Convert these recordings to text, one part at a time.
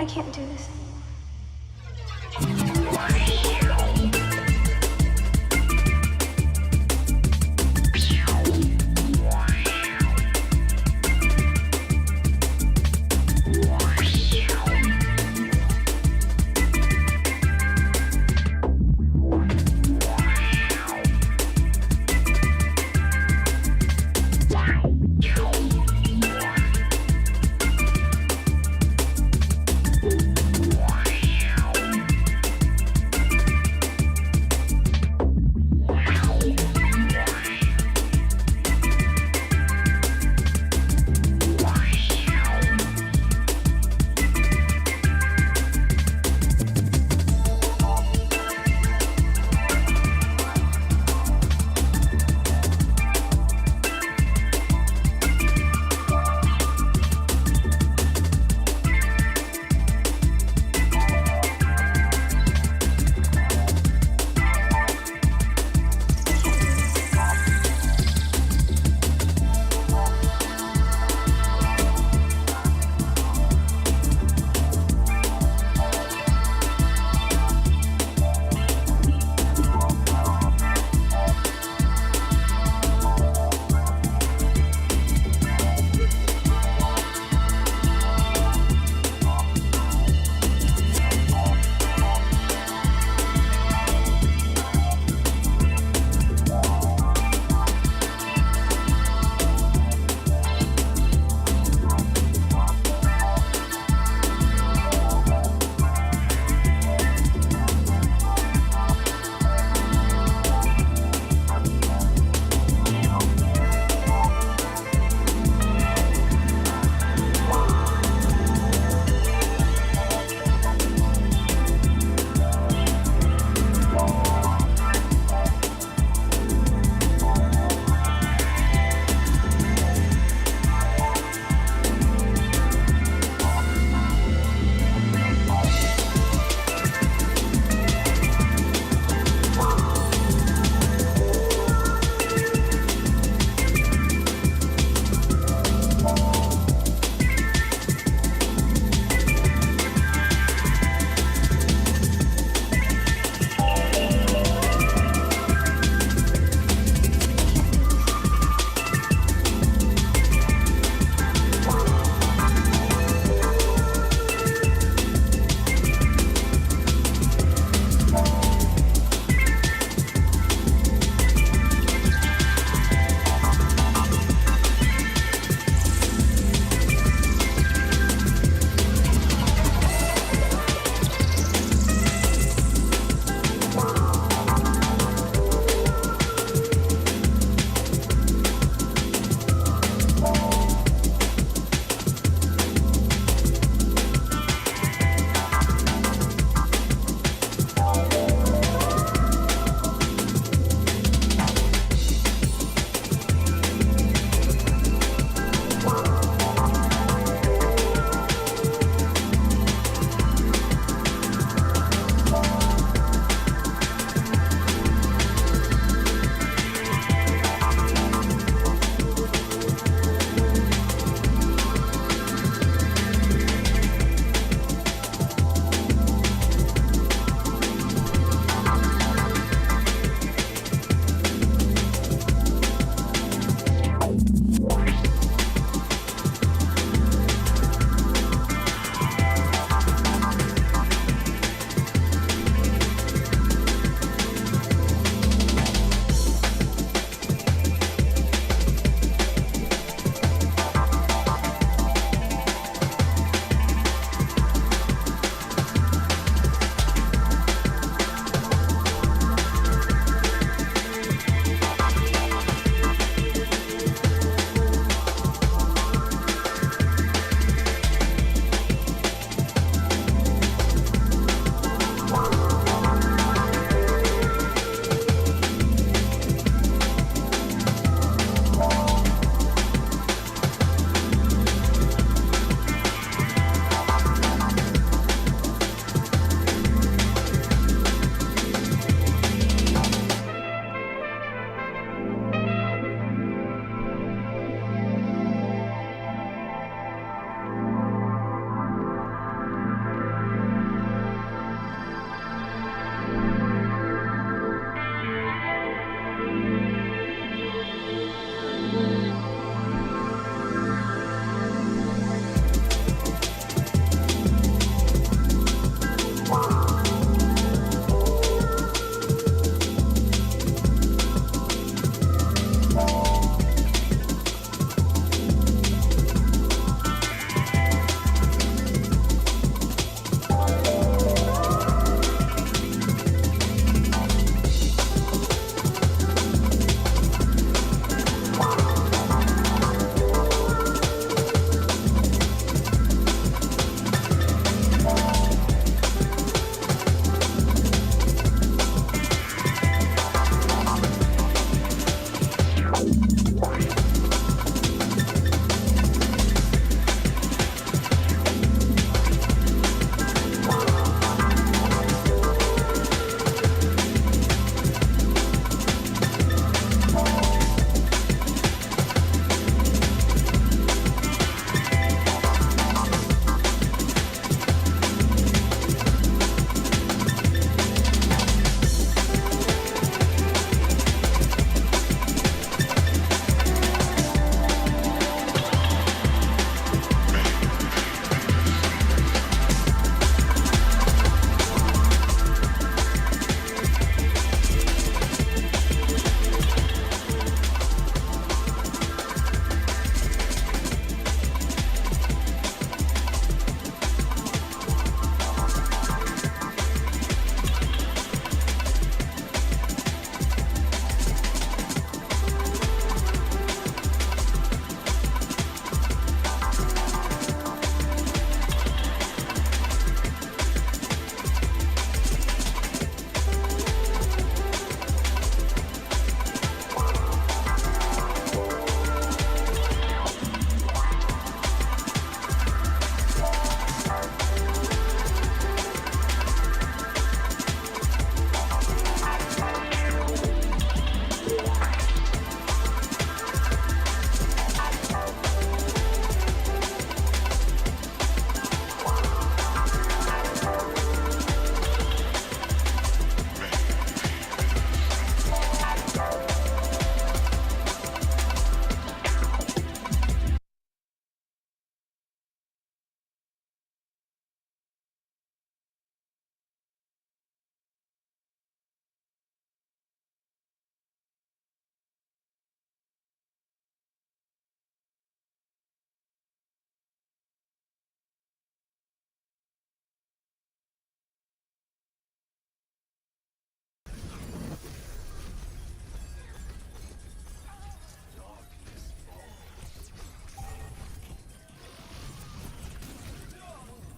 can't do this anymore.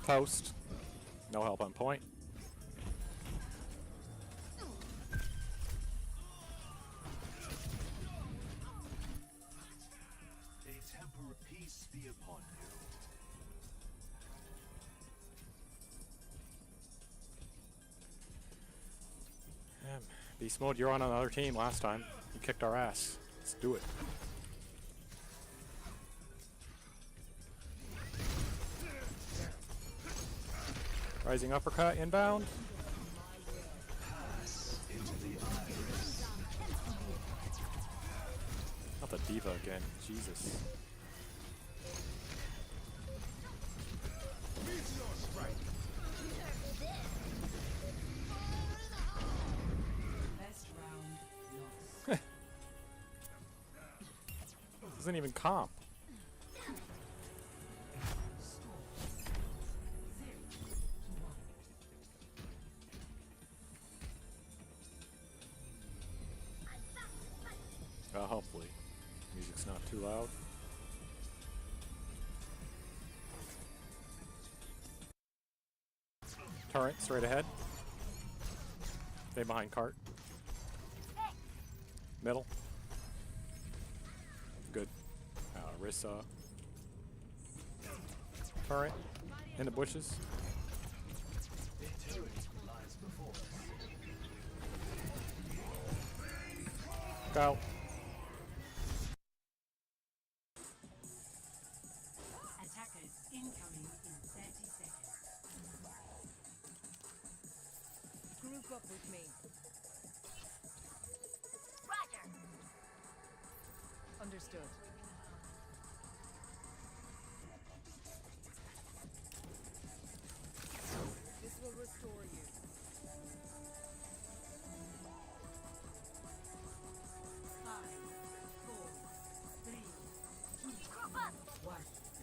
post. No help on point. A temper of peace be upon you. Beast mode, you're on another team last time. You kicked our ass. Let's do it. Rising uppercut inbound. Not the diva again. Jesus. Doesn't even comp. Hopefully. Music's not too loud. Turret, straight ahead. Stay behind cart. Middle. Good. Rissa. Turret. In the bushes. Go. Attackers incoming in 30 seconds. Group up with me. Roger. Understood. This will restore you. 5, 4, 3, 2, Group up. 1.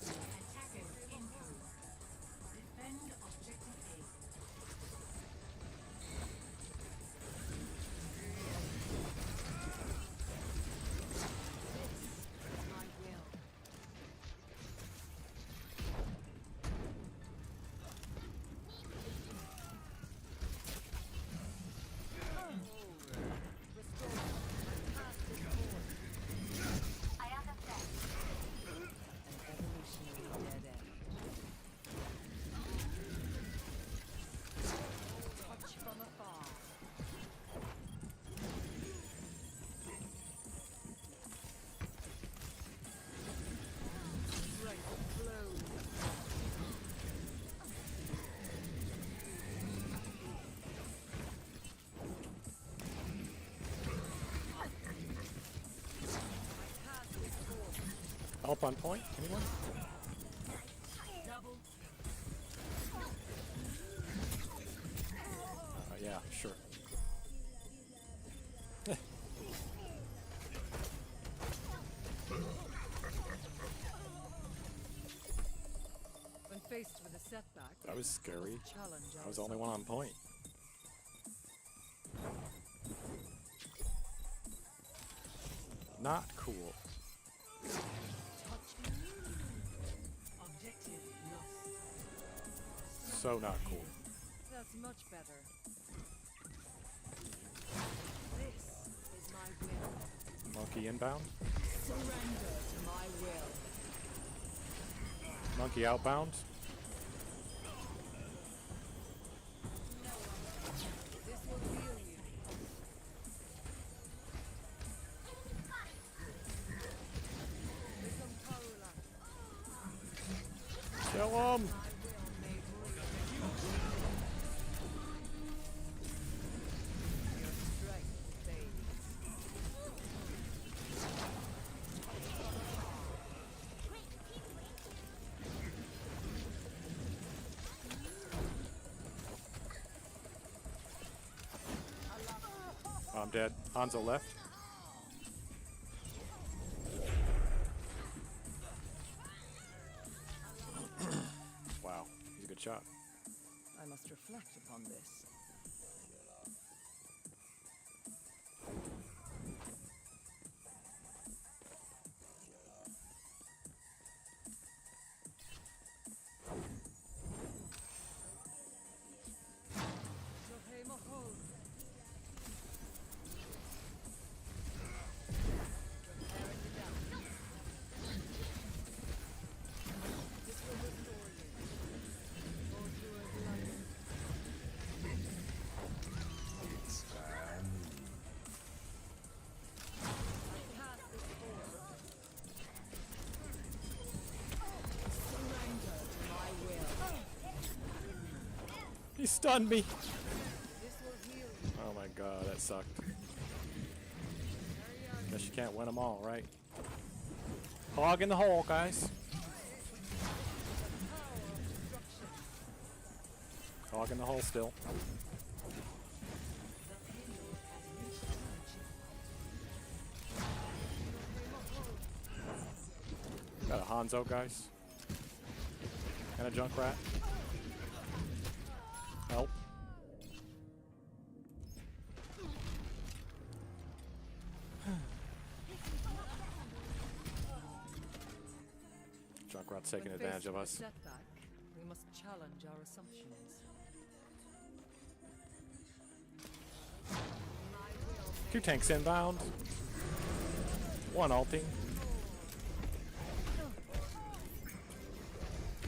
Attackers incoming. Defend objective A. My will. I understand. An evolutionary dead end. Touch from afar. Right flow. Help on point? Anyone? Double. Yeah, sure. When faced with a setback, That was scary. challenge I was the only one on point. Not cool. Objective lost. So not cool. That's much better. This is my will. Monkey inbound. Surrender to my will. Monkey outbound. This will heal you. Become Paula. Kill him! My will may breathe. Your strength fades. I'm dead. Hanzo left. Wow, he's a good shot. I must reflect upon this. stunned me. This will heal you. Oh my god, that sucked. Guess you can't win them all, right? Hog in the hole, guys. Hog in the hole still. Got a Hanzo, guys. And a Junkrat. Help. Junkrat's taking When advantage faced of with a us. setback, we must challenge our assumptions. Two tanks inbound. One ulting.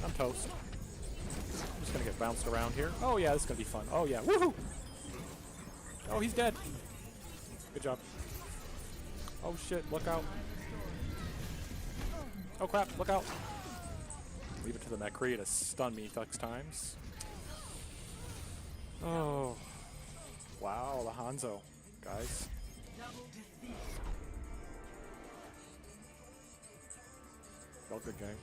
I'm toast. I'm just gonna get bounced around here. Oh yeah, this is gonna be fun. Oh yeah, woohoo! Oh, he's dead. Good job. Oh shit, look out. Oh crap, look out. Leave it to the McCree to stun me 6 times. Oh. Wow, the Hanzo, guys. Well, good game.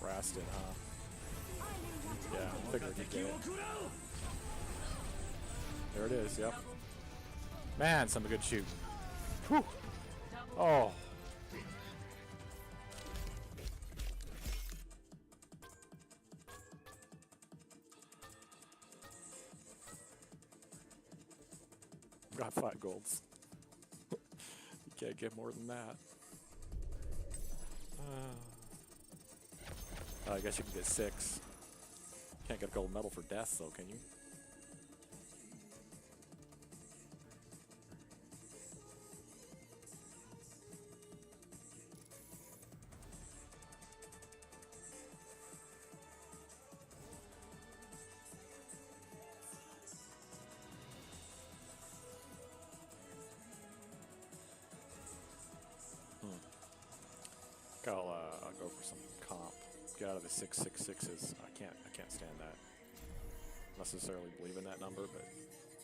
Rasted, huh? Yeah, figured you'd get it. There it is, yep. Man, some good shoot. Whew. Oh. Got 5 golds. You can't get more than that. I guess you can get 6. Can't get a gold medal for death, though, can you? I'll go for some comp. Get out of the 666s. I can't stand that. Necessarily believe in that number, but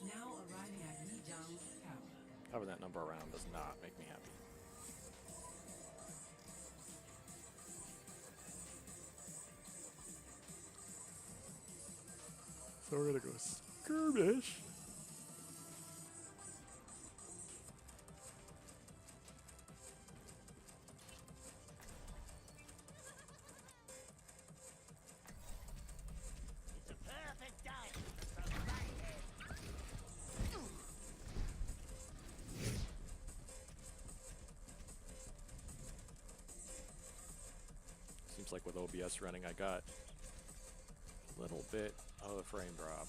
Now arriving at Lijiang Tower. having that number around does not make me happy. So we're gonna go skirmish. Seems like with OBS running, I got a little bit of a frame drop.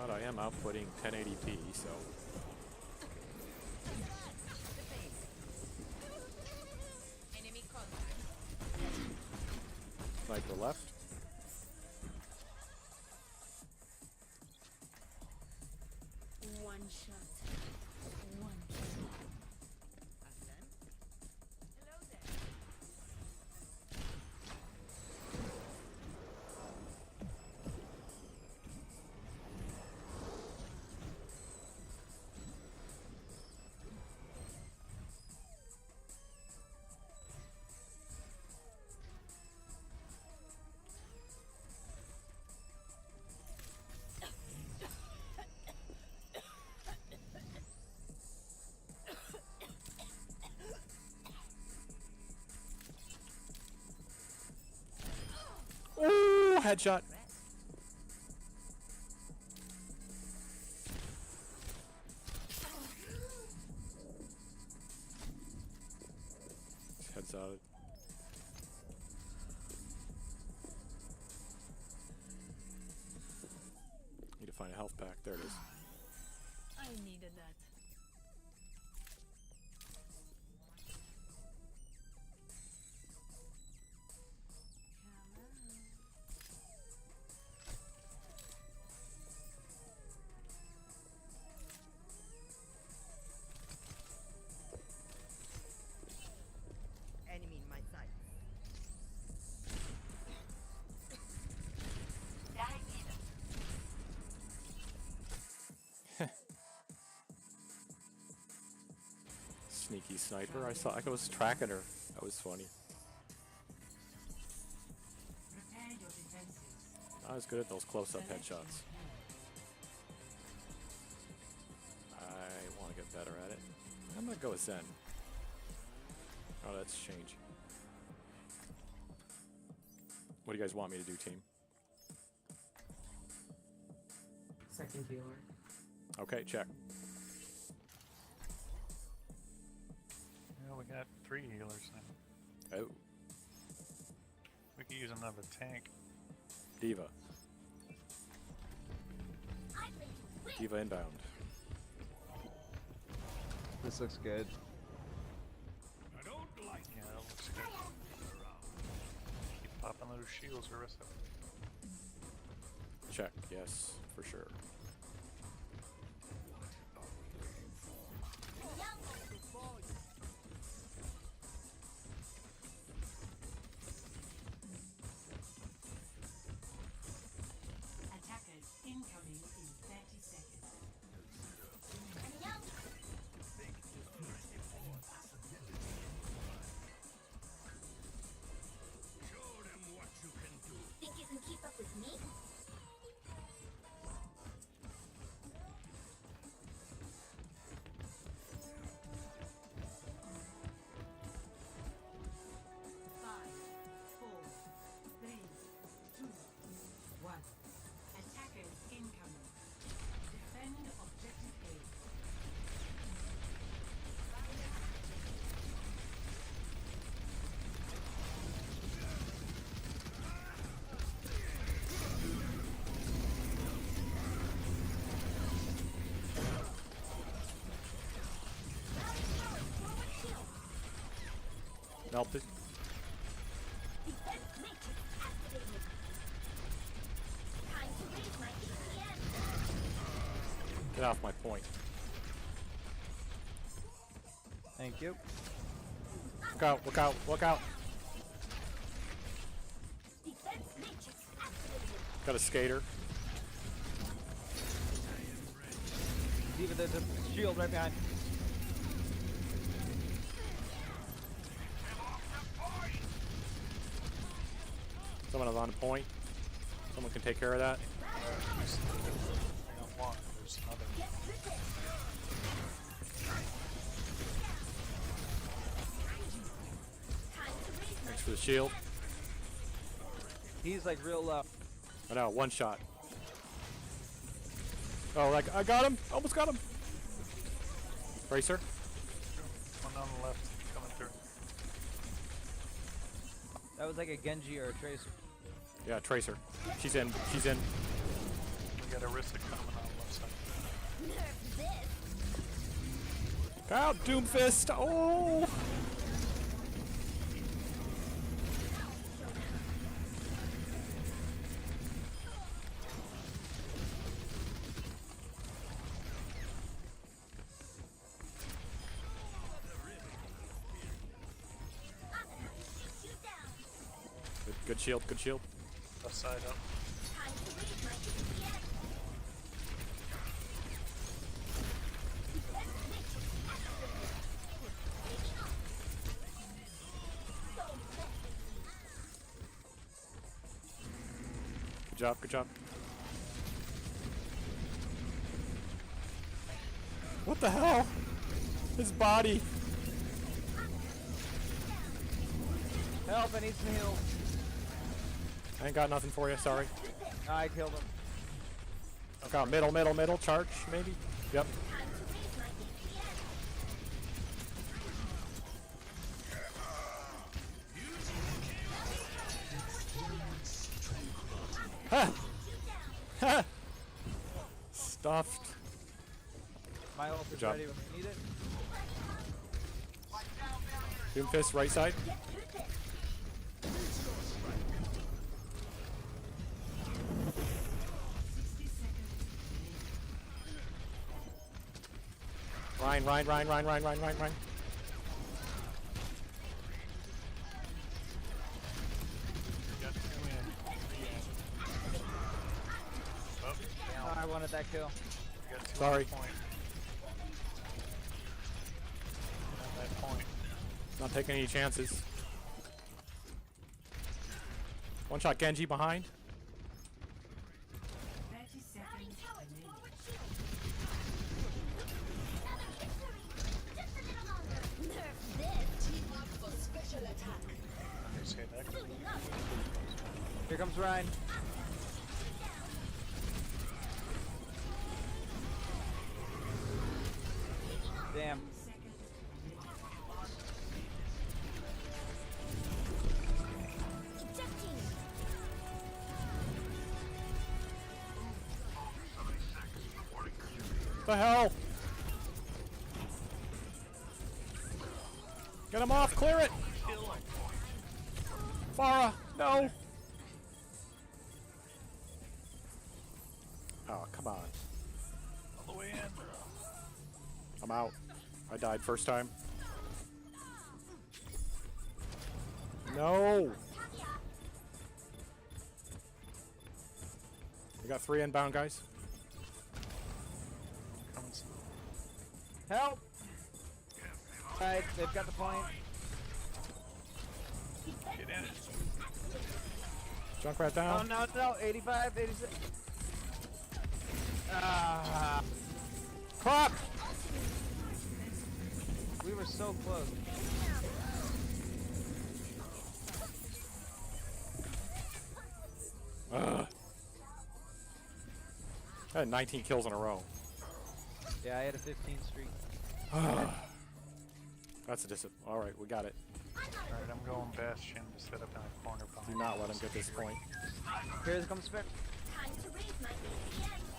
But I am outputting 1080p, so. Enemy contact. Sniper left. One shot. One kill. Aslan? Hello there. Ooh, headshot. Heads out. Need to find a health pack. There it is. I needed that. Sneaky sniper. I was tracking her. That was funny. Prepare your defenses. Not as good at those close-up headshots. I want to get better at it. I'm gonna go with Zen. Oh, that's change. What do you guys want me to do, team? Second healer. Okay, check. Yeah, we got 3 healers now. Oh, We could use another tank. Diva. Diva inbound. This looks good. Yeah, that looks good. Keep popping those shields, Arissa. Check. Yes, for sure. Attackers incoming in 30 seconds. Think you can keep up with me? Five, four, three, two, one. Attackers incoming. Defend objective A. Melted. Defense matrix activated. Time to raise my EPN. Get off my point. Thank you. Look out! Look out! Look out! Defense matrix activated. Got a skater. Diva, there's a shield right behind. Someone is on point. Someone can take care of that. I got one. There's another. Get with it. Time to raise my Thanks for the shield. He's like real low. Oh no, one shot. Oh, like I got him! Almost got him! Bracer. One on the left coming through. That was like a Genji or a Tracer. Yeah, Tracer. She's in. She's in. We got Arissa coming on the left side. nerf this. Out, Doomfist! Oh! I'm gonna shoot you down. Good shield, good shield. Left side up. Time to raise my EPN. Defense matrix activated. Taking off. Don't mess with me. Good job, good job. What the hell? His body. Help, I need some heals. I ain't got nothing for you, sorry. I killed him. Look out, middle, middle, middle, charge, maybe? Yep. Time to raise my EPN. Ha! Ha! Stuffed. My ult is job. ready when we need it. Doomfist, right side. Get with it. 60 seconds. Ryan, Ryan, Ryan, Ryan, Ryan, Ryan, Ryan, Ryan. We got 2 in. 3 in. Oh, Oh, down. I wanted that kill. We got 2 Sorry. on point. Not taking any chances. One shot Genji behind. 30 seconds remaining. Okay, say that. Here comes Ryan. Damn. The hell? Get him off! Clear it! Farah, no! Oh, come on. All the way in. I'm out. I died first time. No! We got 3 inbound, guys. Help! Alright, they've got the point. Get in. Junkrat Oh down. no, 85, 86. Ah, Crap! we were so close. Ugh. I had 19 kills in a row. Yeah, I had a 15 streak. That's a Alright, we got it. Alright, I'm going Bastion to set up in a corner behind. Do not let him get this point. Here comes Spec.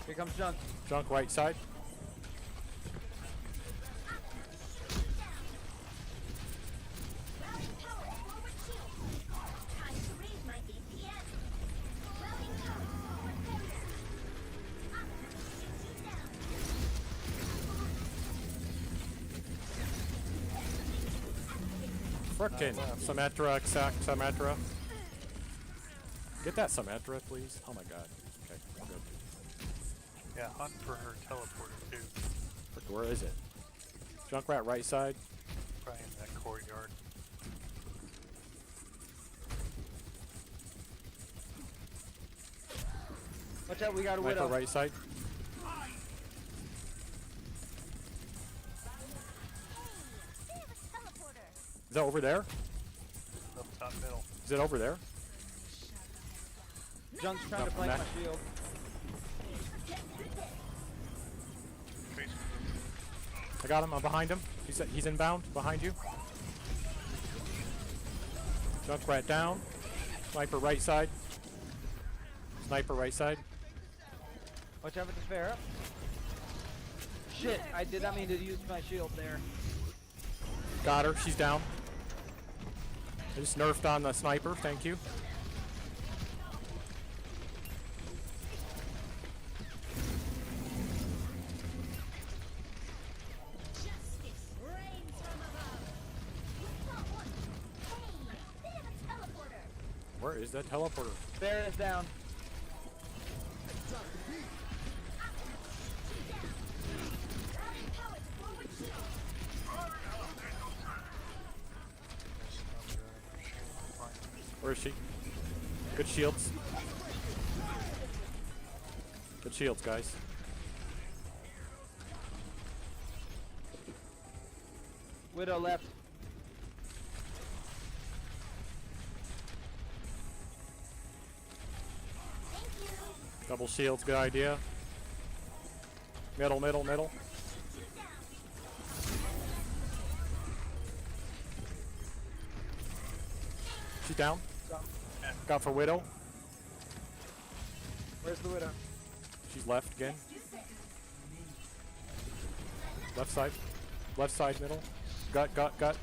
Here comes Junk. Junk right side. Frickin' Symmetra, exact Symmetra. Get that Symmetra, please. Oh my god. Okay, I'm good. Yeah, hunt for her teleporter too. Frick, where is it? Junkrat right side. Probably in that courtyard. Watch out, we got a Sniper widow. right side. Is that over there? Up top middle. Is it over there? Junk's trying to Jump flank back. my shield. Tracer. I got him. I'm behind him. He's inbound. Behind you. Junkrat down. Sniper right side. Sniper right side. Watch out for the Pharah. Shit, I did not mean to use my shield there. Got her. She's down. I just nerfed on the sniper. Thank you. Where is that teleporter? Pharah is down. Where is she? Good shields. Good shields, guys. Widow left. Double shields, good idea. Middle, middle, middle. She's down. Got for Widow. Where's the widow? She's left again. Left side. Left side, middle. Gut, gut, gut.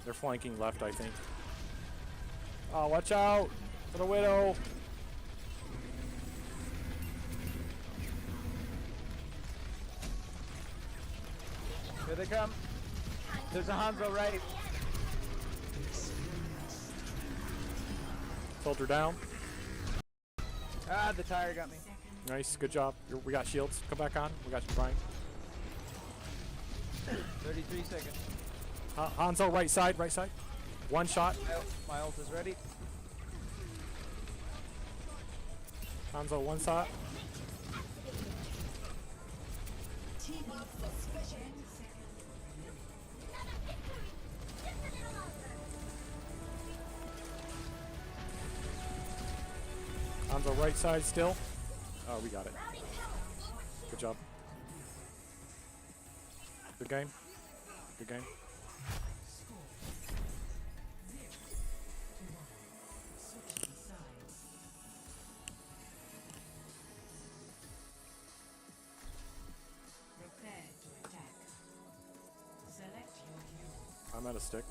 They're flanking left, I think. Oh, watch out for the Widow. Here they come. There's a Hanzo right. Soldier down. Ah, the tire got me. Nice, good job. We got shields. Come back on. We got you, Brian. 33 seconds. Hanzo, right side, right side. One shot. My ult is ready. Hanzo, one shot. Hanzo, right side still. Oh, we got it. Good job. Good game. Good game. Switching sides. Prepare to attack. Select your hero. I'm at a stick.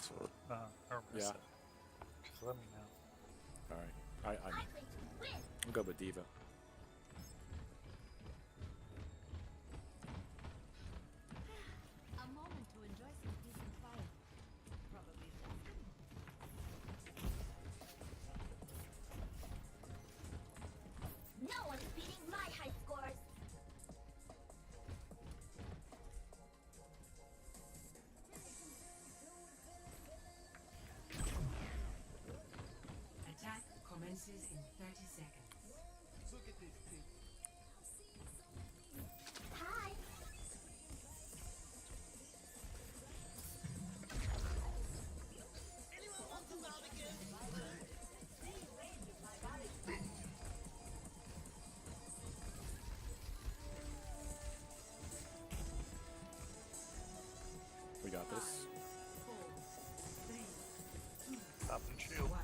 So, or Yeah. reset. Just let me know. All right. I claim to win. I'm good with Diva. A moment to enjoy some peace and quiet. Probably faster. No one's beating my high scores. Attack commences in 30 seconds. Hi. We got this. 4, 3, Top and shield. 1.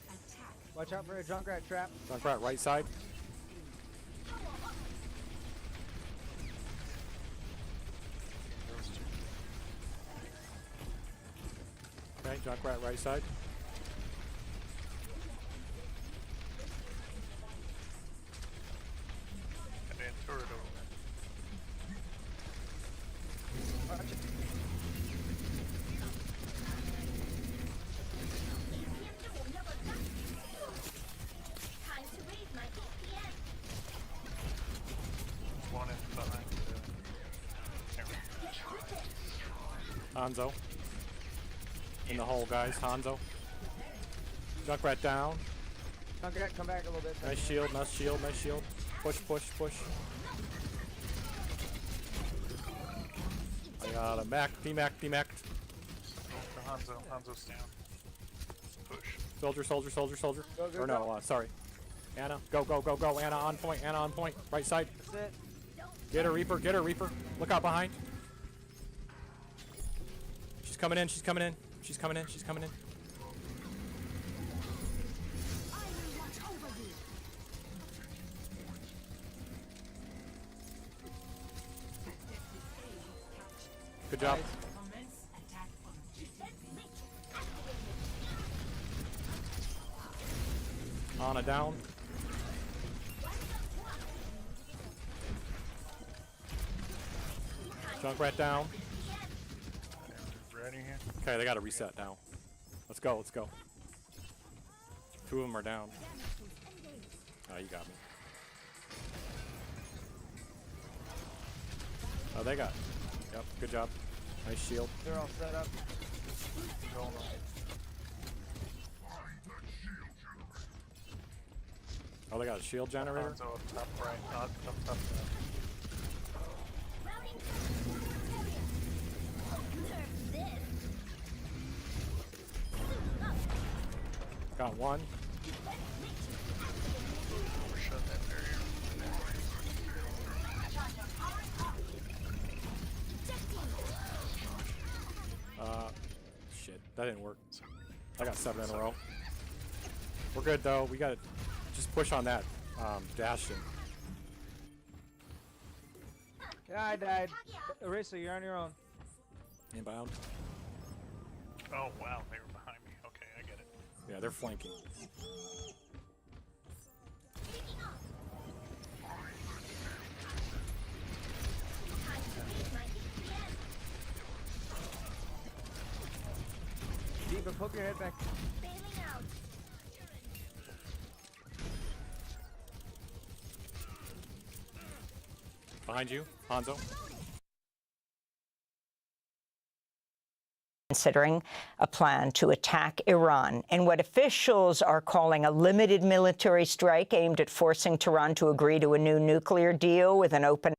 Attack. Watch out for a Junkrat trap. Junkrat, right side. Those two. Okay, Junkrat, right side. And then turret over Watch it. Time to raise my DPS. there. One in behind the camera. Hanzo. In the hole, guys. Hanzo. Junkrat down. Junkrat, come back a little bit. Nice shield, nice shield, nice shield. Push, push, push. I got a Mac, PMAC, PMAC. Oh, Hanzo. Hanzo's down. Push. Soldier, soldier, soldier, soldier. Go, go, Or no, go. sorry. Anna, go, go, go, go. Anna on point, Anna on point. Right side. That's it. Get her, Reaper, get her, Reaper. Look out behind. She's coming in, she's coming in. She's coming in, she's coming in. I will watch over you. Good job. Commence attack on objective B. Anna down. Junkrat down. Ready here? Okay, they gotta reset now. Let's go, let's go. Two of them are down. Oh, you got me. Oh, they got. Yep, good job. Nice shield. They're all set up. Going on. Oh, they got a shield generator. Hanzo up top right. Up top left. Routing. Observe this. Got one. Shut that barrier. Shit, that didn't work. I got 7 in a row. We're good though. We gotta just push on that Bastion. Yeah, I died. Erisa, you're on your own. Inbound. Oh wow, they were behind me. Okay, I get it. Yeah, they're flanking. Diva, poke your head back. Behind you, Hanzo. Considering a plan to attack Iran in what officials are calling a limited military strike aimed at forcing Tehran to agree to a new nuclear deal with an open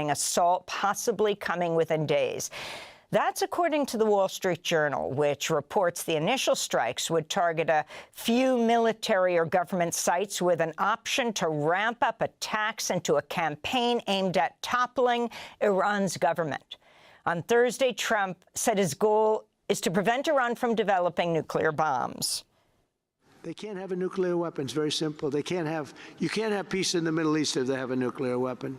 assault possibly coming within days. That's according to the Wall Street Journal, which reports the initial strikes would target a few military or government sites with an option to ramp up attacks into a campaign aimed at toppling Iran's government. On Thursday, Trump said his goal is to prevent Iran from developing nuclear bombs. They can't have a nuclear weapon. It's very simple. You can't have peace in the Middle East if they have a nuclear weapon.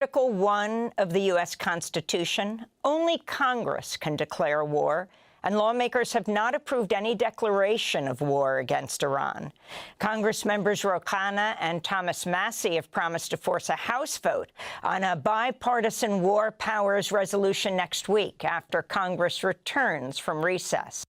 Article 1 of the U.S. Constitution, only Congress can declare war, and lawmakers have not approved any declaration of war against Iran. Congress members Ro Khanna and Thomas Massie have promised to force a House vote on a bipartisan war powers resolution next week after Congress returns from recess.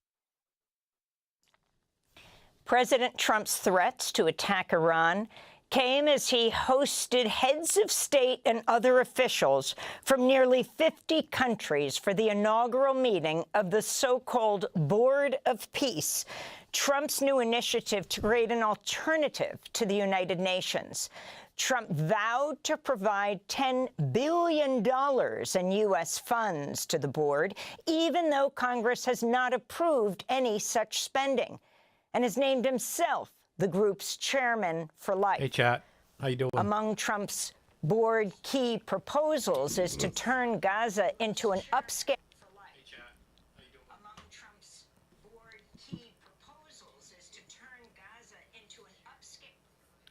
President Trump's threats to attack Iran came as he hosted heads of state and other officials from nearly 50 countries for the inaugural meeting of the so-called Board of Peace, Trump's new initiative to create an alternative to the United Nations. Trump vowed to provide $10 billion in U.S. funds to the board, even though Congress has not approved any such spending, and has named himself the group's chairman for life. Hey, chat. How you doing? Among Trump's board key proposals is to turn Gaza into an upscale. Hey, chat. How you doing? Among Trump's board key proposals is to turn Gaza into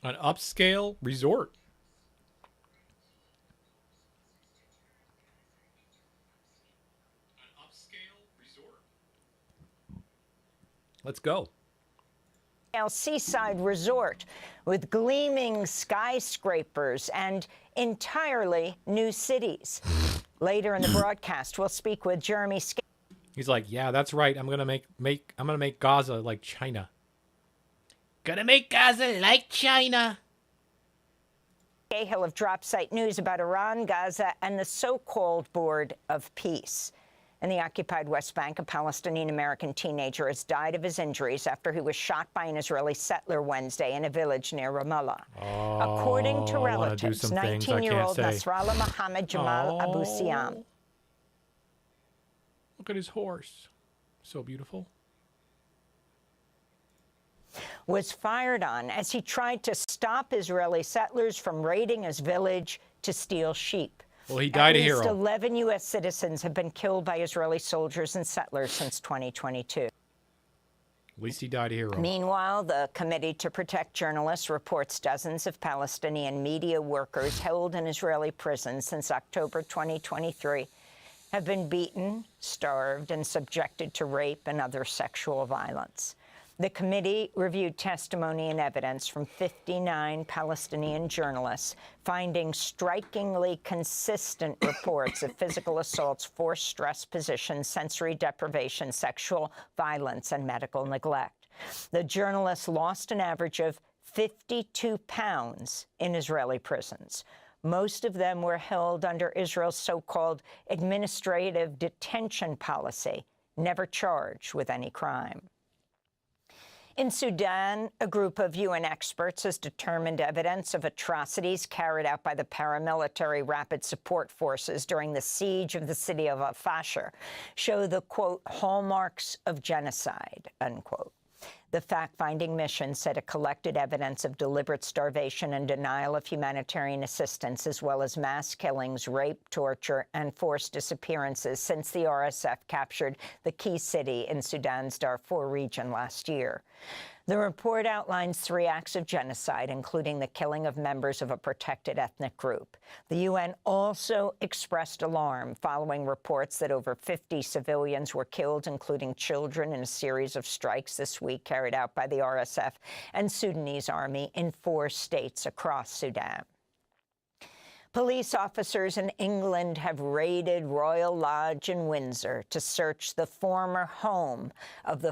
an Upscale resort. An upscale resort. Let's go. seaside resort with gleaming skyscrapers and entirely new cities. Later in the broadcast, we'll speak with Jeremy Scahill. He's like, yeah, that's right. I'm gonna make Gaza like China. Gonna make Gaza like China. Scahill of Drop Site News about Iran, Gaza, and the so-called Board of Peace. In the occupied West Bank, a Palestinian-American teenager has died of his injuries after he was shot by an Israeli settler Wednesday in a village near Ramallah. According to relatives, 19-year-old Nasrallah Mohammed Jamal Abu Siam. Look at his horse. So beautiful. Was fired on as he tried to stop Israeli settlers from raiding his village to steal sheep. Well, he died a hero. At least 11 U.S. citizens have been killed by Israeli soldiers and settlers since 2022. At least he died a hero. Meanwhile, the Committee to Protect Journalists reports dozens of Palestinian media workers held in Israeli prisons since October 2023 have been beaten, starved, and subjected to rape and other sexual violence. The committee reviewed testimony and evidence from 59 Palestinian journalists, finding strikingly consistent reports of physical assaults, forced stress positions, sensory deprivation, sexual violence, and medical neglect. The journalists lost an average of 52 pounds in Israeli prisons. Most of them were held under Israel's so-called administrative detention policy, never charged with any crime. In Sudan, a group of UN experts has determined evidence of atrocities carried out by the paramilitary rapid support forces during the siege of the city of Al-Fasher show the, quote, hallmarks of genocide, unquote. The fact-finding mission said it collected evidence of deliberate starvation and denial of humanitarian assistance, as well as mass killings, rape, torture, and forced disappearances since the RSF captured the key city in Sudan's Darfur region last year. The report outlines 3 acts of genocide, including the killing of members of a protected ethnic group. The UN also expressed alarm following reports that over 50 civilians were killed, including children, in a series of strikes this week carried out by the RSF and Sudanese army in 4 states across Sudan. Police officers in England have raided Royal Lodge in Windsor to search the former home of the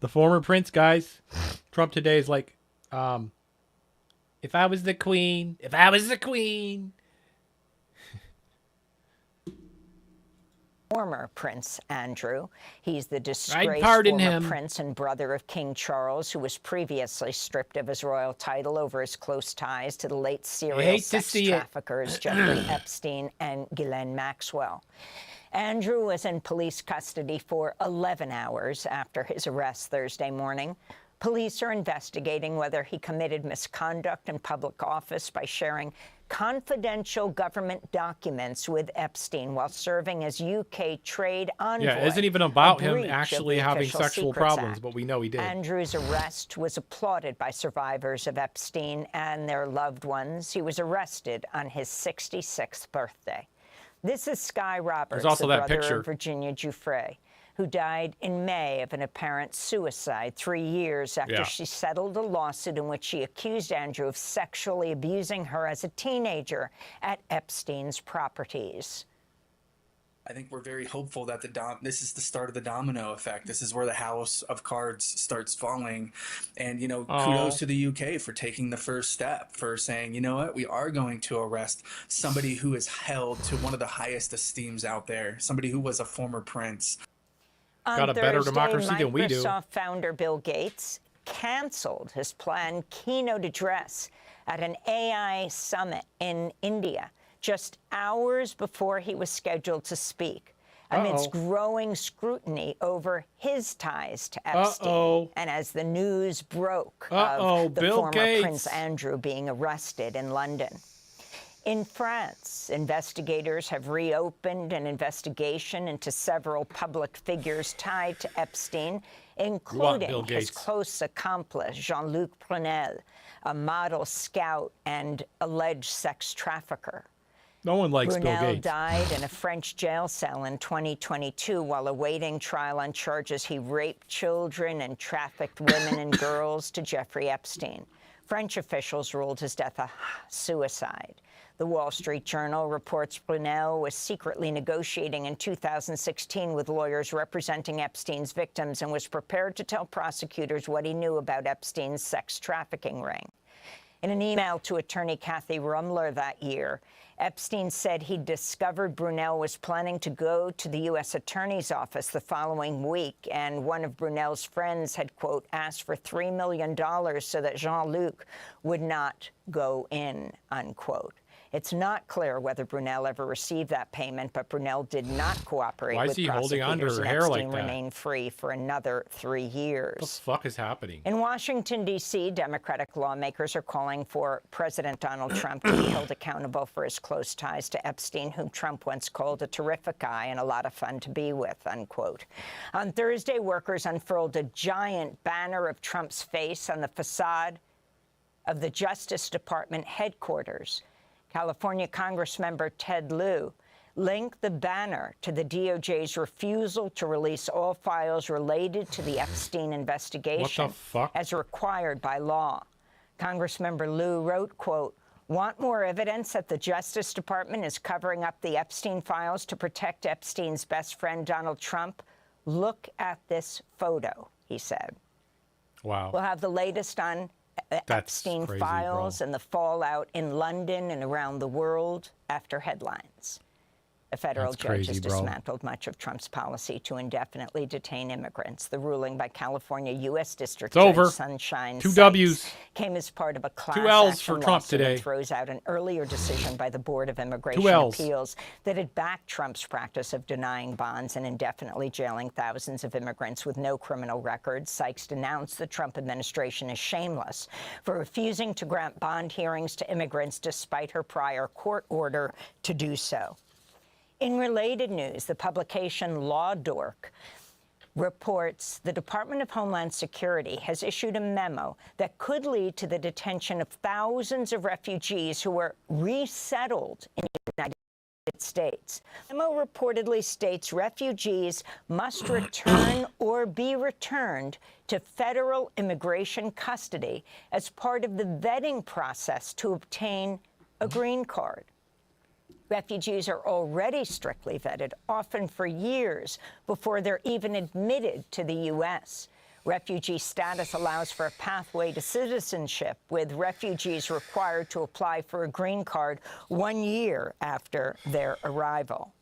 former prince, guys. Trump today is like, if I was the queen, if I was the queen. Former Prince Andrew. He's the I'd disgraced pardon former him. prince and brother of King Charles, who was previously stripped of his royal title over his close ties to the late serial hate to sex see it. traffickers Jeffrey Epstein and Ghislaine Maxwell. Andrew was in police custody for 11 hours after his arrest Thursday morning. Police are investigating whether he committed misconduct in public office by sharing confidential government documents with Epstein while serving as UK trade envoy. Yeah, it isn't even about a him breach of actually the having Official sexual Secrets problems, Act. but we know he did. Andrew's arrest was applauded by survivors of Epstein and their loved ones. He was arrested on his 66th birthday. This is Sky Roberts, There's also the that brother picture. of Virginia Giuffre, who died in May of an apparent suicide 3 years after she settled a lawsuit in which she accused Andrew of sexually abusing her as a teenager at Epstein's properties. I think we're very hopeful that this is the start of the domino effect. This is where the house of cards starts falling. And, you know, kudos to the UK for taking the first step, for saying, you know what, we are going to arrest somebody who is held to one of the highest esteems out there, somebody who was a former prince. Got a better democracy than we do. Microsoft founder Bill Gates canceled his planned keynote address at an AI summit in India just hours before he was scheduled to speak, amidst growing scrutiny over his ties to Epstein. And as the news broke of the Bill former Gates. Prince Andrew being arrested in London. In France, investigators have reopened an investigation into several public figures tied to Epstein, including his close accomplice, Jean-Luc Brunel, a model scout and alleged sex trafficker. No one likes Bill Brunel Gates. died in a French jail cell in 2022 while awaiting trial on charges he raped children and trafficked women and girls to Jeffrey Epstein. French officials ruled his death a suicide. The Wall Street Journal reports Brunel was secretly negotiating in 2016 with lawyers representing Epstein's victims and was prepared to tell prosecutors what he knew about Epstein's sex trafficking ring. In an email to attorney Kathy Rumler that year, Epstein said he discovered Brunel was planning to go to the U.S. Attorney's Office the following week, and one of Brunel's friends had, quote, asked for $3 million so that Jean-Luc would not go in, unquote. It's not clear whether Brunel ever received that payment, but Brunel did not cooperate with prosecutors. Why is he holding on to her hair like Epstein that? remained free for another 3 years. What the fuck is happening? In Washington, D.C., Democratic lawmakers are calling for President Donald Trump to be held accountable for his close ties to Epstein, whom Trump once called a terrific guy and a lot of fun to be with, unquote. On Thursday, workers unfurled a giant banner of Trump's face on the facade of the Justice Department headquarters. California Congressmember Ted Lieu linked the banner to the DOJ's refusal to release all files related to the Epstein investigation as required by law. Congressmember Lieu wrote, quote, "Want more evidence that the Justice Department is covering up the Epstein files to protect Epstein's best friend, Donald Trump? Look at this photo," he said. Wow. We'll have the latest on Epstein crazy, files and the fallout in London and around the world after headlines. A federal judge has dismantled much of Trump's policy to indefinitely detain immigrants. The ruling by California U.S. District Judge Sunshine Two W's. came as part of a class Two L's action for Trump lawsuit today. that throws out an earlier decision by the Board of Immigration Two L's. Appeals that had backed Trump's practice of denying bonds and indefinitely jailing thousands of immigrants with no criminal records. Sykes denounced the Trump administration as shameless for refusing to grant bond hearings to immigrants despite her prior court order to do so. In related news, the publication Law Dork reports the Department of Homeland Security has issued a memo that could lead to the detention of thousands of refugees who were resettled in the United States. The memo reportedly states refugees must return or be returned to federal immigration custody as part of the vetting process to obtain a green card. Refugees are already strictly vetted, often for years, before they're even admitted to the U.S. Refugee status allows for a pathway to citizenship, with refugees required to apply for a green card 1 year after their arrival.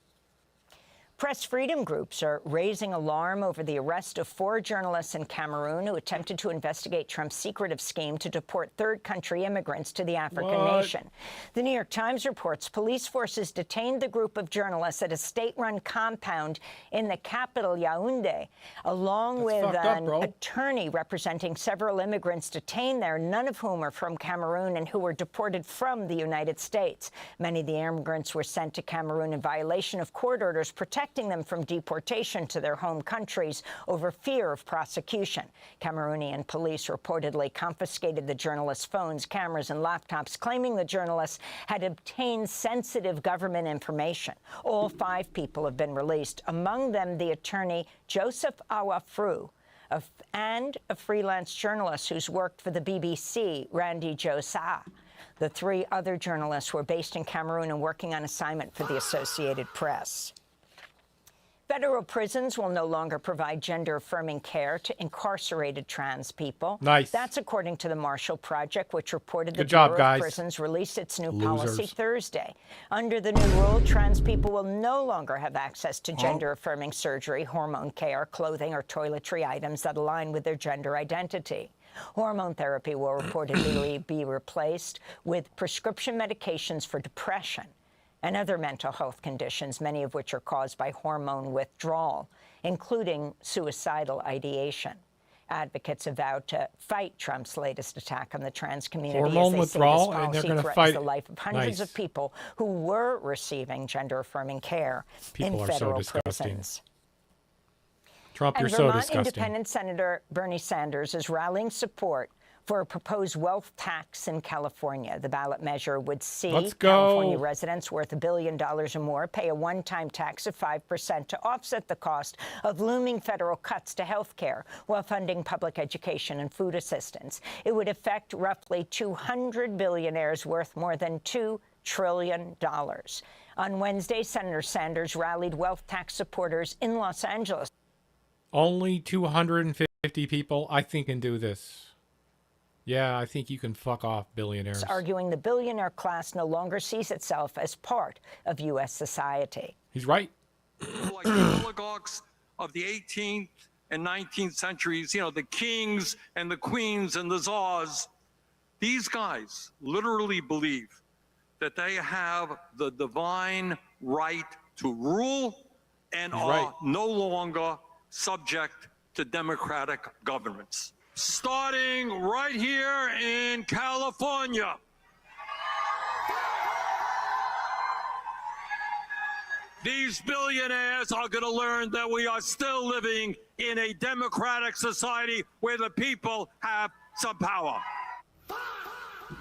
Press freedom groups are raising alarm over the arrest of 4 journalists in Cameroon who attempted to investigate Trump's secretive scheme to deport third-country immigrants to the African nation. The New York Times reports police forces detained the group of journalists at a state-run compound in the capital, Yaoundé, along with an attorney representing several immigrants detained there, none of whom are from Cameroon and who were deported from the United States. Many of the immigrants were sent to Cameroon in violation of court orders protecting them from deportation to their home countries over fear of prosecution. Cameroonian police reportedly confiscated the journalists' phones, cameras, and laptops, claiming the journalists had obtained sensitive government information. All 5 people have been released, among them the attorney Joseph Awafru, and a freelance journalist who's worked for the BBC, Randy Josa. The 3 other journalists were based in Cameroon and working on assignment for the Associated Press. Federal prisons will no longer provide gender-affirming care to incarcerated trans people. Nice. That's according to the Marshall Project, which reported the Good job, Bureau of guys. Prisons released its new Losers. policy Thursday. Under the new rule, trans people will no longer have access to gender-affirming surgery, hormone care, clothing, or toiletry items that align with their gender identity. Hormone therapy will reportedly be replaced with prescription medications for depression and other mental health conditions, many of which are caused by hormone withdrawal, including suicidal ideation. Advocates have vowed to fight Trump's latest attack on the trans community Hormone as they withdrawal, say this and they're policy gonna threatens fight the it. life of hundreds Nice. of people who were receiving gender-affirming care People in are so federal disgusting. prisons. Trump, And you're so Vermont disgusting. Independent Senator Bernie Sanders is rallying support for a proposed wealth tax in California. The ballot measure would see Let's go. California residents worth $1 billion or more pay a one-time tax of 5% to offset the cost of looming federal cuts to health care while funding public education and food assistance. It would affect roughly 200 billionaires worth more than $2 trillion. On Wednesday, Senator Sanders rallied wealth tax supporters in Los Angeles. Only 250 people, I think, can do this. Yeah, I think you can fuck off, billionaires. Arguing the billionaire class no longer sees itself as part of U.S. society. He's right. Like the oligarchs of the 18th and 19th centuries, you know, the kings and the queens and the czars, these guys literally believe that they have the divine right to rule and are no longer subject to democratic governments. Starting right here in California. These billionaires are going to learn that we are still living in a democratic society where the people have some power.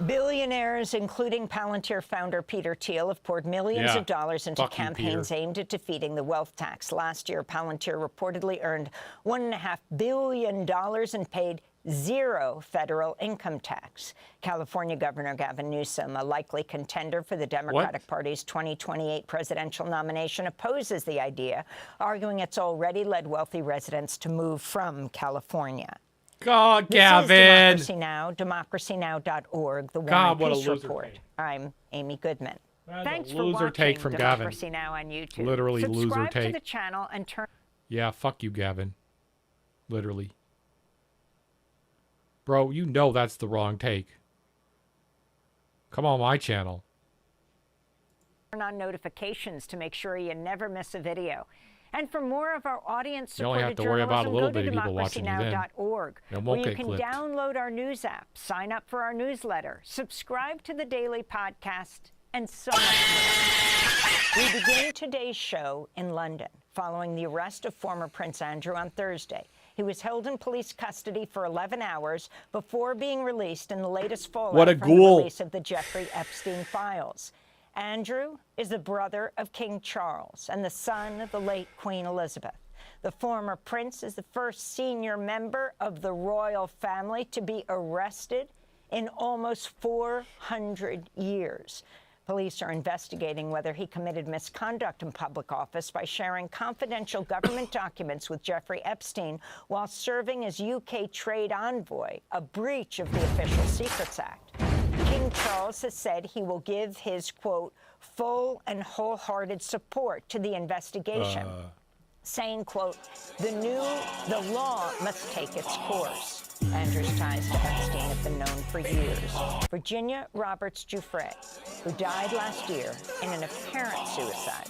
Billionaires, including Palantir founder Peter Thiel, have poured millions of dollars into campaigns aimed at defeating the wealth tax. Last year, Palantir reportedly earned $1.5 billion and paid zero federal income tax. California Governor Gavin Newsom, a likely contender for the Democratic Party's 2028 presidential nomination, opposes the idea, arguing it's already led wealthy residents to move from California. God, This Gavin. is Democracy Now, democracynow.org, the War God, and what a Peace loser Report. take. I'm Amy Goodman. That's Thanks a for loser watching take from Gavin. Democracy Now on YouTube. Literally loser Subscribe take. to the channel and turn. Yeah, fuck you, Gavin. Literally. Bro. bro. You know that's the wrong take. Come on my channel. Turn on notifications to make sure you never miss a video. And for more of our audience-supported You only have to worry about a journalism, little go to bit of people watching you then. democracynow.org, It won't where you get can clipped. download our news app, sign up for our newsletter, subscribe to the daily podcast, and so much more. We begin today's show in London, following the arrest of former Prince Andrew on Thursday. He was held in police custody for 11 hours before being released in the latest fallout from the release of the Jeffrey Epstein files. Andrew is the brother of King Charles and the son of the late Queen Elizabeth. The former prince is the first senior member of the royal family to be arrested in almost 400 years. Police are investigating whether he committed misconduct in public office by sharing confidential government documents with Jeffrey Epstein while serving as UK trade envoy, a breach of the Official Secrets Act. King Charles has said he will give his, quote, full and wholehearted support to the investigation, saying, quote, the law must take its course. Andrew's ties to Epstein have been known for years. Virginia Roberts Giuffre, who died last year in an apparent suicide,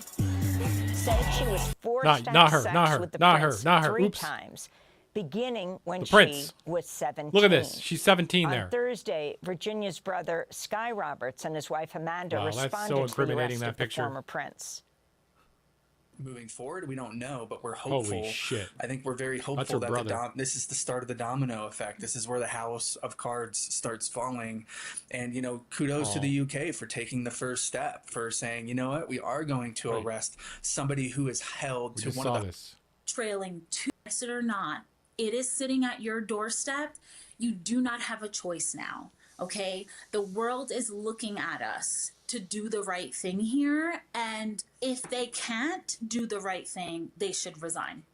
said she was forced to have sex with the prince 3 times, beginning when she was 17. Look at this. She's 17 there. On Thursday, Virginia's brother, Sky Roberts, and his wife, Amanda, responded to the arrest of the former prince. Moving forward, we don't know, but we're hopeful. Holy shit. I think we're very hopeful that this is the start of the domino effect. This is where the house of cards starts falling. And, you know, kudos to the UK for taking the first step, for saying, you know what, we are going to arrest somebody who is held to one of the... Trailing to it or not, it is sitting at your doorstep. You do not have a choice now, okay? The world is looking at us to do the right thing here, and if they can't do the right thing, they should resign.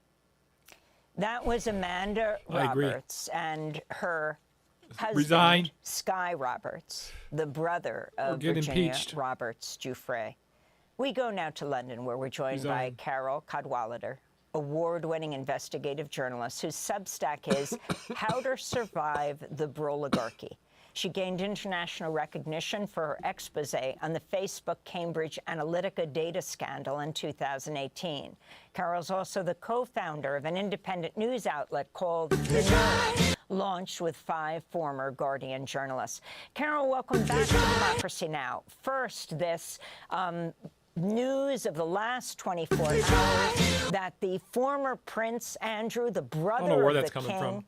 That was Amanda Roberts and her husband, Sky Roberts, the brother of Virginia Roberts Giuffre. We go now to London, where we're joined by Carol Cadwalader, award-winning investigative journalist whose Substack is How to Survive the Broligarchy. She gained international recognition for her expose on the Facebook Cambridge Analytica data scandal in 2018. Carol's also the co-founder of an independent news outlet called The Nose, launched with 5 former Guardian journalists. Carol, welcome back to Democracy Now! First, this news of the last 24 hours that the former Prince Andrew, the brother of the king,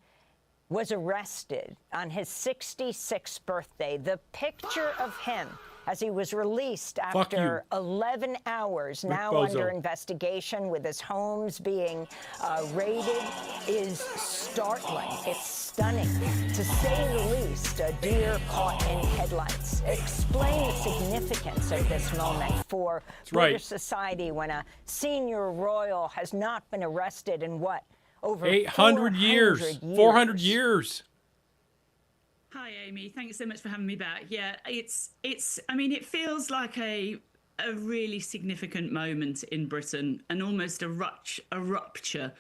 was arrested on his 66th birthday. The picture of him as he was released after 11 hours, now under investigation with his homes being raided, is startling. It's stunning, to say the least, a deer caught in headlights. Explain the significance of this moment for British society when a senior royal has not been arrested in what? Over 800 years. 400 years. Hi, Amy. Thanks so much for having me back. Yeah, I mean, it feels like a really significant moment in Britain, and almost a rupture,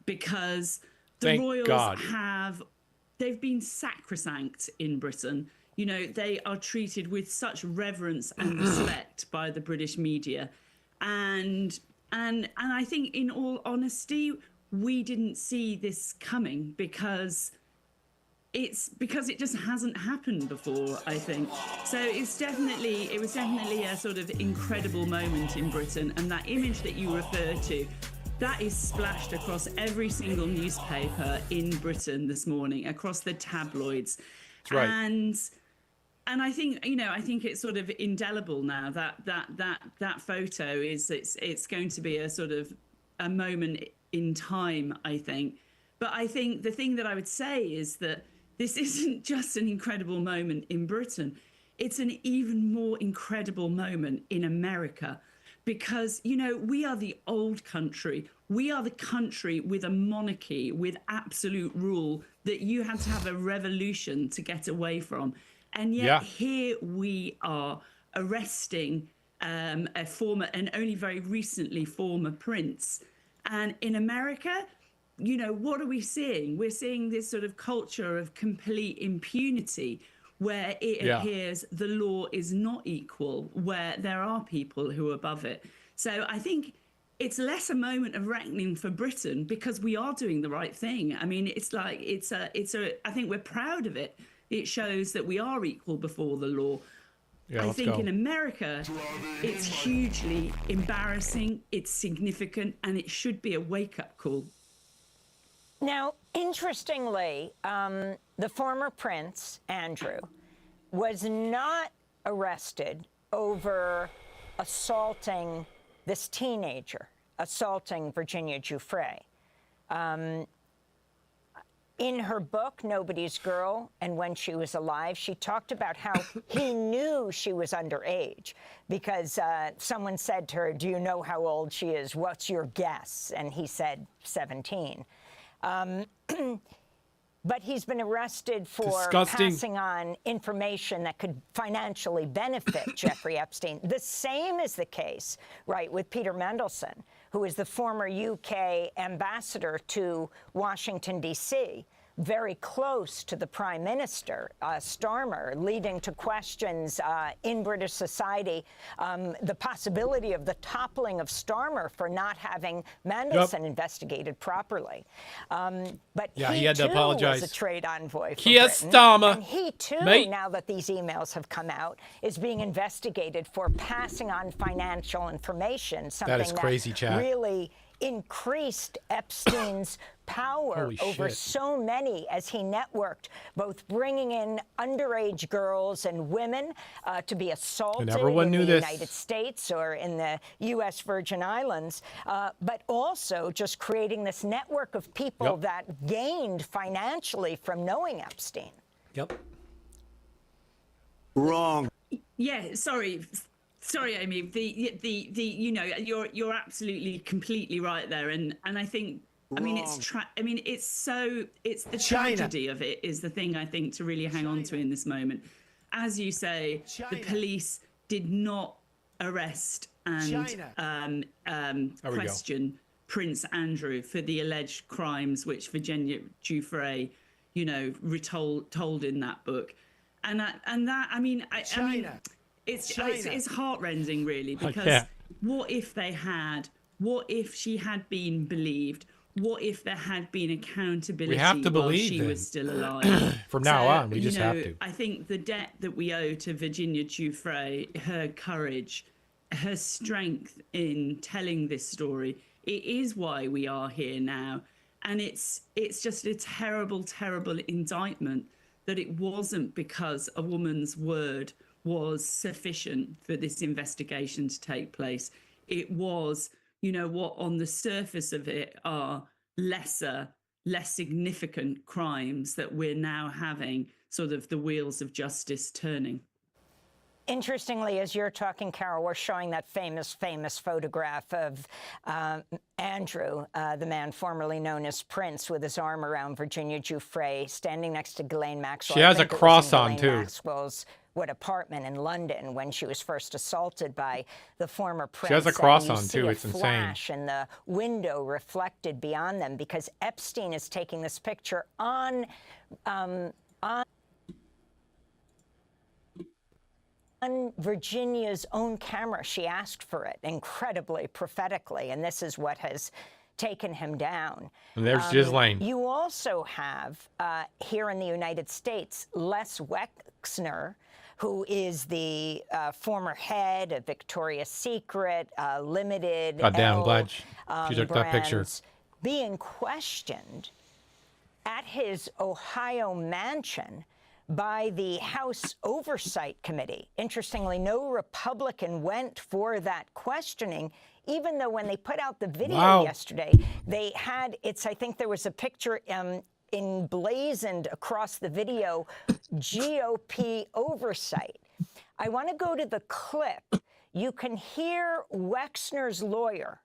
because the royals they've been sacrosanct in Britain. You know, they are treated with such reverence and respect by the British media. And I think, in all honesty, we didn't see this coming because it just hasn't happened before, I think. So it was definitely a sort of incredible moment in Britain, and that image that you refer to, that is splashed across every single newspaper in Britain this morning, across the tabloids. That's right. And I think, you know, I think it's sort of indelible now that photo it's going to be a sort of a moment in time, I think. But I think the thing that I would say is that this isn't just an incredible moment in Britain. It's an even more incredible moment in America, because, you know, we are the old country. We are the country with a monarchy, with absolute rule that you had to have a revolution to get away from. And yet here we are arresting a former, and only very recently former prince. And in America, you know, what are we seeing? We're seeing this sort of culture of complete impunity where it appears the law is not equal, where there are people who are above it. So I think it's less a moment of reckoning for Britain because we are doing the right thing. I mean, it's like, I think we're proud of it. It shows that we are equal before the law. Yeah, I let's think go. in America, it's hugely embarrassing, it's significant, and it should be a wake-up call. Now, interestingly, the former Prince, Andrew, was not arrested over assaulting this teenager, assaulting Virginia Giuffre. In her book, Nobody's Girl, and When She Was Alive, she talked about how he knew she was underage because someone said to her, do you know how old she is? What's your guess? And he said 17. But he's been arrested for passing on information that could financially benefit Jeffrey Epstein. The same is the case, right, with Peter Mandelson, who is the former UK ambassador to Washington, D.C., very close to the Prime Minister, Starmer, leading to questions in British society, the possibility of the toppling of Starmer for not having Mandelson investigated properly. But he had to apologize. Was a trade envoy for Yes, Britain, Starmer. and he too, now that these emails have come out, is being investigated for passing on financial information, something that is crazy, Chad. Really increased Epstein's power over so many as he networked, both bringing in underage girls and women to be assaulted in the United States or in the U.S. Virgin Islands, but also just creating this network of people that gained financially from knowing Epstein. Yep. Wrong. Yeah, sorry, Amy. You know, you're absolutely completely right there, and I think I mean it's the tragedy of it is the thing I think to really hang on to in this moment. As you say, the police did not arrest and question Prince Andrew for the alleged crimes which Virginia Giuffre, you know, told in that book, and that I mean it's heartrending really, because what if she had been believed? What if there had been accountability while she was still alive? From now on, we just have to. I think the debt that we owe to Virginia Giuffre, her courage, her strength in telling this story, it is why we are here now. And it's just a terrible, terrible indictment that it wasn't because a woman's word was sufficient for this investigation to take place. It was, you know, what on the surface of it are less significant crimes that we're now having sort of the wheels of justice turning. Interestingly, as you're talking, Carol, we're showing that famous photograph of Andrew, the man formerly known as Prince, with his arm around Virginia Giuffre, standing next to Ghislaine Maxwell. She has a cross on, too. Maxwell's apartment in London when she was first assaulted by the former Prince. She has a cross on, too. It's insane. Flash and the window reflected beyond them, because Epstein is taking this picture on Virginia's own camera. She asked for it incredibly prophetically, and this is what has taken him down. And there's Ghislaine. You also have here in the United States Les Wexner, who is the former head of Victoria's Secret, Limited. God damn, I'm glad she took that picture. Being questioned at his Ohio mansion by the House Oversight Committee. Interestingly, no Republican went for that questioning, even though when they put out the video yesterday, they had, I think there was a picture emblazoned across the video, GOP oversight. I want to go to the clip. You can hear Wexner's lawyer,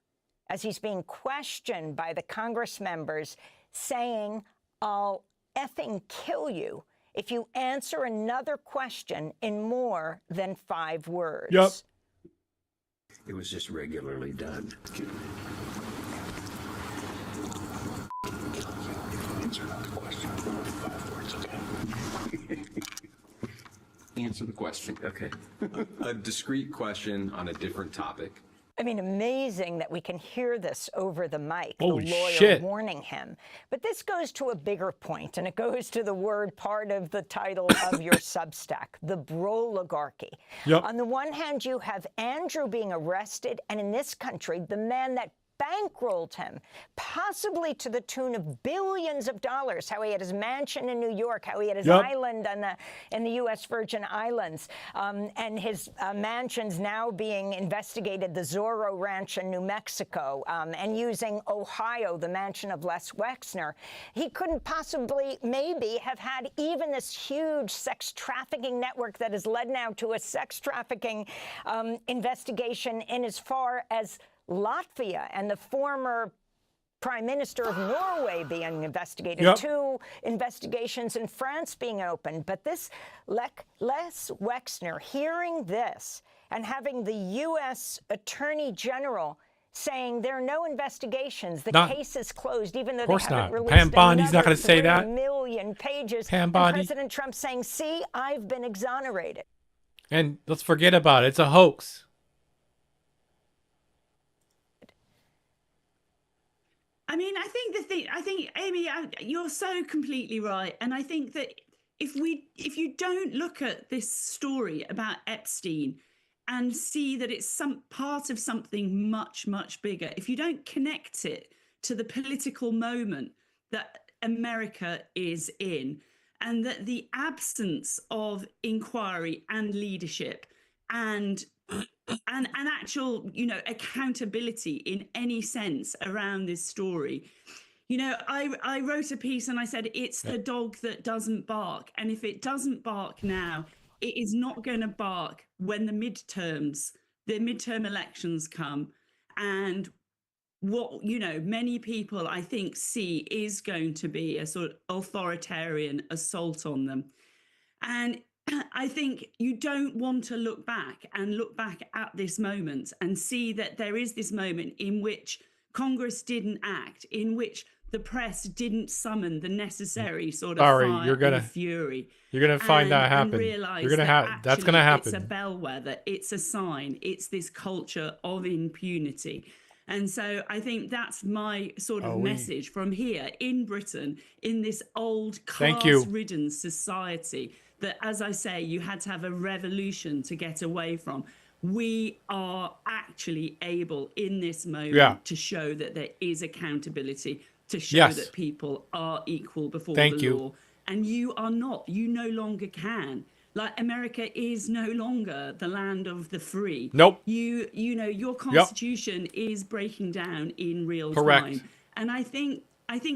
as he's being questioned by the Congress members, saying, "I'll effing kill you if you answer another question in more than 5 words." Yep. It was just regularly done. Answer not the question. 5 words, okay? Answer the question. Okay. A discrete question on a different topic. I mean, amazing that we can hear this over the mic, Holy the lawyer shit. warning him. But this goes to a bigger point, and it goes to the word part of the title of your Substack, the Broligarchy. Yep. On the one hand, you have Andrew being arrested, and in this country, the man that bankrolled him, possibly to the tune of billions of dollars, how he had his mansion in New York, how he had his island in the U.S. Virgin Islands, and his mansions now being investigated, the Zorro Ranch in New Mexico, and using Ohio, the mansion of Les Wexner. He couldn't possibly maybe have had even this huge sex trafficking network that has led now to a sex trafficking investigation in as far as Latvia and the former Prime Minister of Norway being investigated, 2 investigations in France being opened. But this Les Wexner, hearing this and having the U.S. Attorney General saying there are no investigations, the case is closed, even though they haven't released Pam Bondi's not another going to say 3 that. million pages. Pam And Bondi. President Trump saying, see, I've been exonerated. And let's forget about it. It's a hoax. I mean, I think, Amy, you're so completely right. And I think that if you don't look at this story about Epstein and see that it's some part of something much, much bigger, if you don't connect it to the political moment that America is in, and that the absence of inquiry and leadership and actual, accountability in any sense around this story. I wrote a piece and I said, it's the dog that doesn't bark. And if it doesn't bark now, it is not going to bark when the midterm elections come. And what, many people, I think, see is going to be a sort of authoritarian assault on them. And I think you don't want to look back at this moment and see that there is this moment in which Congress didn't act, in which the press didn't summon the necessary sort of fire and fury. You're gonna find that happen. You're gonna have that's gonna happen. It's a bellwether. It's a sign. It's this culture of impunity. And so I think that's my sort of message from here in Britain, in this old class-ridden society that, as I say, you had to have a revolution to get away from. We are actually able in this moment to show that there is accountability, to show that people are equal before the law. And you are not. You no longer can. Like, America is no longer the land of the free. Nope. Your constitution is breaking down in real time. And I think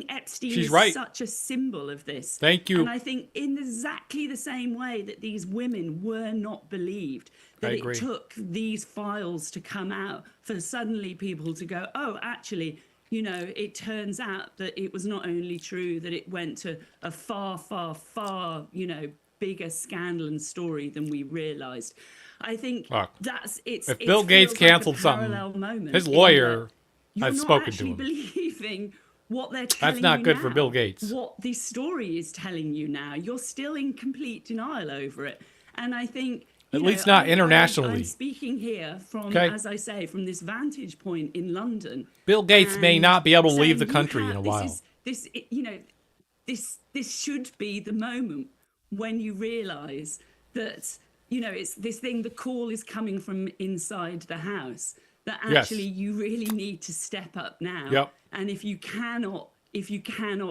Epstein is such a symbol of this. Thank you. And I think in exactly the same way that these women were not believed, that it took these files to come out for suddenly people to go, oh, actually, it turns out that it was not only true, that it went to a far, far, far, bigger scandal and story than we realized. I think if Bill Gates canceled something, his lawyer, I've spoken to him. Believing what they're telling you. That's not good for Bill Gates. What this story is telling you now, you're still in complete denial over it. And I think at least not internationally. I'm speaking here from, as I say, from this vantage point in London. Bill Gates may not be able to leave the country in a while. This should be the moment when you realize that, it's this thing, the call is coming from inside the house, that actually you really need to step up now. And if you cannot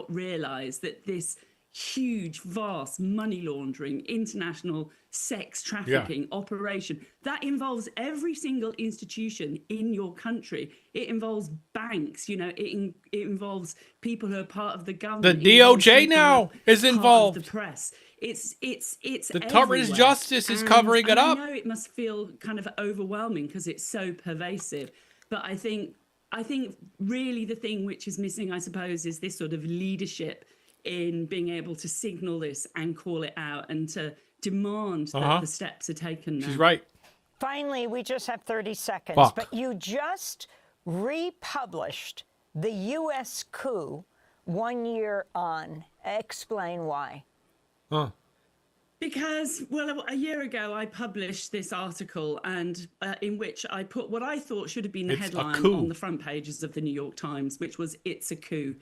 realize that this huge, vast money laundering, international sex trafficking operation that involves every single institution in your country, it involves banks, it involves people who are part of the government. The DOJ now is involved. The press. It's the Department of Justice is covering it up. I know it must feel kind of overwhelming because it's so pervasive, but I think really the thing which is missing, I suppose, is this sort of leadership in being able to signal this and call it out and to demand that the steps are taken now. She's right. Finally, we just have 30 seconds, but you just republished the U.S. coup 1 year on. Explain why. Huh. Because, well, a year ago I published this article and in which I put what I thought should have been the headline on the front pages of the New York Times, which was "It's a coup."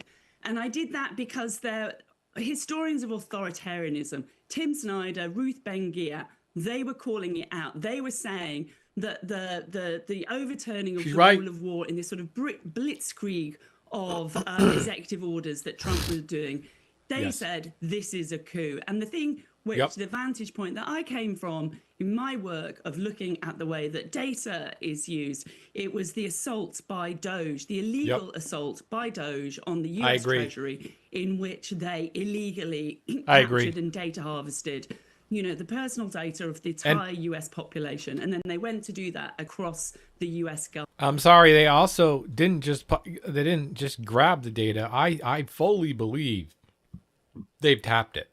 And I did that because they're historians of authoritarianism. Tim Snyder, Ruth Ben-Gia, they were calling it out. They were saying that the overturning of the rule of war in this sort of blitzkrieg of executive orders that Trump was doing, they said this is a coup. And the thing which the vantage point that I came from in my work of looking at the way that data is used, it was the assault by Doge, the illegal assault by Doge on the US Treasury, in which they illegally captured and data harvested, you know, the personal data of the entire US population. And then they went to do that across the US government. I'm sorry, they also didn't just grab the data. I fully believe they've tapped it.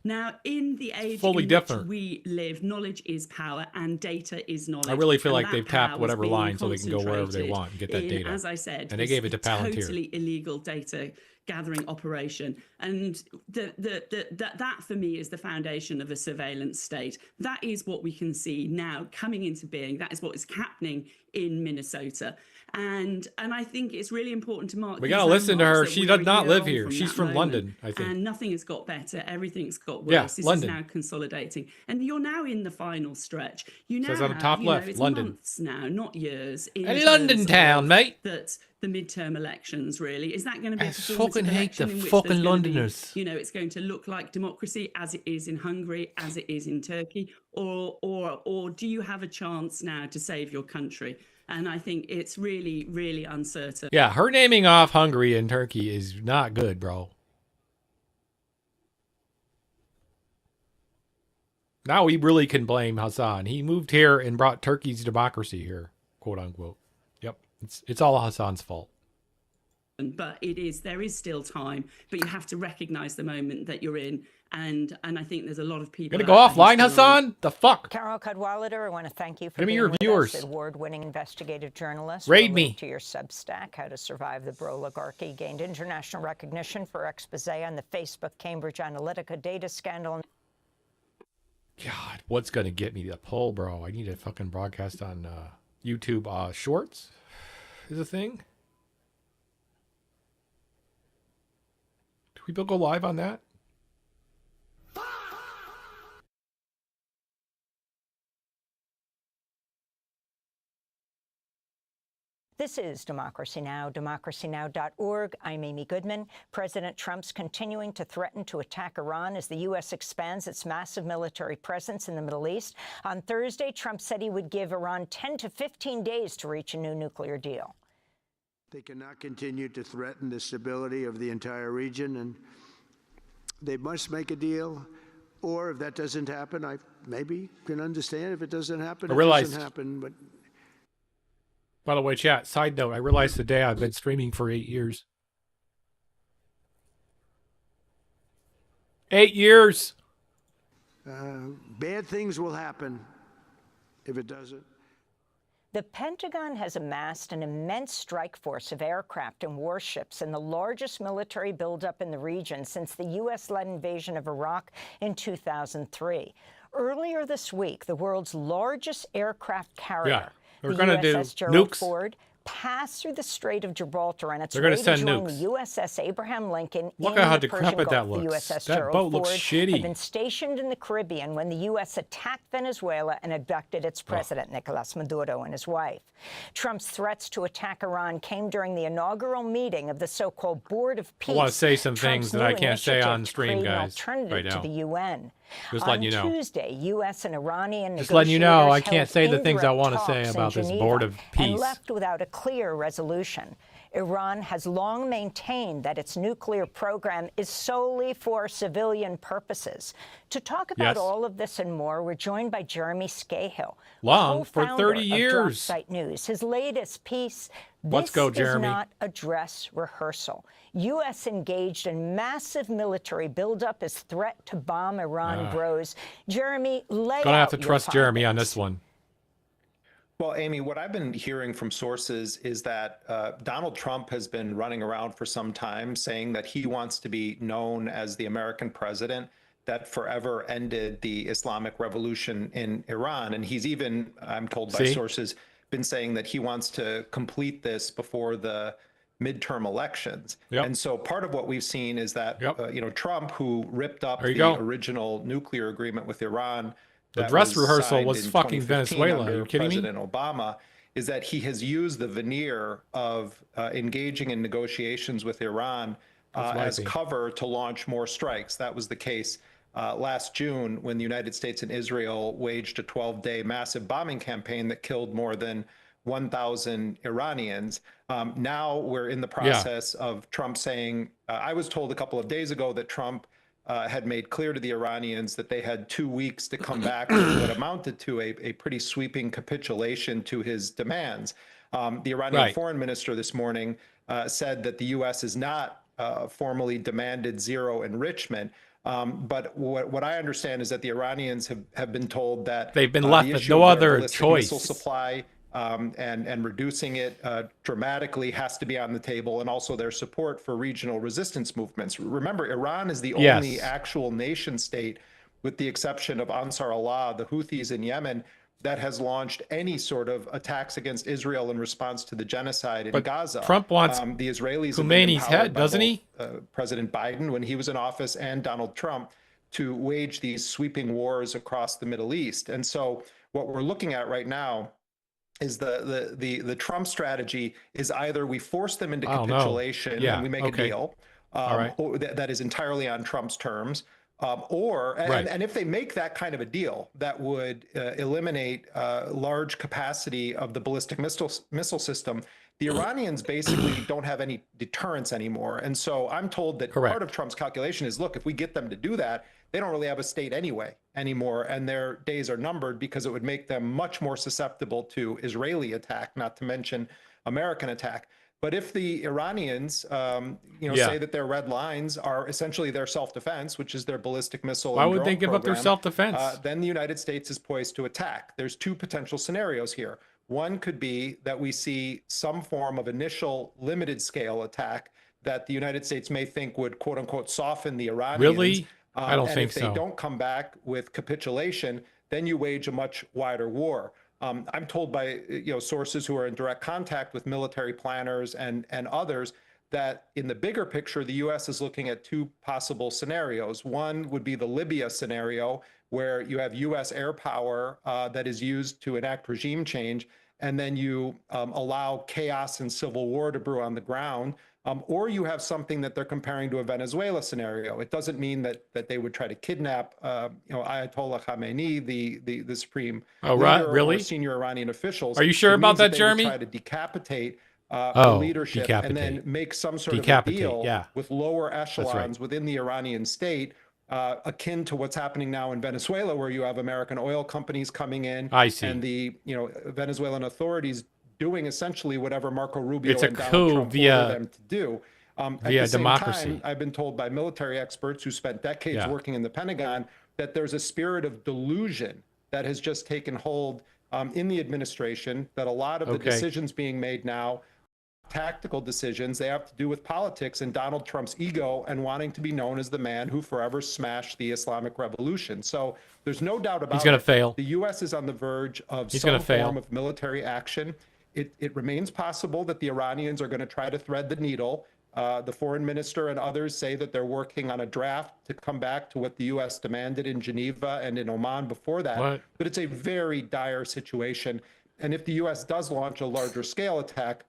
Now, in the age in which we live, knowledge is power and data is knowledge. I really feel like they've tapped whatever line so they can go wherever they want and get that data. As I said, and they gave it to Palantir. Totally illegal data gathering operation, and that for me is the foundation of a surveillance state. That is what we can see now coming into being. That is what is happening in Minnesota. And I think it's really important to mark. We gotta listen to her. She does not live here. She's from London, I think. And nothing has got better. Everything's got worse. Yeah, this London. is now consolidating, and you're now in the final stretch. You now says on the have, top you know, left, it's London. months now, not years. In A London terms town, of mate. That the midterm elections really is that going to be? I a fucking hate the election in which fucking there's gonna be, Londoners. you know, it's going to look like democracy as it is in Hungary, as it is in Turkey, or do you have a chance now to save your country? And I think it's really, really uncertain. Yeah, her naming off Hungary and Turkey is not good, bro. Now we really can blame Hassan. He moved here and brought Turkey's democracy here, quote unquote. Yep, it's all Hassan's fault. But there is still time, but you have to recognize the moment that you're in. And I think there's a lot of people. Gonna go offline, Hassan? The fuck? Carol Cadwalader, I want to thank you for Give me being your with viewers. us, award-winning investigative journalist. Raid We'll me. link to your Substack, How to Survive the Bro-Oligarchy, gained international recognition for expose on the Facebook Cambridge Analytica data scandal. God, what's gonna get me to pull, bro? I need to fucking broadcast on YouTube. Shorts is a thing. Do we go live on that? This is Democracy Now!, democracynow.org. I'm Amy Goodman. President Trump's continuing to threaten to attack Iran as the U.S. expands its massive military presence in the Middle East. On Thursday, Trump said he would give Iran 10 to 15 days to reach a new nuclear deal. They cannot continue to threaten the stability of the entire region, and they must make a deal. Or if that doesn't happen, I maybe can understand if it doesn't happen. It doesn't happen, but... By the way, chat, side note, I realized today I've been streaming for 8 years. 8 years! Bad things will happen if it doesn't. The Pentagon has amassed an immense strike force of aircraft and warships and the largest military buildup in the region since the U.S.-led invasion of Iraq in 2003. Earlier this week, the world's largest aircraft carrier, We're the gonna do USS Gerald nukes. Ford, passed through the Strait of Gibraltar on its They're way gonna to send join nukes. the USS Abraham Lincoln Look in at how the Persian decrepit that Gulf. The looks. USS That Gerald boat looks Ford shitty. had been stationed in the Caribbean when the U.S. attacked Venezuela and abducted its president, Nicolas Maduro, and his wife. Trump's threats to attack Iran came during the inaugural meeting of the so-called Board of Peace. I want to say some Trump's things that I new can't say initiative on to stream, create an guys, alternative right to now. the UN. Just letting you know. On Tuesday, U.S. and Iranian Just letting you know, I negotiators can't say the held things I indirect want to say talks in about this Geneva Board of and Peace. left without a clear resolution. Iran has long maintained that its nuclear program is solely for civilian purposes. To talk about Yes. all of this and more, we're joined by Jeremy Scahill, Long for co-founder 30 of years. Dropsite News. His latest piece, Let's go, This is Jeremy. not a dress rehearsal. U.S. engaged in massive military buildup as threat to bomb Iran grows. Jeremy, lay Gonna have out to your trust Jeremy on findings. this one. Well, Amy, what I've been hearing from sources is that Donald Trump has been running around for some time saying that he wants to be known as the American president that forever ended the Islamic Revolution in Iran. And he's even, I'm told by sources, been saying that he wants to complete this before the midterm elections. And so part of what we've seen is that, Trump, who ripped up the original nuclear agreement with Iran, the that dress rehearsal signed was in fucking 2015 Venezuela. Are under you kidding me? President Obama, is that he has used the veneer of engaging in negotiations with Iran as cover to launch more strikes. That was the case last June when the United States and Israel waged a 12-day massive bombing campaign that killed more than 1,000 Iranians. Now we're in the process of Trump saying, I was told a couple of days ago that Trump had made clear to the Iranians that they had 2 weeks to come back with what amounted to a pretty sweeping capitulation to his demands. The Iranian foreign minister this morning said that the U.S. has not formally demanded zero enrichment. But what I understand is that the Iranians have been told that they've been left with no other choice. Missile supply and reducing it dramatically has to be on the table, and also their support for regional resistance movements. Remember, Iran is the only actual nation state, with the exception of Ansar Allah, the Houthis in Yemen, that has launched any sort of attacks against Israel in response to the genocide in Gaza. Trump wants the Israelis Khomeini's head, doesn't he? President Biden, when he was in office, and Donald Trump, to wage these sweeping wars across the Middle East. And so what we're looking at right now is the Trump strategy is either we force them into capitulation and we make a deal that is entirely on Trump's terms, and if they make that kind of a deal that would eliminate large capacity of the ballistic missile system, the Iranians basically don't have any deterrence anymore. And so I'm told that part of Trump's calculation is, look, if we get them to do that, they don't really have a state anymore, and their days are numbered, because it would make them much more susceptible to Israeli attack, not to mention American attack. But if the Iranians, say that their red lines are essentially their self-defense, which is their ballistic missile, why would they give up their self-defense? Then the United States is poised to attack. There's two potential scenarios here. One could be that we see some form of initial limited scale attack that the United States may think would, quote unquote, soften the Iranians. Really? I don't and think if they so. don't come back with capitulation, then you wage a much wider war. I'm told by sources who are in direct contact with military planners and others that in the bigger picture, the U.S. is looking at two possible scenarios. One would be the Libya scenario, where you have U.S. air power that is used to enact regime change, and then you allow chaos and civil war to brew on the ground. Or you have something that they're comparing to a Venezuela scenario. It doesn't mean that they would try to kidnap, Ayatollah Khamenei, the supreme leader, or senior Iranian officials. Are you sure about that, Jeremy? Try to decapitate the leadership and then make some sort of a deal with lower echelons within the Iranian state, akin to what's happening now in Venezuela, where you have American oil companies coming in, and the Venezuelan authorities doing essentially whatever Marco Rubio and Donald Trump ordered them to do. At the same time, I've been told by military experts who spent decades working in the Pentagon that there's a spirit of delusion that has just taken hold in the administration, that a lot of the decisions being made now, tactical decisions, they have to do with politics and Donald Trump's ego and wanting to be known as the man who forever smashed the Islamic Revolution. So there's no doubt about he's going to fail. The U.S. is on the verge of some form of military action. It remains possible that the Iranians are going to try to thread the needle. The foreign minister and others say that they're working on a draft to come back to what the U.S. demanded in Geneva and in Oman before that. But it's a very dire situation. And if the U.S. does launch a larger scale attack,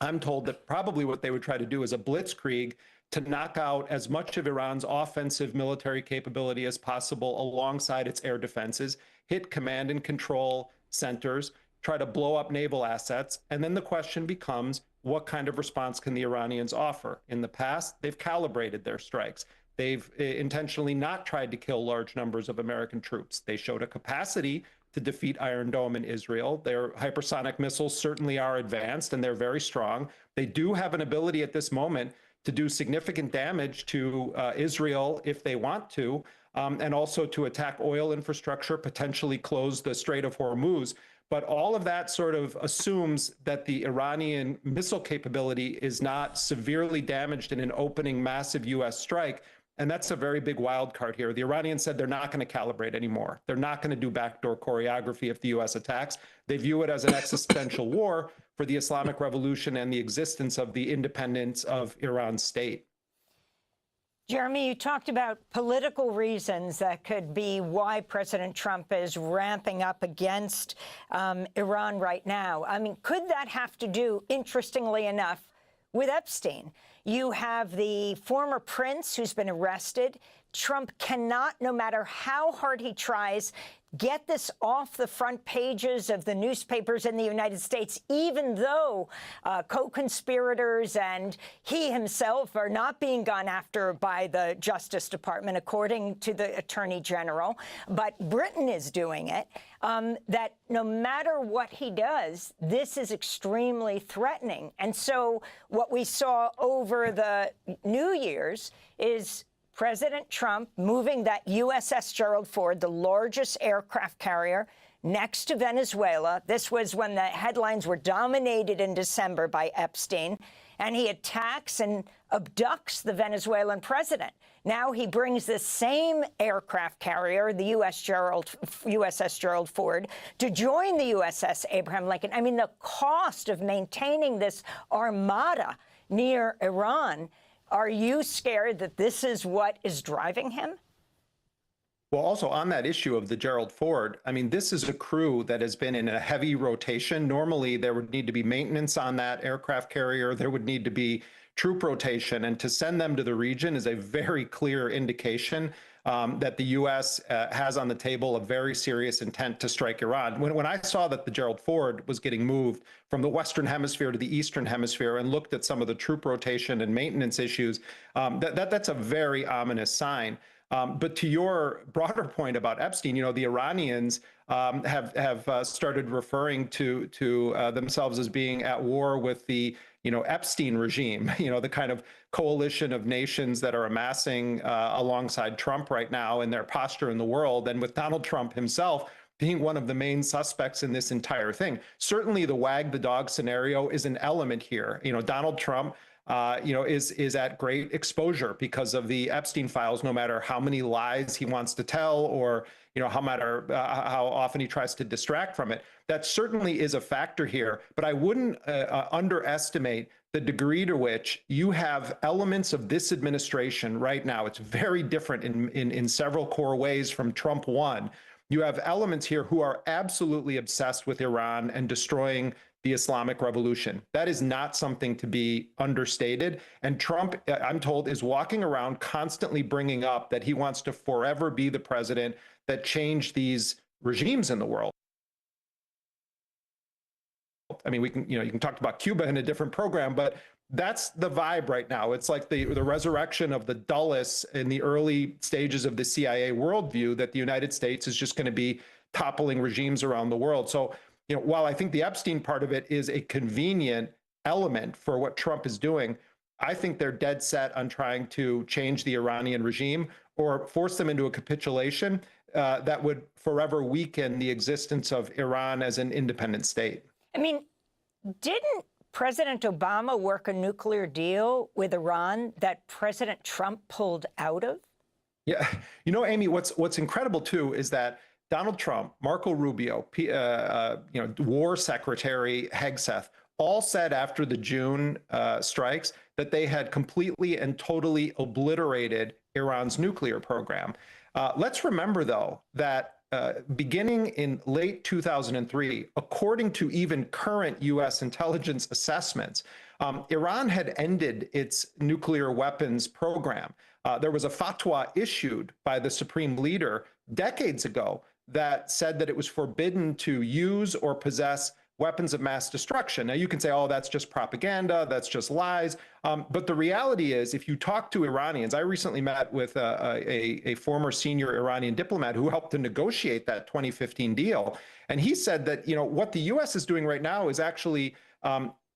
I'm told that probably what they would try to do is a blitzkrieg to knock out as much of Iran's offensive military capability as possible alongside its air defenses, hit command and control centers, try to blow up naval assets. And then the question becomes, what kind of response can the Iranians offer? In the past, they've calibrated their strikes. They've intentionally not tried to kill large numbers of American troops. They showed a capacity to defeat Iron Dome in Israel. Their hypersonic missiles certainly are advanced, and they're very strong. They do have an ability at this moment to do significant damage to Israel if they want to, and also to attack oil infrastructure, potentially close the Strait of Hormuz. But all of that sort of assumes that the Iranian missile capability is not severely damaged in an opening massive U.S. strike. And that's a very big wild card here. The Iranians said they're not going to calibrate anymore. They're not going to do backdoor choreography if the U.S. attacks. They view it as an existential war for the Islamic Revolution and the existence of the independence of Iran's state. Jeremy, you talked about political reasons that could be why President Trump is ramping up against Iran right now. I mean, could that have to do, interestingly enough, with Epstein? You have the former prince who's been arrested. Trump cannot, no matter how hard he tries, get this off the front pages of the newspapers in the United States, even though co-conspirators and he himself are not being gone after by the Justice Department, according to the Attorney General. But Britain is doing it. That no matter what he does, this is extremely threatening. And so what we saw over the New Year's is President Trump moving that USS Gerald Ford, the largest aircraft carrier, next to Venezuela. This was when the headlines were dominated in December by Epstein. And he attacks and abducts the Venezuelan president. Now he brings the same aircraft carrier, the USS Gerald Ford, to join the USS Abraham Lincoln. I mean, the cost of maintaining this armada near Iran. Are you scared that this is what is driving him? Well, also on that issue of the Gerald Ford, I mean, this is a crew that has been in a heavy rotation. Normally, there would need to be maintenance on that aircraft carrier. There would need to be troop rotation. And to send them to the region is a very clear indication that the U.S. Has on the table a very serious intent to strike Iran. When I saw that the Gerald Ford was getting moved from the Western Hemisphere to the Eastern Hemisphere and looked at some of the troop rotation and maintenance issues, that's a very ominous sign. But to your broader point about Epstein, you know, the Iranians have started referring to themselves as being at war with the, you know, Epstein regime, you know, the kind of coalition of nations that are amassing alongside Trump right now in their posture in the world, and with Donald Trump himself being one of the main suspects in this entire thing. Certainly the wag the dog scenario is an element here. You know, Donald Trump is at great exposure because of the Epstein files, no matter how many lies he wants to tell or, you know, how often he tries to distract from it. That certainly is a factor here, but I wouldn't underestimate the degree to which you have elements of this administration right now. It's very different in several core ways from Trump 1. You have elements here who are absolutely obsessed with Iran and destroying the Islamic Revolution. That is not something to be understated. And Trump, I'm told, is walking around constantly bringing up that he wants to forever be the president that changed these regimes in the world. I mean, you can talk about Cuba in a different program, but that's the vibe right now. It's like the resurrection of the Dulles in the early stages of the CIA worldview that the United States is just going to be toppling regimes around the world. So, you know, while I think the Epstein part of it is a convenient element for what Trump is doing, I think they're dead set on trying to change the Iranian regime or force them into a capitulation that would forever weaken the existence of Iran as an independent state. I mean, didn't President Obama work a nuclear deal with Iran that President Trump pulled out of? Yeah. You know, Amy, what's incredible, too, is that Donald Trump, Marco Rubio, War Secretary Hegseth, all said after the June strikes that they had completely and totally obliterated Iran's nuclear program. Let's remember, though, that beginning in late 2003, according to even current U.S. intelligence assessments, Iran had ended its nuclear weapons program. There was a fatwa issued by the supreme leader decades ago that said that it was forbidden to use or possess weapons of mass destruction. Now, you can say, oh, that's just propaganda, that's just lies. But the reality is, if you talk to Iranians, I recently met with a former senior Iranian diplomat who helped to negotiate that 2015 deal. And he said that, you know, what the U.S. is doing right now is actually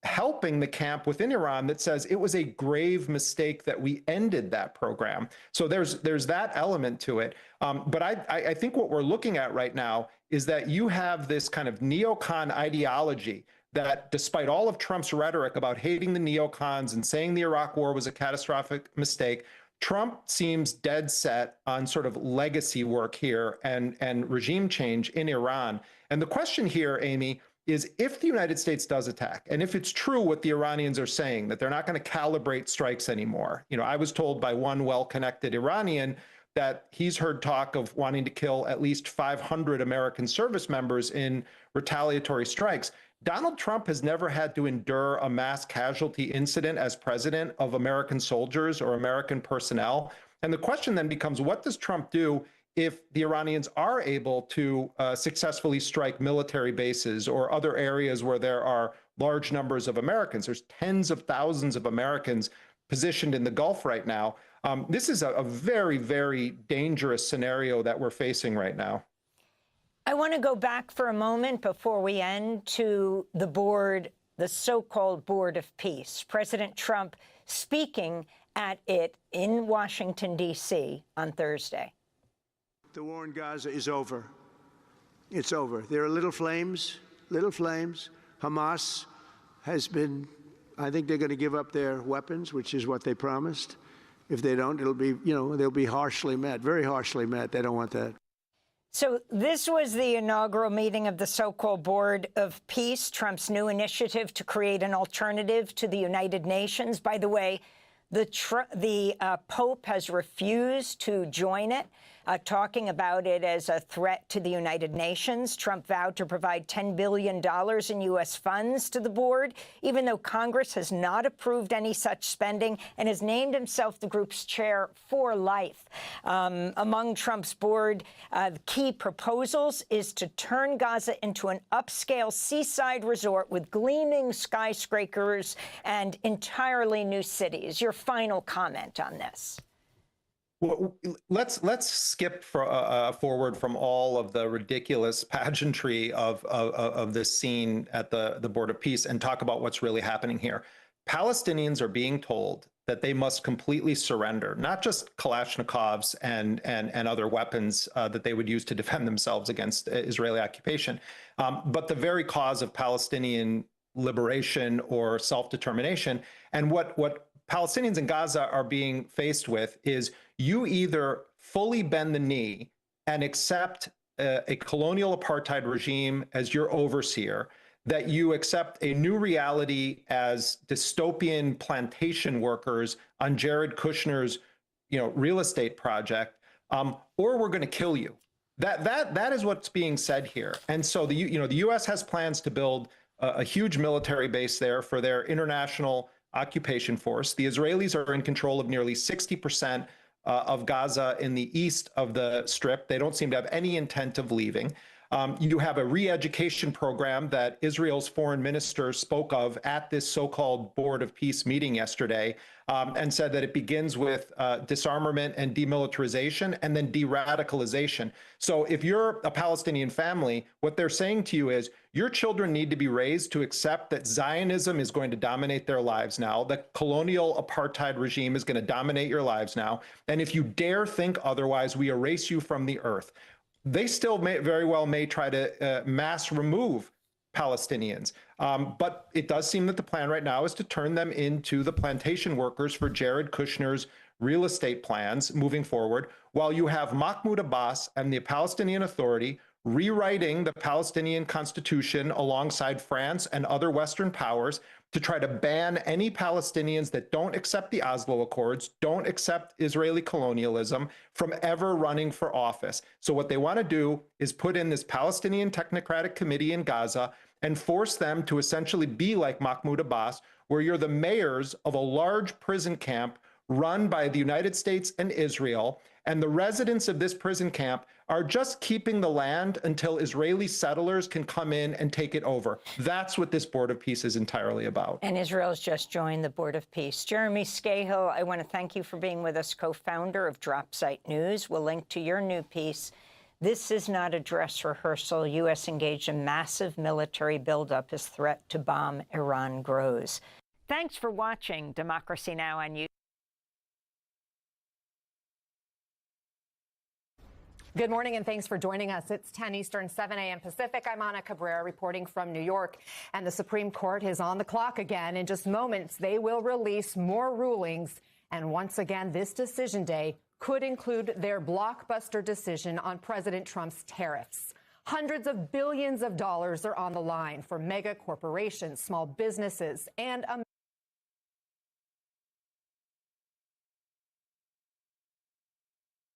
helping the camp within Iran that says it was a grave mistake that we ended that program. So there's that element to it. But I think what we're looking at right now is that you have this kind of neocon ideology that, despite all of Trump's rhetoric about hating the neocons and saying the Iraq war was a catastrophic mistake, Trump seems dead set on sort of legacy work here and regime change in Iran. And the question here, Amy, is if the United States does attack, and if it's true what the Iranians are saying, that they're not going to calibrate strikes anymore. You know, I was told by one well-connected Iranian that he's heard talk of wanting to kill at least 500 American service members in retaliatory strikes. Donald Trump has never had to endure a mass casualty incident as president of American soldiers or American personnel. And the question then becomes, what does Trump do if the Iranians are able to successfully strike military bases or other areas where there are large numbers of Americans? There's tens of thousands of Americans positioned in the Gulf right now. This is a very, very dangerous scenario that we're facing right now. I want to go back for a moment before we end to the board, the so-called Board of Peace. President Trump speaking at it in Washington, D.C. on Thursday. The war in Gaza is over. It's over. There are little flames, little flames. Hamas has been, I think they're going to give up their weapons, which is what they promised. If they don't, it'll be, you know, they'll be harshly met, very harshly met. They don't want that. So this was the inaugural meeting of the so-called Board of Peace, Trump's new initiative to create an alternative to the United Nations. By the way, the Pope has refused to join it, talking about it as a threat to the United Nations. Trump vowed to provide $10 billion in U.S. funds to the board, even though Congress has not approved any such spending and has named himself the group's chair for life. Among Trump's board key proposals is to turn Gaza into an upscale seaside resort with gleaming skyscrapers and entirely new cities. Your final comment on this? Well, let's skip forward from all of the ridiculous pageantry of this scene at the Board of Peace and talk about what's really happening here. Palestinians are being told that they must completely surrender, not just Kalashnikovs and other weapons that they would use to defend themselves against Israeli occupation, but the very cause of Palestinian liberation or self-determination. And what Palestinians in Gaza are being faced with is you either fully bend the knee and accept a colonial apartheid regime as your overseer, that you accept a new reality as dystopian plantation workers on Jared Kushner's, real estate project, or we're going to kill you. That is what's being said here. And so the U.S. has plans to build a huge military base there for their international occupation force. The Israelis are in control of nearly 60% of Gaza in the east of the Strip. They don't seem to have any intent of leaving. You have a re-education program that Israel's foreign minister spoke of at this so-called Board of Peace meeting yesterday, and said that it begins with disarmament and demilitarization and then de-radicalization. So if you're a Palestinian family, what they're saying to you is your children need to be raised to accept that Zionism is going to dominate their lives now, that colonial apartheid regime is going to dominate your lives now, and if you dare think otherwise, we erase you from the earth. They still very well may try to mass remove Palestinians. But it does seem that the plan right now is to turn them into the plantation workers for Jared Kushner's real estate plans moving forward, while you have Mahmoud Abbas and the Palestinian Authority rewriting the Palestinian Constitution alongside France and other Western powers to try to ban any Palestinians that don't accept the Oslo Accords, don't accept Israeli colonialism, from ever running for office. So what they want to do is put in this Palestinian Technocratic Committee in Gaza and force them to essentially be like Mahmoud Abbas, where you're the mayors of a large prison camp run by the United States and Israel, and the residents of this prison camp are just keeping the land until Israeli settlers can come in and take it over. That's what this Board of Peace is entirely about. And Israel's just joined the Board of Peace. Jeremy Scahill, I want to thank you for being with us, co-founder of Drop Site News. We'll link to your new piece, This is not a dress rehearsal. U.S. engaged in massive military buildup as threat to bomb Iran grows. Thanks for watching Democracy Now! On YouTube. Good morning and thanks for joining us. It's 10 Eastern, 7 a.m. Pacific. I'm Ana Cabrera reporting from New York. And the Supreme Court is on the clock again. In just moments, they will release more rulings. And once again, this decision day could include their blockbuster decision on President Trump's tariffs. Hundreds of billions of dollars are on the line for mega corporations, small businesses, and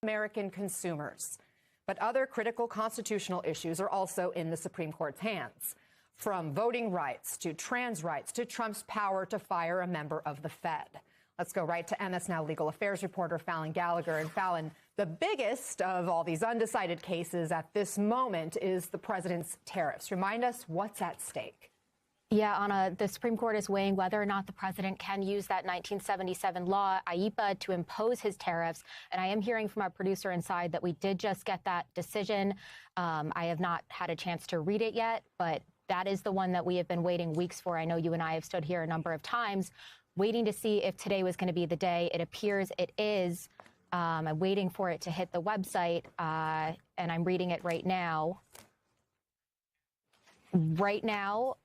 American consumers. But other critical constitutional issues are also in the Supreme Court's hands, from voting rights to trans rights to Trump's power to fire a member of the Fed. Let's go right to MS Now legal affairs reporter Fallon Gallagher. And Fallon, the biggest of all these undecided cases at this moment is the president's tariffs. Remind us what's at stake. Yeah, Anna, the Supreme Court is weighing whether or not the president can use that 1977 law, IEEPA, to impose his tariffs. And I am hearing from our producer inside that we did just get that decision. I have not had a chance to read it yet, but that is the one that we have been waiting weeks for. I know you and I have stood here a number of times waiting to see if today was going to be the day. It appears it is. I'm waiting for it to hit the website, and I'm reading it right now. Right now,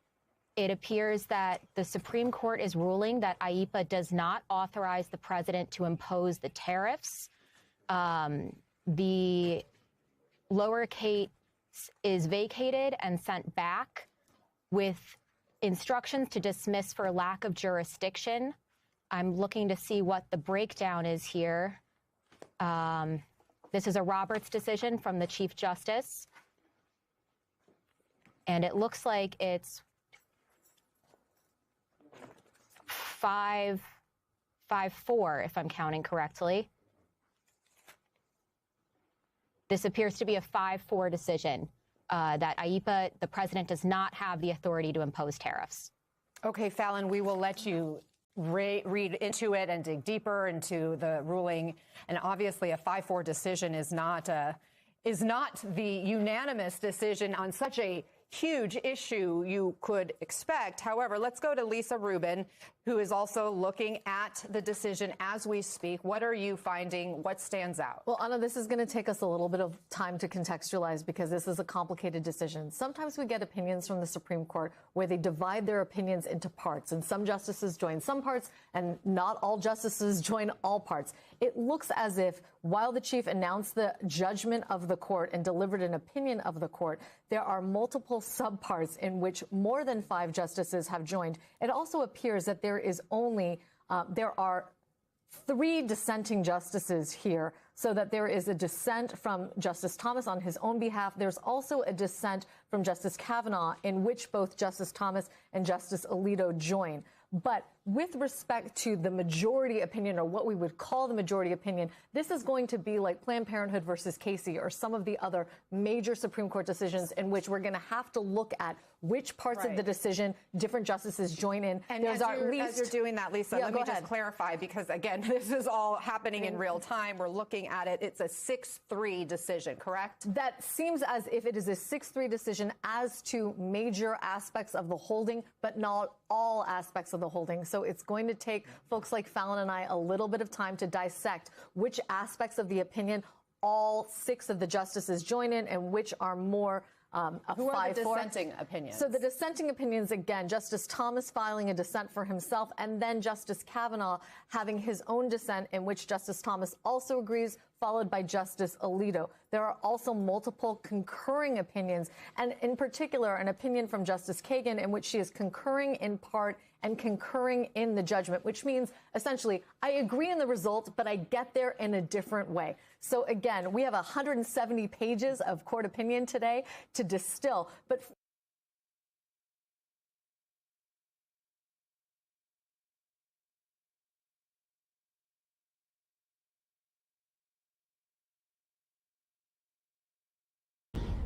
it appears that the Supreme Court is ruling that IEEPA does not authorize the president to impose the tariffs. The lower case is vacated and sent back with instructions to dismiss for lack of jurisdiction. I'm looking to see what the breakdown is here. This is a Roberts decision from the Chief Justice. And it looks like it's 5-4, if I'm counting correctly. This appears to be a 5-4 decision that IEEPA, the president, does not have the authority to impose tariffs. Okay, Fallon, we will let you read into it and dig deeper into the ruling. And obviously, a 5-4 decision is not the unanimous decision on such a huge issue you could expect. However, let's go to Lisa Rubin, who is also looking at the decision as we speak. What are you finding? What stands out? Well, Anna, this is going to take us a little bit of time to contextualize because this is a complicated decision. Sometimes we get opinions from the Supreme Court where they divide their opinions into parts, and some justices join some parts and not all justices join all parts. It looks as if while the chief announced the judgment of the court and delivered an opinion of the court, there are multiple subparts in which more than 5 justices have joined. It also appears that there are 3 dissenting justices here, so that there is a dissent from Justice Thomas on his own behalf. There's also a dissent from Justice Kavanaugh in which both Justice Thomas and Justice Alito join. But with respect to the majority opinion, or what we would call the majority opinion, this is going to be like Planned Parenthood versus Casey or some of the other major Supreme Court decisions in which we're going to have to look at which parts of the decision different justices join in. And as you're doing that, Lisa, let me just clarify, because, again, this is all happening in real time. We're looking at it. It's a 6-3 decision, correct? That seems as if it is a 6-3 decision as to major aspects of the holding, but not all aspects of the holding. So it's going to take folks like Fallon and I a little bit of time to dissect which aspects of the opinion all 6 of the justices join in and which are more Who are the dissenting opinions? So the dissenting opinions, again, Justice Thomas filing a dissent for himself, and then Justice Kavanaugh having his own dissent in which Justice Thomas also agrees, followed by Justice Alito. There are also multiple concurring opinions, and in particular, an opinion from Justice Kagan in which she is concurring in part and concurring in the judgment, which means essentially, I agree in the result, but I get there in a different way. So again, we have 170 pages of court opinion today to distill, but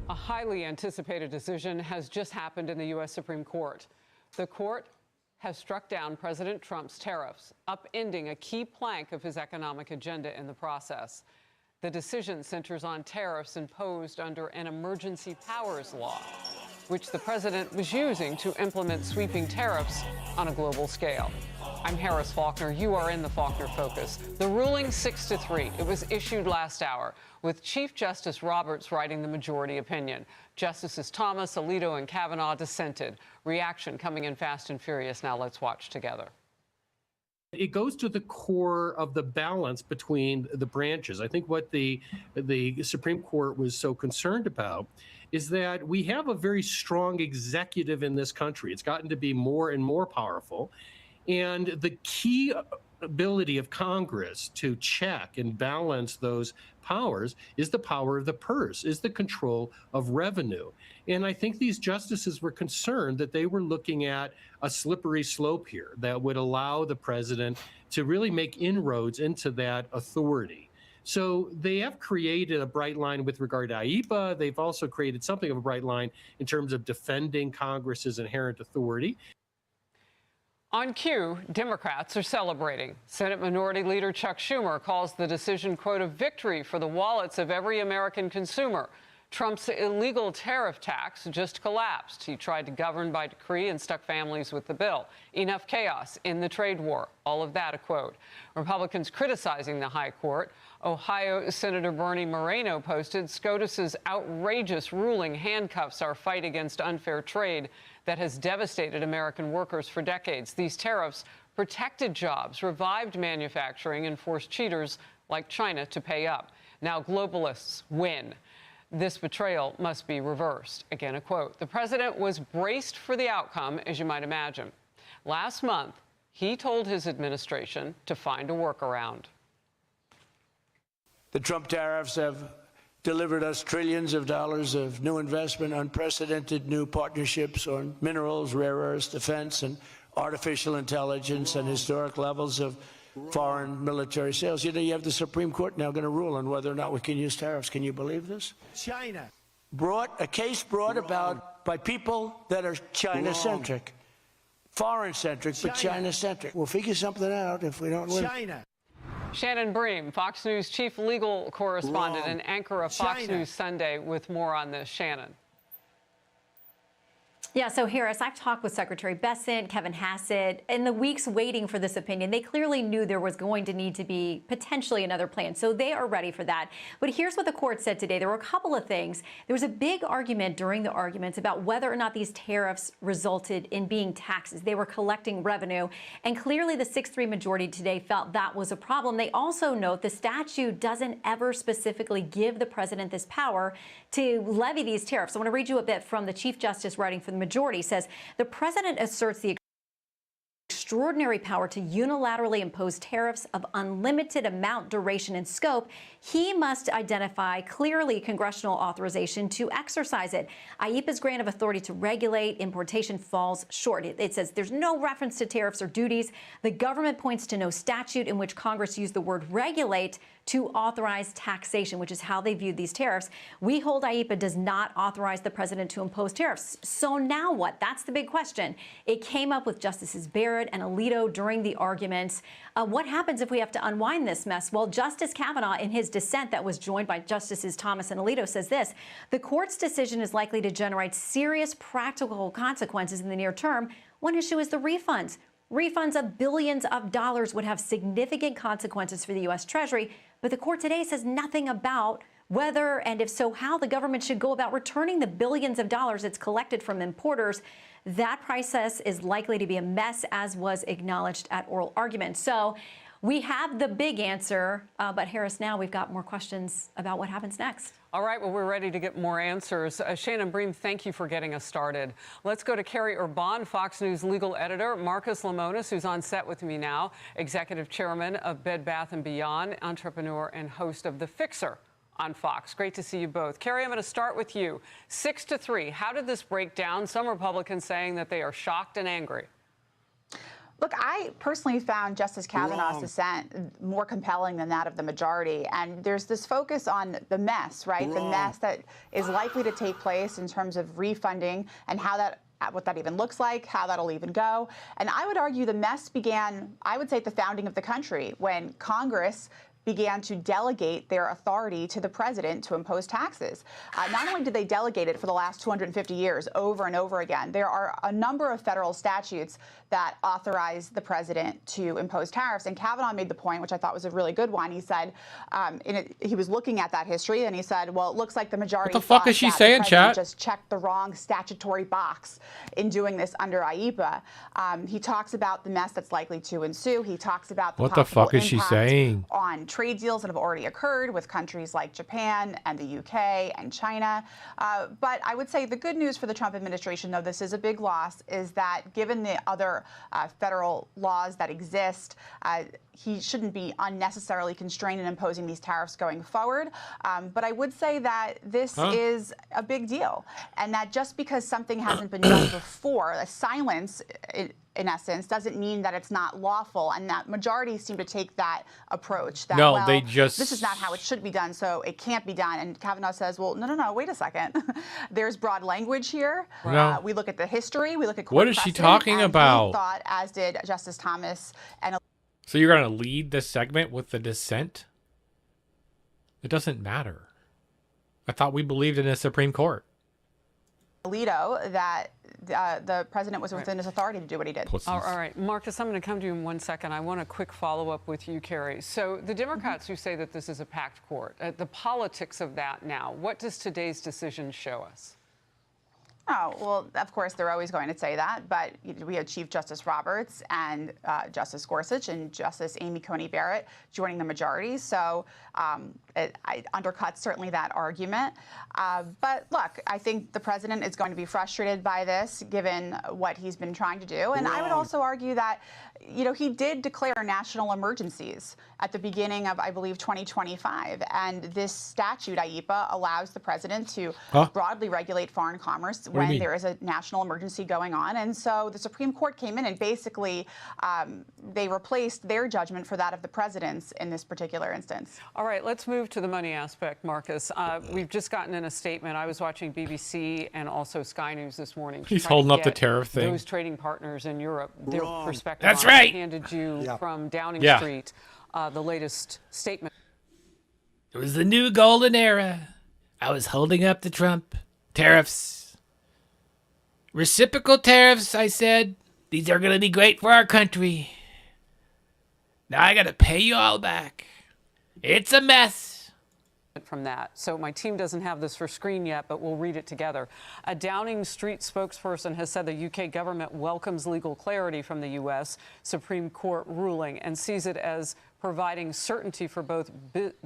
a highly anticipated decision has just happened in the U.S. Supreme Court. The court has struck down President Trump's tariffs, upending a key plank of his economic agenda in the process. The decision centers on tariffs imposed under an emergency powers law, which the president was using to implement sweeping tariffs on a global scale. I'm Harris Faulkner. You are in the Faulkner Focus. The ruling 6-3. It was issued last hour, with Chief Justice Roberts writing the majority opinion. Justices Thomas, Alito, and Kavanaugh dissented. Reaction coming in fast and furious. Now let's watch together. It goes to the core of the balance between the branches. I think what the Supreme Court was so concerned about is that we have a very strong executive in this country. It's gotten to be more and more powerful. And the key ability of Congress to check and balance those powers is the power of the purse, is the control of revenue. And I think these justices were concerned that they were looking at a slippery slope here that would allow the president to really make inroads into that authority. So they have created a bright line with regard to IEPA. They've also created something of a bright line in terms of defending Congress's inherent authority. On cue, Democrats are celebrating. Senate Minority Leader Chuck Schumer calls the decision, quote, a victory for the wallets of every American consumer. Trump's illegal tariff tax just collapsed. He tried to govern by decree and stuck families with the bill. Enough chaos in the trade war. All of that a quote. Republicans criticizing the high court. Ohio Senator Bernie Moreno posted, SCOTUS's outrageous ruling handcuffs our fight against unfair trade that has devastated American workers for decades. These tariffs protected jobs, revived manufacturing, and forced cheaters like China to pay up. Now globalists win. This betrayal must be reversed. Again, a quote. The president was braced for the outcome, as you might imagine. Last month, he told his administration to find a workaround. The Trump tariffs have delivered us trillions of dollars of new investment, unprecedented new partnerships on minerals, rare earths, defense, and artificial intelligence, and historic levels of foreign military sales. You know, you have the Supreme Court now going to rule on whether or not we can use tariffs. Can you believe this? China brought a case about by people that are China-centric, foreign-centric, but China-centric. We'll figure something out if we don't win. China. Shannon Bream, Fox News chief legal correspondent and anchor of Fox News Sunday, with more on this. Shannon. Yeah, so Harris, I've talked with Secretary Bessent, Kevin Hassett, in the weeks waiting for this opinion. They clearly knew there was going to need to be potentially another plan, so they are ready for that. But here's what the court said today. There were a couple of things. There was a big argument during the arguments about whether or not these tariffs resulted in being taxes. They were collecting revenue, and clearly the 6-3 majority today felt that was a problem. They also note the statute doesn't ever specifically give the president this power to levy these tariffs. I want to read you a bit from the Chief Justice writing for the majority. Says the president asserts the extraordinary power to unilaterally impose tariffs of unlimited amount, duration, and scope. He must identify clearly congressional authorization to exercise it. IEPA's grant of authority to regulate importation falls short. It says there's no reference to tariffs or duties. The government points to no statute in which Congress used the word regulate to authorize taxation, which is how they viewed these tariffs. We hold IEPA does not authorize the president to impose tariffs. So now what? That's the big question. It came up with Justices Barrett and Alito during the arguments. What happens if we have to unwind this mess? Well, Justice Kavanaugh, in his dissent that was joined by Justices Thomas and Alito, says this: the court's decision is likely to generate serious practical consequences in the near term. One issue is the refunds. Refunds of billions of dollars would have significant consequences for the U.S. Treasury, but the court today says nothing about whether, and if so, how the government should go about returning the billions of dollars it's collected from importers. That process is likely to be a mess, as was acknowledged at oral argument. So we have the big answer, but Harris, now we've got more questions about what happens next. All right, well, we're ready to get more answers. Shannon Bream, thank you for getting us started. Let's go to Carrie Urban, Fox News legal editor, Marcus Lemonis, who's on set with me now, executive chairman of Bed Bath & Beyond, entrepreneur and host of The Fixer on Fox. Great to see you both. Carrie, I'm going to start with you. 6-3, how did this break down? Some Republicans saying that they are shocked and angry. Look, I personally found Justice Kavanaugh's dissent more compelling than that of the majority. And there's this focus on the mess, right? The mess that is likely to take place in terms of refunding and how that, what that even looks like, how that'll even go. And I would argue the mess began, I would say, at the founding of the country, when Congress began to delegate their authority to the president to impose taxes. Not only did they delegate it for the last 250 years over and over again, there are a number of federal statutes that authorize the president to impose tariffs. And Kavanaugh made the point, which I thought was a really good one. He said, he was looking at that history, and he said, well, it looks like the majority What the fuck is she saying, chat? just checked the wrong statutory box in doing this under IEPA. He talks about the mess that's likely to ensue. He talks about the What the fuck is she saying? On trade deals that have already occurred with countries like Japan and the UK and China. But I would say the good news for the Trump administration, though this is a big loss, is that given the other federal laws that exist, he shouldn't be unnecessarily constrained in imposing these tariffs going forward. But I would say that this is a big deal, and that just because something hasn't been done before, a silence, in essence, doesn't mean that it's not lawful, and that majorities seem to take that approach. That, No, they just... This is not how it should be done, so it can't be done. And Kavanaugh says, well, no, wait a second. There's broad language here. No. We look at the history. We look at What is she talking about? He thought, as did Justice Thomas and... So you're going to lead this segment with the dissent? It doesn't matter. I thought we believed in the Supreme Court. Alito, that the president was within his authority to do what he did. All right, Marcus, I'm going to come to you in 1 second. I want a quick follow-up with you, Carrie. So the Democrats who say that this is a packed court, the politics of that now, what does today's decision show us? Oh, well, of course, they're always going to say that, but we have Chief Justice Roberts and Justice Gorsuch and Justice Amy Coney Barrett joining the majority, so it undercuts certainly that argument. But look, I think the president is going to be frustrated by this, given what he's been trying to do. And I would also argue that, he did declare national emergencies at the beginning of, I believe, 2025. And this statute, IEPA, allows the president to broadly regulate foreign commerce when there is a national emergency going on. And so the Supreme Court came in and basically they replaced their judgment for that of the president's in this particular instance. All right, let's move to the money aspect, Marcus. We've just gotten in a statement. I was watching BBC and also Sky News this morning. He's holding up the tariff thing. Those trading partners in Europe, their perspective. That's on right. I handed you from Downing Street the latest statement. It was the new golden era. I was holding up the Trump tariffs. Reciprocal tariffs, I said. These are going to be great for our country. Now I got to pay you all back. It's a mess. From that. So my team doesn't have this for screen yet, but we'll read it together. A Downing Street spokesperson has said the UK government welcomes legal clarity from the US Supreme Court ruling and sees it as providing certainty for both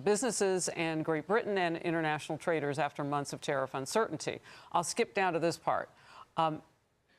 businesses and Great Britain and international traders after months of tariff uncertainty. I'll skip down to this part.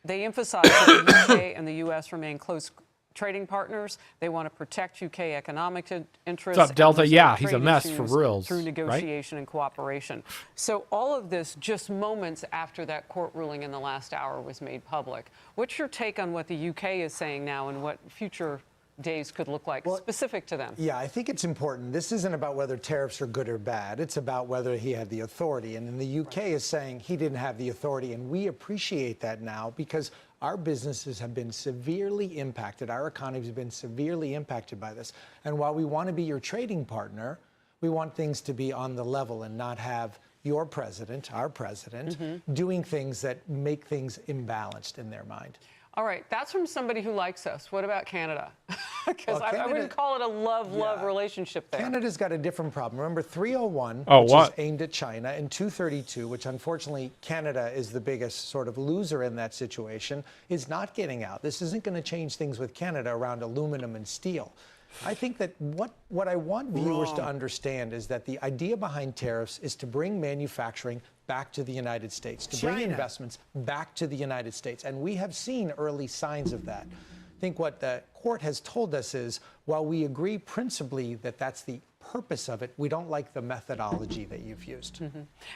They emphasize that the UK and the US remain close trading partners. They want to protect UK economic interests. What's up, Delta? Yeah, he's a trade mess issues for reals. through negotiation and cooperation. So all of this just moments after that court ruling in the last hour was made public. What's your take on what the UK is saying now and what future days could look like, specific to them? Yeah, I think it's important. This isn't about whether tariffs are good or bad. It's about whether he had the authority. And then the UK is saying he didn't have the authority. And we appreciate that now because our businesses have been severely impacted. Our economy has been severely impacted by this. And while we want to be your trading partner, we want things to be on the level and not have your president, our president, doing things that make things imbalanced in their mind. All right, that's from somebody who likes us. What about Canada? Because I wouldn't call it a love-love relationship there. Canada's got a different problem. Remember 301, which is aimed at China, and 232, which unfortunately Canada is the biggest sort of loser in that situation, is not getting out. This isn't going to change things with Canada around aluminum and steel. I think that what I want viewers to understand is that the idea behind tariffs is to bring manufacturing back to the United States, to bring investments back to the United States. And we have seen early signs of that. I think what the court has told us is, while we agree principally that that's the purpose of it, we don't like the methodology that you've used.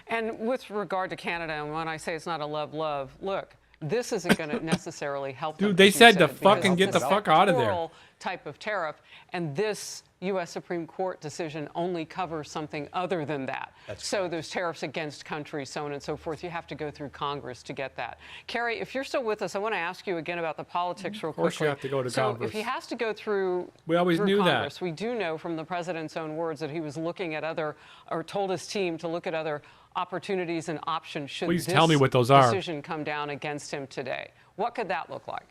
And with regard to Canada, and when I say it's not a love-love, look, this isn't going to necessarily help them. Dude, they as you said to because fucking it's get the a fuck out of there. sectoral type of tariff, and this U.S. Supreme Court decision only covers something other than that. So there's tariffs against countries, so on and so forth. You have to go through Congress to get that. Carrie, if you're still with us, I want to ask you again about the politics real quickly. Of course you have to go to Congress. So if he has to go through We always knew Congress, that. we do know from the president's own words that he was looking at other, or told his team to look at other opportunities and options should Please this tell me what those are. decision come down against him today. What could that look like?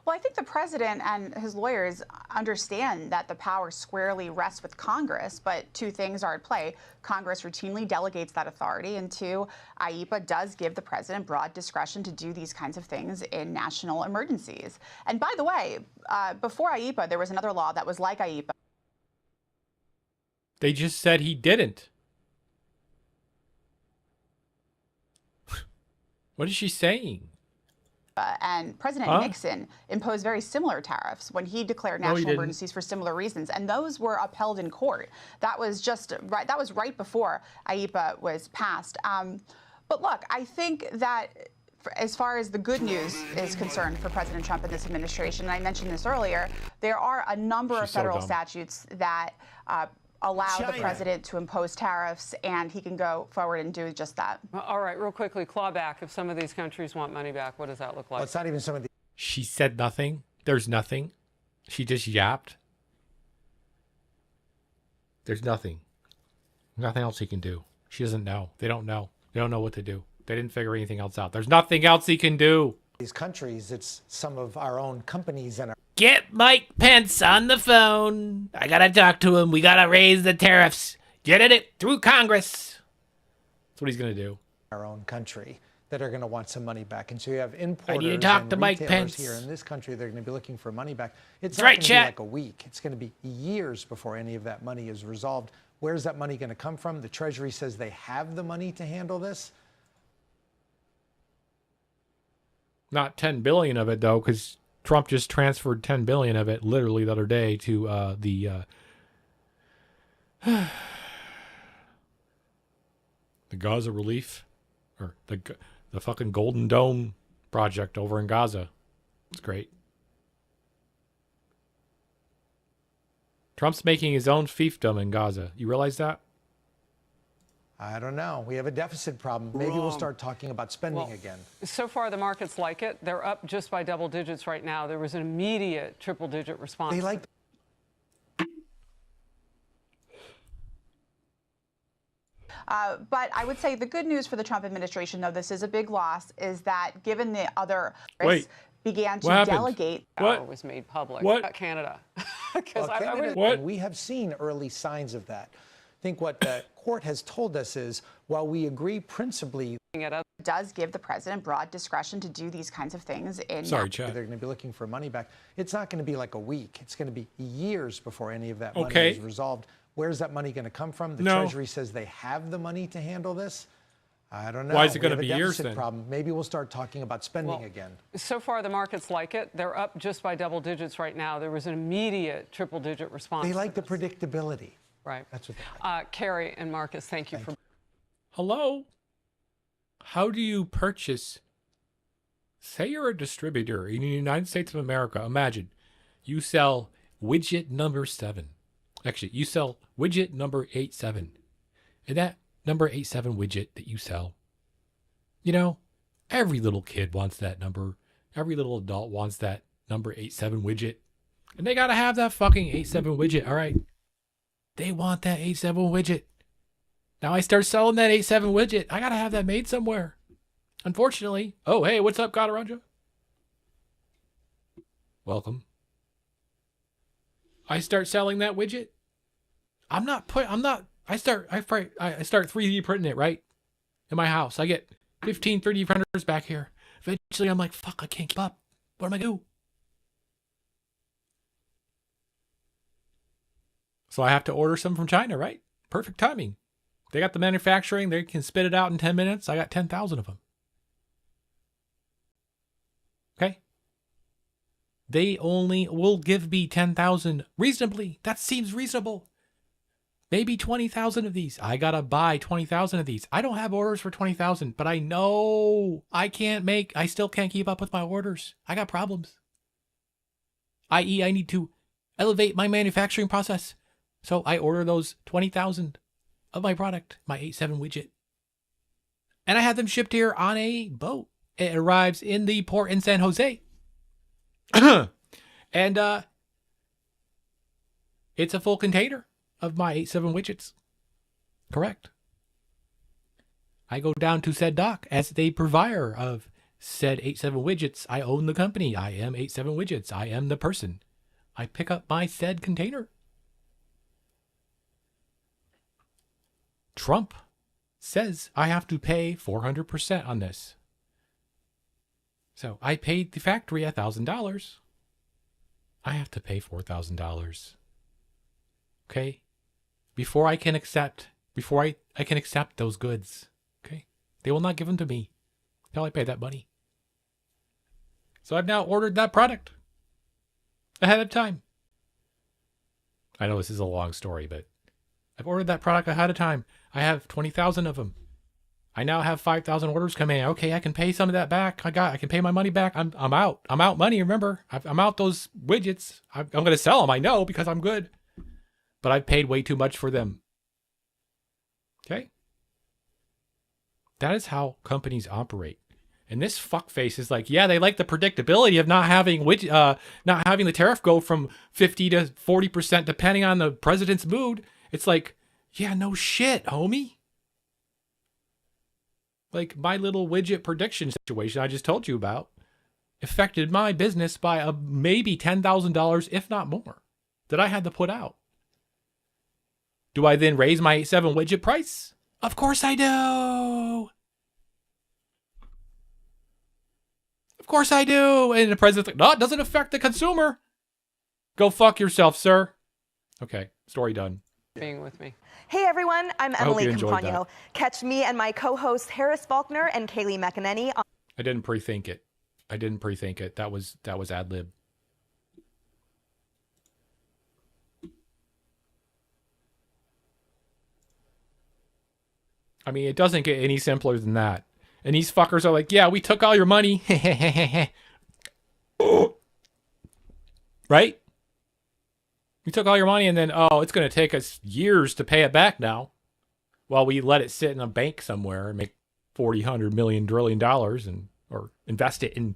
Well, I think the president and his lawyers understand that the power squarely rests with Congress, but two things are at play. Congress routinely delegates that authority, and two, IEPA does give the president broad discretion to do these kinds of things in national emergencies. And by the way, before IEPA, there was another law that was like IEPA. They just said he didn't. What is she saying? And President Nixon imposed very similar tariffs when he declared national emergencies for similar reasons, and those were upheld in court. That was just right. That was right before IEPA was passed. But look, I think that as far as the good news is concerned for President Trump and this administration, and I mentioned this earlier, there are a number of federal statutes that allow the president to impose tariffs, and he can go forward and do just that. All right, real quickly, clawback. If some of these countries want money back, what does that look like? Well, it's not even some of the. She said nothing. There's nothing. She just yapped. There's nothing. Nothing else he can do. She doesn't know. They don't know. They don't know what to do. They didn't figure anything else out. There's nothing else he can do. These countries, it's some of our own companies and our. Get Mike Pence on the phone. I gotta talk to him. We gotta raise the tariffs. Get it through Congress. That's what he's gonna do. Our own country that are going to want some money back, and so you have importers. I need to talk and to Mike retailers Pence here in this country. They're going to be looking for money back. It's That's not right, going to chat. be like a week. It's going to be years before any of that money is resolved. Where's that money going to come from? The Treasury says they have the money to handle this. Not 10 billion of it though, because Trump just transferred 10 billion of it literally the other day to the Gaza relief, or the fucking Golden Dome project over in Gaza. It's great. Trump's making his own fiefdom in Gaza. You realize that? I don't know. We have a deficit problem. Maybe we'll start talking about spending again. So far, the markets like it. They're up just by double digits right now. There was an immediate triple-digit response. They like. But I would say the good news for the Trump administration, though this is a big loss, is that given the other began to delegate. What was made public? What? Canada. And we have seen early signs of that. I think what the court has told us is, while we agree principally, it does give the president broad discretion to do these kinds of things. They're going to be looking for money back. It's not going to be like a week. It's going to be years before any of that money is resolved. Where's that money going to come from? The Treasury says they have the money to handle this. I don't know. Why is it going to be years then? Problem. Maybe we'll start talking about spending again. So far, the markets like it. They're up just by double digits right now. There was an immediate triple-digit response. They like the predictability. Right. That's what they like. Carrie and Marcus, thank you for. Hello? How do you purchase? Say you're a distributor in the United States of America. Imagine you sell widget number 7. Actually, you sell widget number 87. And that number 87 widget that you sell, you know, every little kid wants that number. Every little adult wants that number 87 widget. And they got to have that fucking 87 widget. All right. They want that 87 widget. Now I start selling that 87 widget. I got to have that made somewhere. Unfortunately. Oh, hey, what's up, Gataranja? Welcome. I start selling that widget. I start 3D printing it, right? In my house. I get 15 3D printers back here. Eventually I'm like, fuck, I can't keep up. What am I do? So I have to order some from China, right? Perfect timing. They got the manufacturing. They can spit it out in 10 minutes. I got 10,000 of them. Okay? They only will give me 10,000 reasonably. That seems reasonable. Maybe 20,000 of these. I gotta buy 20,000 of these. I don't have orders for 20,000, but I know I still can't keep up with my orders. I got problems. I.e., I need to elevate my manufacturing process. So I order those 20,000 of my product, my 8.7 widget. And I have them shipped here on a boat. It arrives in the port in San Jose. And it's a full container of my 8.7 widgets. Correct. I go down to said dock as the provider of said 8.7 widgets. I own the company. I am 8.7 widgets. I am the person. I pick up my said container. Trump says I have to pay 400% on this. So I paid the factory $1,000. I have to pay $4,000. Okay? Before I can accept those goods. Okay? They will not give them to me until I pay that money. So I've now ordered that product ahead of time. I know this is a long story, but I've ordered that product ahead of time. I have 20,000 of them. I now have 5,000 orders coming in. Okay, I can pay some of that back. I can pay my money back. I'm out. I'm out money, remember? I'm out those widgets. I'm going to sell them, I know, because I'm good. But I've paid way too much for them. Okay? That is how companies operate. And this fuckface is like, yeah, they like the predictability of not having the tariff go from 50 to 40% depending on the president's mood. It's like, yeah, no shit, homie. Like my little widget prediction situation I just told you about affected my business by maybe $10,000, if not more, that I had to put out. Do I then raise my 8.7 widget price? Of course I do. Of course I do. And the president's like, no, it doesn't affect the consumer. Go fuck yourself, sir. Okay, story done. Being with me. Hey everyone, I'm Emily Campagno. Catch me and my co-hosts Harris Faulkner and Kaylee McEnany on I didn't pre-think it. That was ad lib. I mean, it doesn't get any simpler than that. And these fuckers are like, yeah, we took all your money. Right? We took all your money and then, it's going to take us years to pay it back now. While we let it sit in a bank somewhere and make $40, $100 million, trillion or invest it in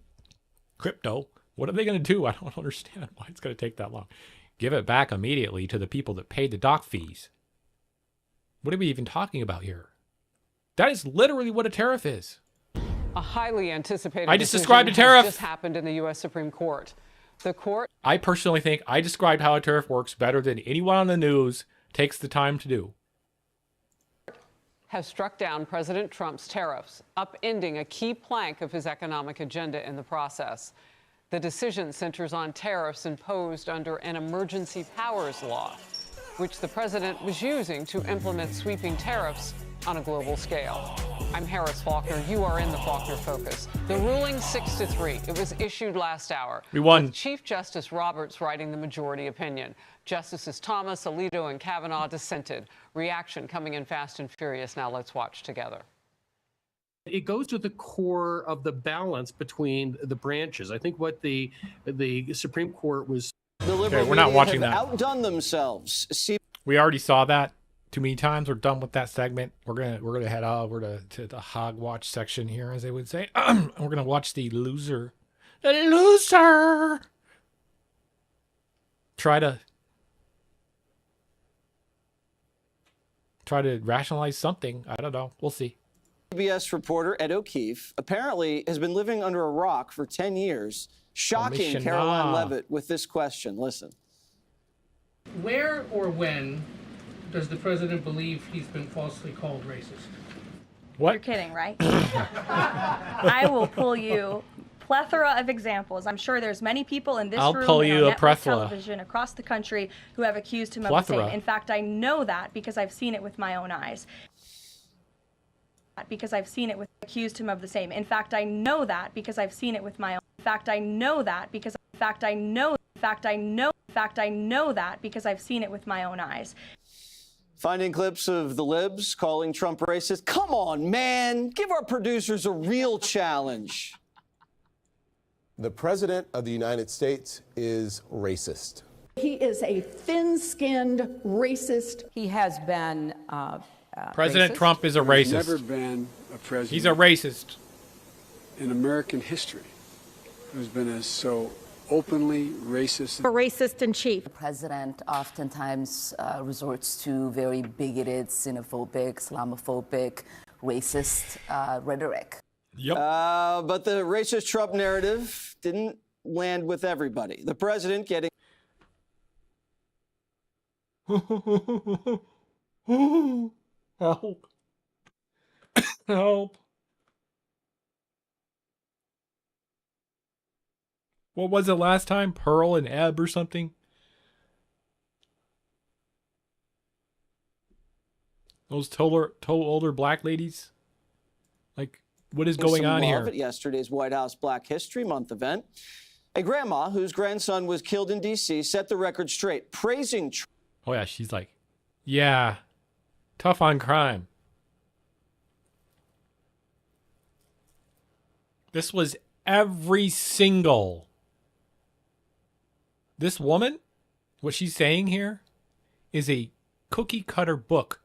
crypto. What are they going to do? I don't understand why it's going to take that long. Give it back immediately to the people that paid the dock fees. What are we even talking about here? That is literally what a tariff is. A highly anticipated I just described a tariff. Just happened in the U.S. Supreme Court. The court. I personally think I described how a tariff works better than anyone on the news takes the time to do. Has struck down President Trump's tariffs, upending a key plank of his economic agenda in the process. The decision centers on tariffs imposed under an emergency powers law, which the president was using to implement sweeping tariffs on a global scale. I'm Harris Faulkner. You are in the Faulkner Focus. The ruling 6-3. It was issued last hour. We won. With Chief Justice Roberts writing the majority opinion. Justices Thomas, Alito, and Kavanaugh dissented. Reaction coming in fast and furious. Now let's watch together. It goes to the core of the balance between the branches. I think what the Supreme Court was. Okay, we're not watching that. Outdone themselves. We already saw that too many times. We're done with that segment. We're gonna head over to the hog watch section here, as they would say. We're gonna watch the loser. The loser. Try to rationalize something. I don't know. We'll see. CBS reporter Ed O'Keefe apparently has been living under a rock for 10 years, shocking Caroline Leavitt with this question. Listen. Where or when does the president believe he's been falsely called racist? What? You're kidding, right? I will pull you plethora of examples. I'm sure there's many people in this room pull and you on a Netflix plethora. television across the country who have accused him of Plethora. the same. In fact, I know that because I've seen it with my own eyes. Because I've seen it with accused him of the same. In fact, I know that because I've seen it with my own. In fact, I know that because in fact I know that because I've seen it with my own eyes. Finding clips of the libs calling Trump racist. Come on, man. Give our producers a real challenge. The President of the United States is racist. He is a thin-skinned racist. He has been President racist. Trump is a racist. There's never been a president. He's a racist. In American history who's been so openly racist. A racist in chief. The president oftentimes resorts to very bigoted, xenophobic, Islamophobic, racist rhetoric. Yep. But the racist Trump narrative didn't land with everybody. The president getting... Help. Help. What was it last time? Pearl and Ebb or something? Those total older black ladies? Like, what is going on here? At yesterday's White House Black History Month event. A grandma whose grandson was killed in D.C. set the record straight, praising Trump. Oh, yeah, she's like, yeah, tough on crime. This was every single... This woman, what she's saying here, is a cookie-cutter book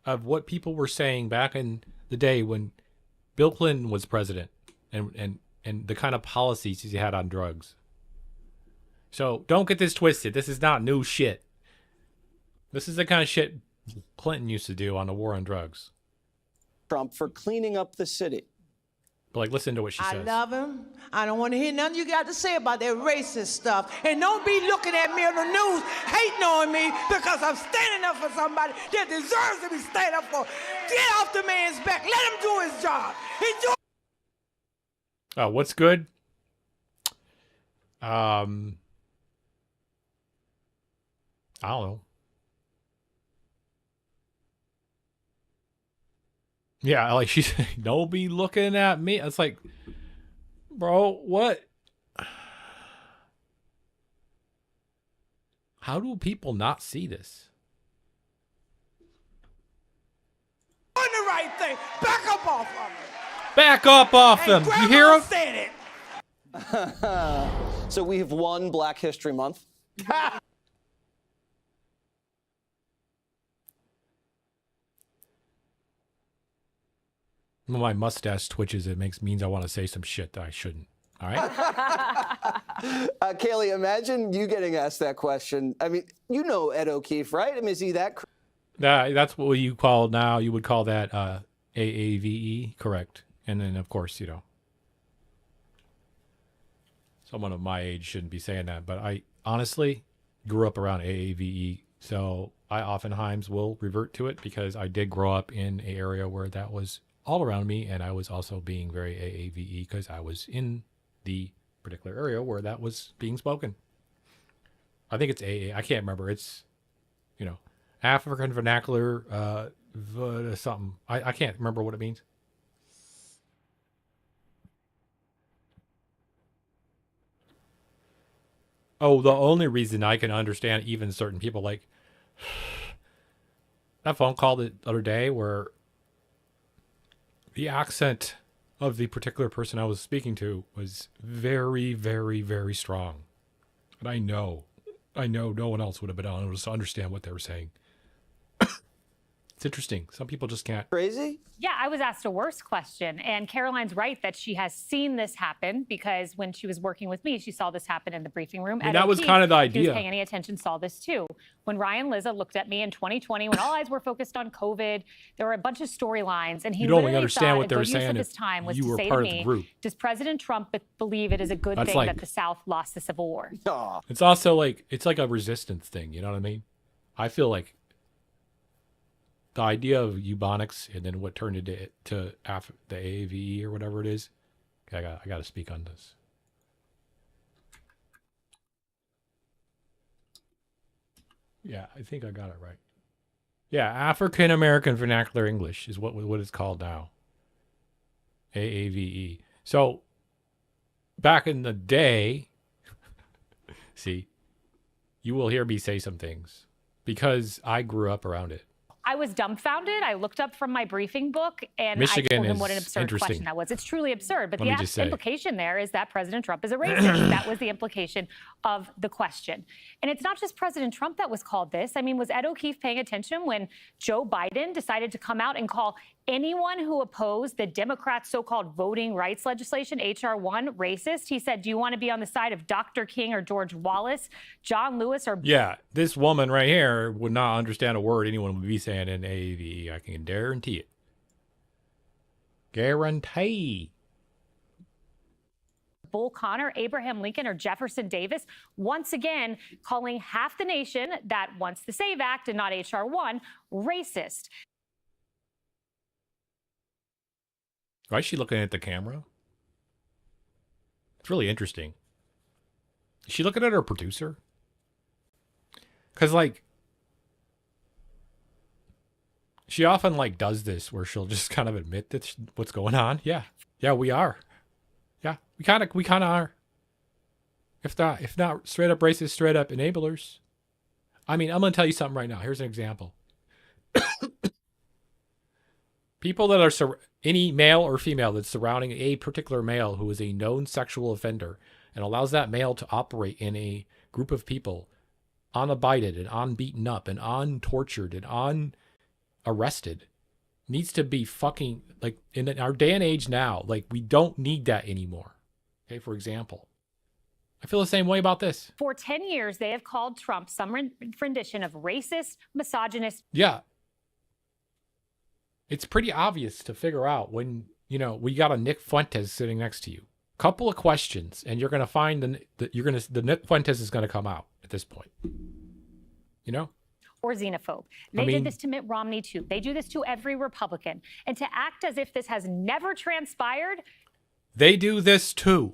of what people were saying back in the day when Bill Clinton was president and the kind of policies he had on drugs. So don't get this twisted. This is not new shit. This is the kind of shit Clinton used to do on the war on drugs. Trump for cleaning up the city. But like, listen to what she I says. love him. I don't want to hear nothing you got to say about that racist stuff. And don't be looking at me on the news hating on me because I'm standing up for somebody that deserves to be standing up for. Get off the man's back. Let him do his job. He's doing. Oh, what's good? I don't know. Yeah, like she's don't be looking at me. It's like, bro, what? How do people not see this? Doing the right thing. Back up off of him. Back up off him. You hear him? Said it. So we have won Black History Month. When my mustache twitches, it means I want to say some shit that I shouldn't. All right. Kaylee, imagine you getting asked that question. I mean, you know Ed O'Keefe, right? I mean, is he that? That's what you call now. You would call that AAVE, correct? And then, of course, you know, someone of my age shouldn't be saying that, but I honestly grew up around AAVE, so I oftentimes will revert to it because I did grow up in an area where that was all around me, and I was also being very AAVE because I was in the particular area where that was being spoken. I think it's AA. I can't remember. It's, you know, African vernacular something. I can't remember what it means. Oh, the only reason I can understand even certain people, like that phone call the other day where the accent of the particular person I was speaking to was very, very, very strong. And I know no one else would have been able to understand what they were saying. It's interesting. Some people just can't. Crazy? Yeah, I was asked a worse question. And Caroline's right that she has seen this happen because when she was working with me, she saw this happen in the briefing room. I mean, that was kind of the idea. Who was paying any attention saw this too. When Ryan Lizza looked at me in 2020, when all eyes were focused on COVID, there were a bunch of storylines. And he You'd only literally understand thought what they were the use saying of if his time was you to were say part to of the me, group. does President Trump believe it is a good That's thing like- that the South lost the Civil War? It's also like, it's like a resistance thing. You know what I mean? I feel like the idea of eubonics and then what turned it to the AAVE or whatever it is. I got to speak on this. Yeah, I think I got it right. Yeah, African American Vernacular English is what it's called now. AAVE. So back in the day, see, you will hear me say some things because I grew up around it. I was dumbfounded. I looked up from my briefing book and Michigan I told him what an is absurd interesting. question that was. It's truly absurd. But Let me just say. implication there is that President Trump is a racist. That was the implication of the question. And it's not just President Trump that was called this. I mean, was Ed O'Keefe paying attention when Joe Biden decided to come out and call anyone who opposed the Democrats' so-called voting rights legislation, H.R. 1, racist? He said, do you want to be on the side of Dr. King or George Wallace, John Lewis, or... Yeah, this woman right here would not understand a word anyone would be saying in AV. I can guarantee it. Guarantee. Bull Connor, Abraham Lincoln, or Jefferson Davis, once again calling half the nation that wants the SAVE Act and not H.R. 1 racist. Why is she looking at the camera? It's really interesting. Is she looking at her producer? Because, like, she often, like, does this where she'll just kind of admit that what's going on. Yeah. Yeah, we are. Yeah, we kind of are. If not straight up racist, straight up enablers. I mean, I'm going to tell you something right now. Here's an example. People that are any male or female that's surrounding a particular male who is a known sexual offender and allows that male to operate in a group of people unabided and unbeaten up and untortured and unarrested needs to be fucking, like, in our day and age now, like, we don't need that anymore. Okay, for example. I feel the same way about this. For 10 years, they have called Trump some rendition of racist, misogynist. Yeah. It's pretty obvious to figure out when, we got a Nick Fuentes sitting next to you. Couple of questions, and you're going to find the Nick Fuentes is going to come out at this point. Or xenophobe. They did this to Mitt Romney, too. They do this to every Republican. And to act as if this has never transpired. They do this, too.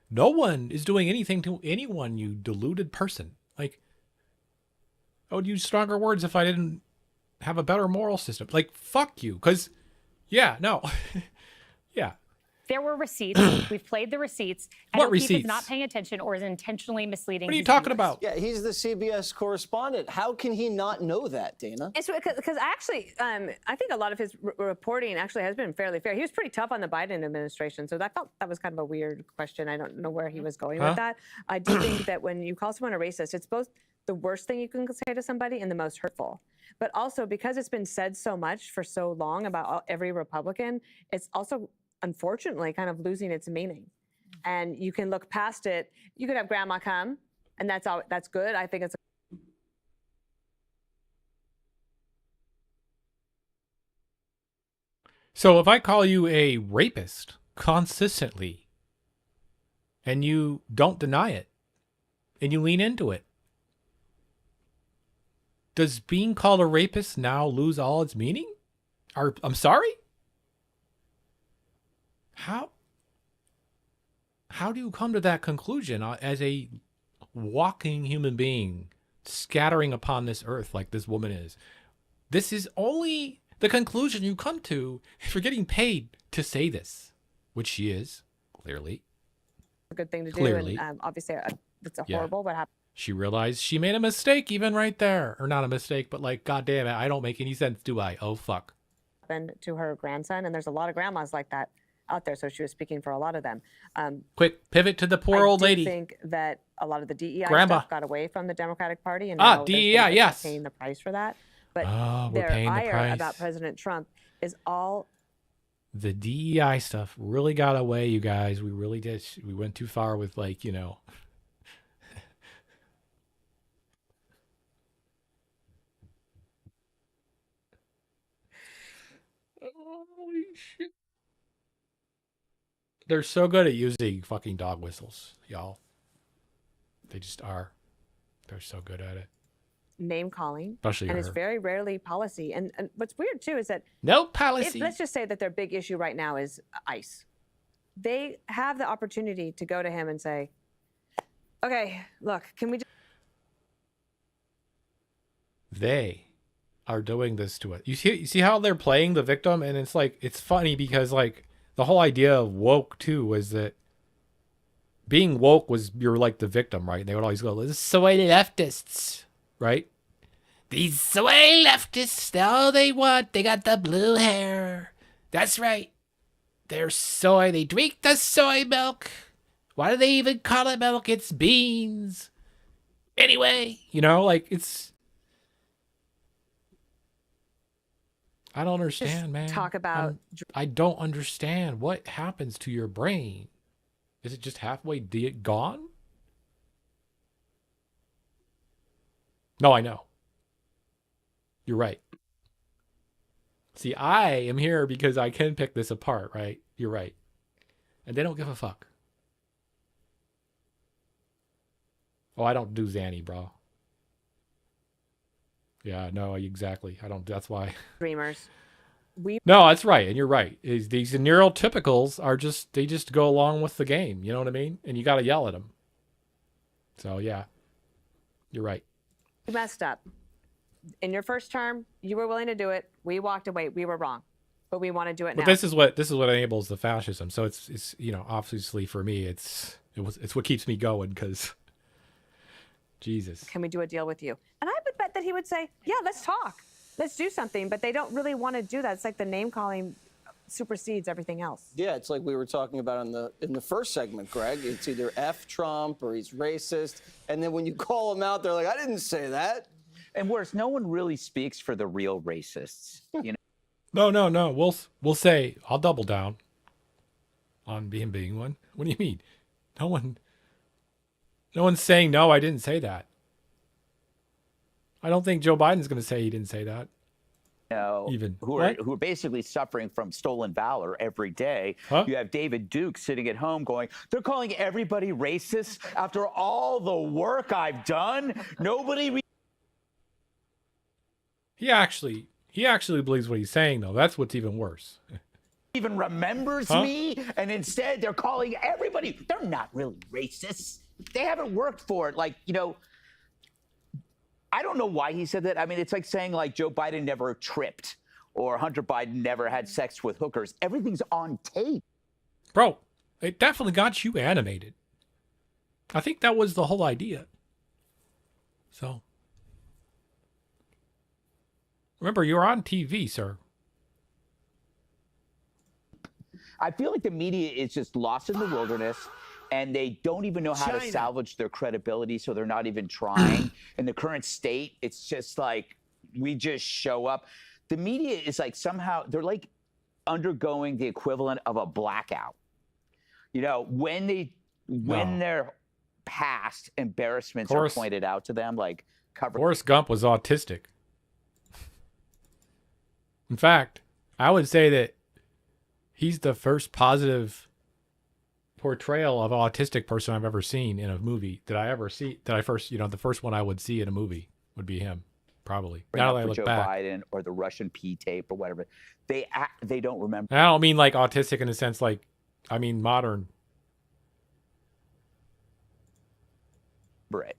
No one is doing anything to anyone, you deluded person. Like, I would use stronger words if I didn't have a better moral system. Like, fuck you. Because, yeah, no. Yeah. There were receipts. We've played the receipts. What O'Keefe receipts? is not paying attention or is intentionally misleading. What are you talking about? Yeah, he's the CBS correspondent. How can he not know that, Dana? It's because actually, I think a lot of his reporting actually has been fairly fair. He was pretty tough on the Biden administration, so I felt that was kind of a weird question. I don't know where he was going with that. I do think that when you call someone a racist, it's both the worst thing you can say to somebody and the most hurtful. But also, because it's been said so much for so long about every Republican, it's also unfortunately kind of losing its meaning. And you can look past it. You could have grandma come, and that's good. I think it's So if I call you a rapist consistently and you don't deny it and you lean into it, does being called a rapist now lose all its meaning? I'm sorry? How do you come to that conclusion as a walking human being scattering upon this earth like this woman is? This is only the conclusion you come to if you're getting paid to say this, which she is, clearly. a good thing to do. Clearly. And obviously, it's horrible what happened. She realized she made a mistake even right there. Or not a mistake, but like, God damn it, I don't make any sense, do I? Oh, fuck. Happened to her grandson, and there's a lot of grandmas like that out there, so she was speaking for a lot of them. Quick pivot to the poor old lady. I think that a lot of the DEI Grandma. stuff got away from the Democratic Party, and DEI, now they're yes. paying the price for that. But we're their paying the ire price. about President Trump is all. The DEI stuff really got away, you guys. We really did. We went too far with, like, Holy shit. They're so good at using fucking dog whistles, y'all. They just are. They're so good at it. Name calling, Especially and her. it's very rarely policy. And what's weird too is that no policy. Let's just say that their big issue right now is ICE. They have the opportunity to go to him and say, "Okay, look, can we?" They are doing this to it. You see how they're playing the victim, and it's like, it's funny because, like, the whole idea of woke too was that being woke was you're like the victim, right? And they would always go, "This is the way leftists," right? These soy leftists, all they want, they got the blue hair. That's right. They're soy. They drink the soy milk. Why do they even call it milk? It's beans. Anyway, you know, like it's... I don't understand, man. Talk about... I don't understand. What happens to your brain? Is it just halfway gone? No, I know. You're right. See, I am here because I can pick this apart, right? You're right. And they don't give a fuck. Oh, I don't do Zanny, bro. Yeah, no, exactly. I don't. That's why. Dreamers. No, that's right, and you're right. These neurotypicals are just, they just go along with the game. You know what I mean? And you got to yell at them. So yeah, you're right. You messed up. In your first term, you were willing to do it. We walked away. We were wrong, but we want to do it now. But this is what enables the fascism. So it's you know, obviously for me, it's what keeps me going, because Jesus. Can we do a deal with you? And I would bet that he would say, yeah, let's talk. Let's do something. But they don't really want to do that. It's like the name calling supersedes everything else. Yeah, it's like we were talking about in the first segment, Greg. It's either F Trump or he's racist. And then when you call him out, they're like, I didn't say that. And worse, no one really speaks for the real racists. You know? No. We'll say, I'll double down on being one. What do you mean? No one's saying, no, I didn't say that. I don't think Joe Biden's going to say he didn't say that. Who are basically suffering from stolen valor every day. Huh? You have David Duke sitting at home going, they're calling everybody racist after all the work I've done. Nobody. He actually believes what he's saying, though. That's what's even worse. Even remembers me, and instead they're calling everybody. They're not really racists. They haven't worked for it. Like, you know, I don't know why he said that. I mean, it's like saying like Joe Biden never tripped or Hunter Biden never had sex with hookers. Everything's on tape. Bro, it definitely got you animated. I think that was the whole idea. So, remember, you're on TV, sir. I feel like the media is just lost in the wilderness, and they don't even know how to salvage their credibility, so they're not even trying. In the current state, it's just like we just show up. The media is like somehow, they're like undergoing the equivalent of a blackout. You know, when their past embarrassments are pointed out to them, like Forrest Gump was autistic. In fact, I would say that he's the first positive portrayal of an autistic person I've ever seen in a movie. The first one I would see in a movie would be him, probably. Now that I look Joe back. Biden or the Russian P tape or whatever, they don't remember. I don't mean like autistic in the sense like, I mean modern. Right.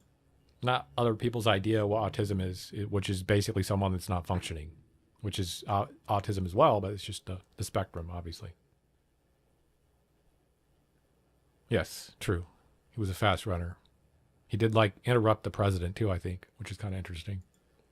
Not other people's idea of what autism is, which is basically someone that's not functioning, which is autism as well, but it's just the spectrum, obviously. Yes, true. He was a fast runner. He did like interrupt the president too, I think, which is kind of interesting.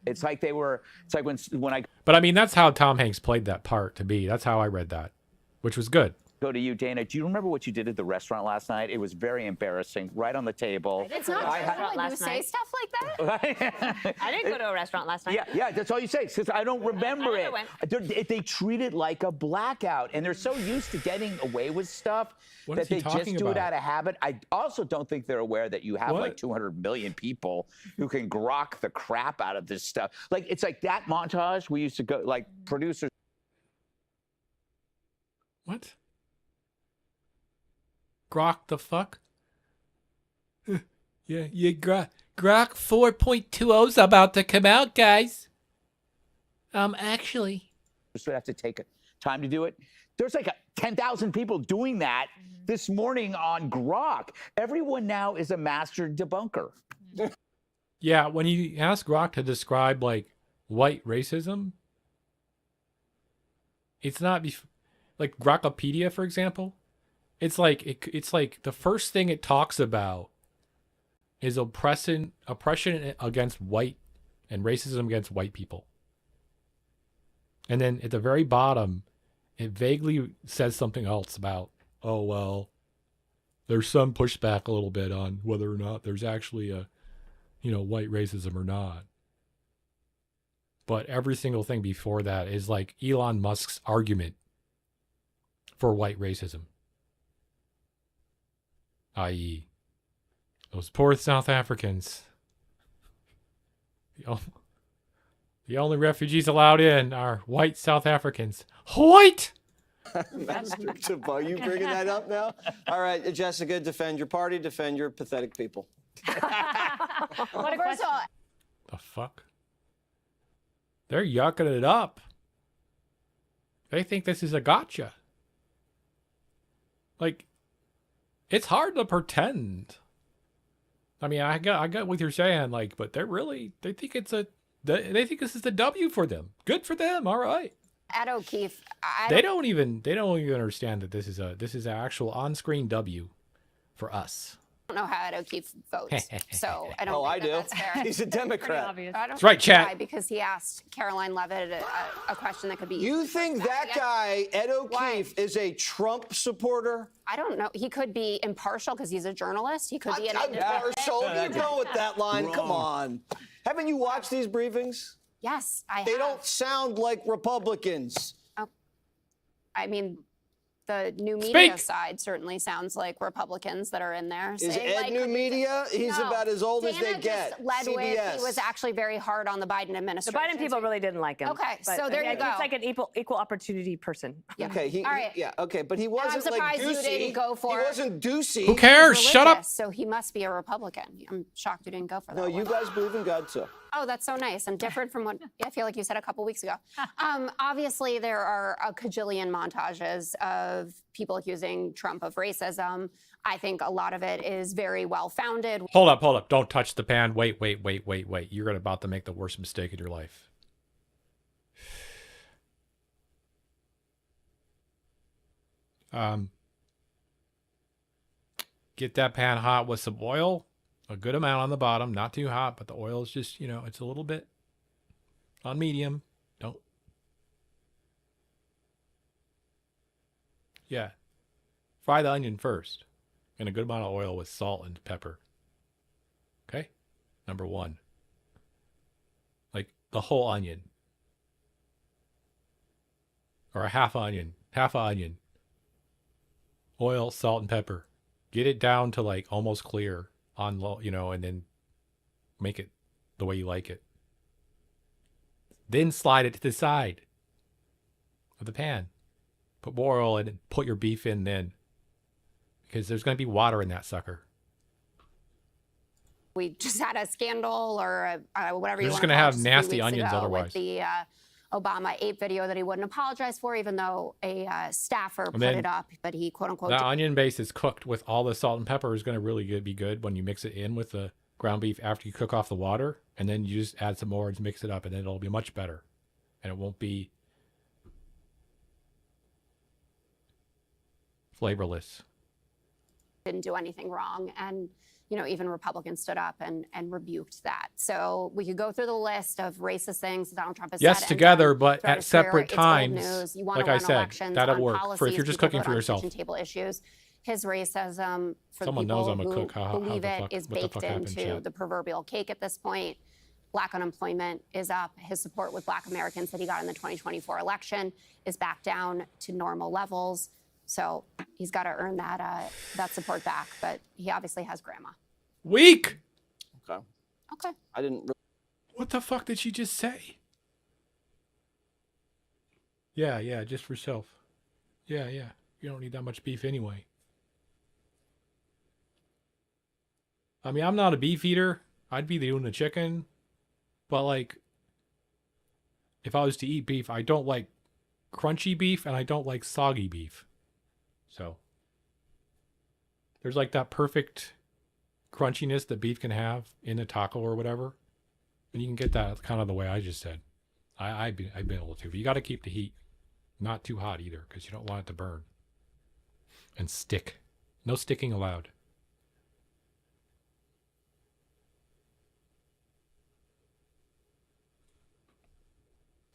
It's like when I But I mean, that's how Tom Hanks played that part to me. That's how I read that, which was good. go to you, Dana. Do you remember what you did at the restaurant last night? It was very embarrassing, right on the table. It's not true. When you say stuff like that. I didn't go to a restaurant last night. Yeah, that's all you say, because I don't remember I it. never went. They treat it like a blackout, and they're so used to getting away with stuff What that is he they just talking do it about? out of habit. I also don't think they're aware that you have What? like 200 million people who can grok the crap out of this stuff. Like, it's like that montage we used to go, like, producers. What? Grok the fuck? Yeah, Grok 4.20's about to come out, guys. Actually. Would have to take time to do it. There's like 10,000 people doing that this morning on Grok. Everyone now is a master debunker. Yeah, when you ask Grok to describe like white racism, it's not like Grokopedia, for example. It's like the first thing it talks about is oppression against white and racism against white people. And then at the very bottom, it vaguely says something else about, oh, well, there's some pushback a little bit on whether or not there's actually a, white racism or not. But every single thing before that is like Elon Musk's argument for white racism. I.e., those poor South Africans. The only refugees allowed in are white South Africans. White! Master Jabbar, you bringing that up now? All right, Jessica, defend your party, defend your pathetic people. What a question. The fuck? They're yucking it up. They think this is a gotcha. Like, it's hard to pretend. I mean, I got what you're saying, like, but they think they think this is a W for them. Good for them. All right. Ed O'Keefe, They don't even understand that this is an actual on-screen W for us. I don't know how Ed O'Keefe votes, so I don't. Oh, think I do. That's fair. He's a Democrat. I don't That's right, think chat. why, because he asked Caroline Levitt a question that could be. You think that guy, Ed O'Keefe, is a Trump supporter? I don't know. He could be impartial because he's a journalist. He could be an impartial. You go with that line. Wrong. Come on. Haven't you watched these briefings? Yes, I have. They don't sound like Republicans. Oh, I mean, the new media Speak. side certainly sounds like Republicans that are in there. Is saying, Ed like, new media? He's No. about as old as Dana they get. just led with CBS. he was actually very hard on the Biden The administration. Biden people really didn't like him. Okay, But, so there you go. He's like an equal opportunity person. Okay, All right. okay, but he I'm wasn't like surprised you Ducey. didn't go for He it. wasn't Ducey. Who cares? He's Shut up. religious, So he must be a Republican. I'm shocked you didn't go for that. No, you one. guys believe in God too. Oh, that's so nice. I'm different from what I feel like you said a couple weeks ago. Obviously, there are a cajillion montages of people accusing Trump of racism. I think a lot of it is very well founded. Hold up. Don't touch the pan. Wait. You're about to make the worst mistake in your life. Get that pan hot with some oil. A good amount on the bottom, not too hot, but the oil is just, it's a little bit on medium. Don't. Yeah. Fry the onion first in a good amount of oil with salt and pepper. Okay? Number one. Like the whole onion. Or a half onion. Half an onion. Oil, salt, and pepper. Get it down to like almost clear. On low, and then make it the way you like it. Then slide it to the side of the pan. Put more oil in and put your beef in then. Because there's going to be water in that sucker. We just had a scandal or whatever You're you just want gonna to have call it, nasty just a few weeks onions ago otherwise. With the Obama ape video that he wouldn't apologize for, even though a staffer put then it up, but he quote unquote. That onion base is cooked with all the salt and pepper is going to really be good when you mix it in with the ground beef after you cook off the water. And then you just add some more and mix it up and then it'll be much better. And it won't be flavorless. Didn't do anything wrong, and even Republicans stood up and rebuked that. So we could go through the list of racist things Donald Trump has Yes, said. together, and done but throughout at his career. separate It's old times. news. You wanna Like I run said, elections that'll on work policies, if you're just people cooking vote for on yourself. kitchen table issues. His racism for Someone the people knows I'm a who cook. How believe the it fuck- is what the baked fuck happened, into chat? the proverbial cake at this point. Black unemployment is up. His support with Black Americans that he got in the 2024 election is back down to normal levels. So he's got to earn that support back. But he obviously has grandma. Weak. Okay. Okay. I didn't. What the fuck did she just say? Yeah, just for self. Yeah. You don't need that much beef anyway. I mean, I'm not a beef eater. I'd be doing the chicken. But like, if I was to eat beef, I don't like crunchy beef and I don't like soggy beef. So there's like that perfect crunchiness that beef can have in a taco or whatever. And you can get that kind of the way I just said. I've been able to. But you got to keep the heat not too hot either because you don't want it to burn. And stick. No sticking allowed.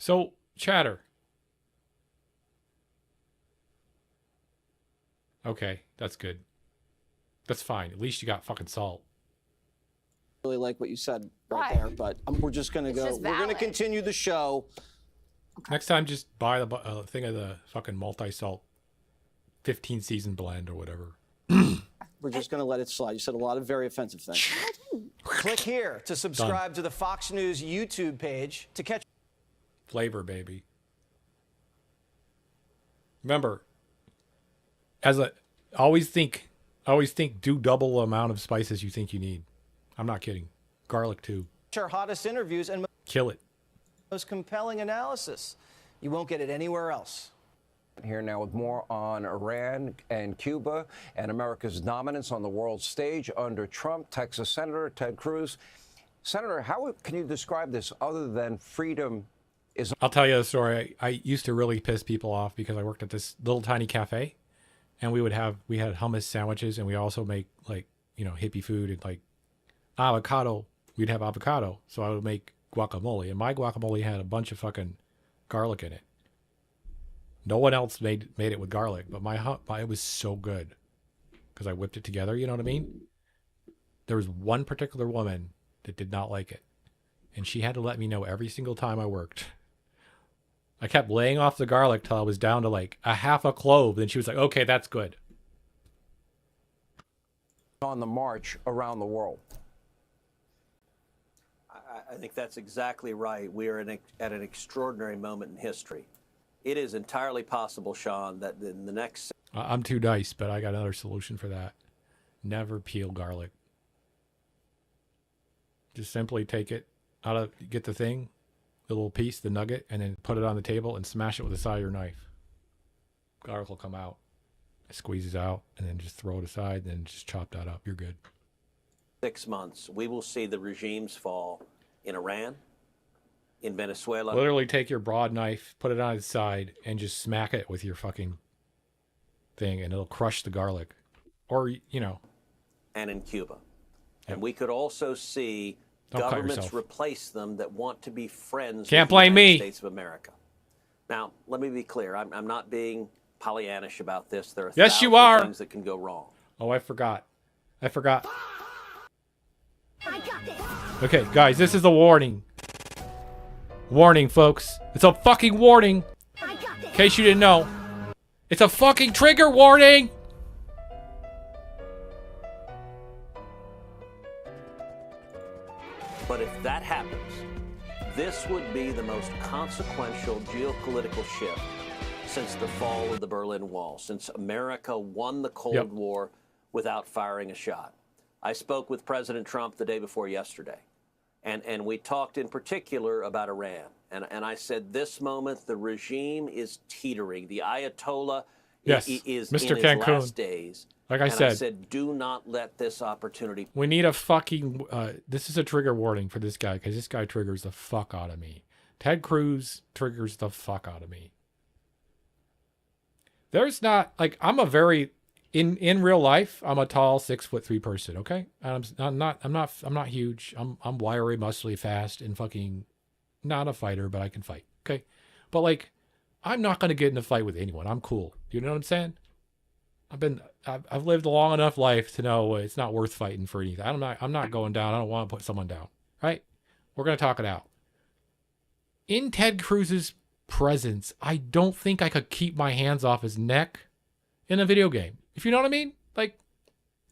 So, chatter. Okay, that's good. That's fine. At least you got fucking salt. Really like what you said right there, but we're just going to go. We're going to continue the show. Next time, just buy the thing of the fucking multi-salt 15-season blend or whatever. We're just going to let it slide. You said a lot of very offensive things. Click here to subscribe to the Fox News YouTube page to catch Flavor, baby. Remember, always think do double the amount of spices you think you need. I'm not kidding. Garlic too. our hottest interviews and Kill it. most compelling analysis. You won't get it anywhere else. Here now with more on Iran and Cuba and America's dominance on the world stage under Trump. Texas Senator Ted Cruz. Senator, how can you describe this other than freedom is... I'll tell you a story. I used to really piss people off because I worked at this little tiny cafe, and we had hummus sandwiches, and we also make, like, you know, hippie food and like avocado. We'd have avocado, so I would make guacamole, and my guacamole had a bunch of fucking garlic in it. No one else made it with garlic, but it was so good because I whipped it together. You know what I mean? There was one particular woman that did not like it, and she had to let me know every single time I worked. I kept laying off the garlic till I was down to like a half a clove, and she was like, "Okay, that's good." On the march around the world. I think that's exactly right. We are at an extraordinary moment in history. It is entirely possible, Sean, that in the next... I'm too nice, but I got another solution for that. Never peel garlic. Just simply take it get the thing, the little piece, the nugget, and then put it on the table and smash it with the side of your knife. Garlic will come out. It squeezes out, and then just throw it aside, and then just chop that up. You're good. 6 months, we will see the regimes fall in Iran, in Venezuela. Literally take your broad knife, put it on its side, and just smack it with your fucking thing, and it'll crush the garlic. Or, you know. And in Cuba. And we could also see Don't cut governments yourself. replace them that want to be friends Can't with the blame United me. States of America. Now, let me be clear. I'm not being Pollyannish about this. There are Yes, you thousands are. of things that can go wrong. Oh, I forgot. Okay, guys, this is a warning. Warning, folks. It's a fucking warning. In case you didn't know. It's a fucking trigger warning. But if that happens, this would be the most consequential geopolitical shift since the fall of the Berlin Wall, since America won the Cold War without firing a shot. I spoke with President Trump the day before yesterday, and we talked in particular about Iran. And I said, this moment, the regime is teetering. The Ayatollah Yes, is Mr. in his Cancun. last days. Like I and said. I said, do not let this opportunity. We need a fucking... this is a trigger warning for this guy, because this guy triggers the fuck out of me. Ted Cruz triggers the fuck out of me. There's not... Like, I'm a very... In real life, I'm a tall 6'3" person, okay? And I'm not huge. I'm wiry, muscly, fast, and fucking not a fighter, but I can fight, okay? But like, I'm not gonna get in a fight with anyone. I'm cool. You know what I'm saying? I've lived a long enough life to know it's not worth fighting for anything. I'm not going down. I don't want to put someone down, right? We're gonna talk it out. In Ted Cruz's presence, I don't think I could keep my hands off his neck in a video game. If you know what I mean? Like,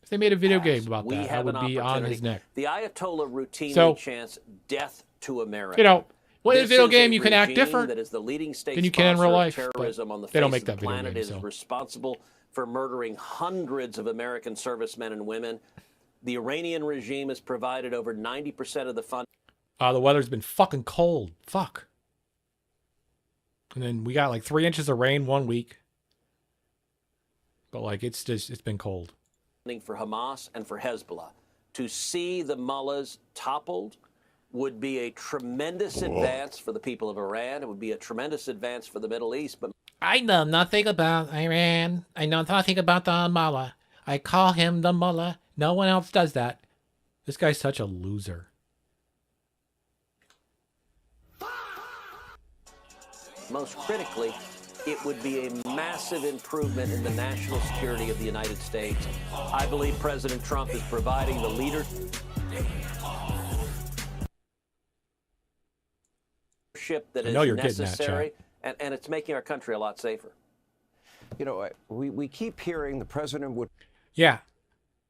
if they made a video game about We that, I have would an be on opportunity. his neck. The Ayatollah routinely So, chants death to America. You know, well, in a This video is game, a you can act regime different that is the leading state than you can in real sponsor of life. terrorism on the But they don't face make of the that video planet. game, Is so. responsible for murdering hundreds of American servicemen and women. The Iranian regime has provided over 90% of the fund. The weather's been fucking cold. Fuck. And then we got like 3 inches of rain 1 week. But like, it's been cold. For Hamas and for Hezbollah. To see the mullahs toppled would be a tremendous advance for the people of Iran. It would be a tremendous advance for the Middle East. But I know nothing about Iran. I know nothing about the mullah. I call him the mullah. No one else does that. This guy's such a loser. Most critically, it would be a massive improvement in the national security of the United States. I believe President Trump is providing the leadership that is necessary, and it's making our country a lot safer. You know, we keep hearing the president would... Yeah.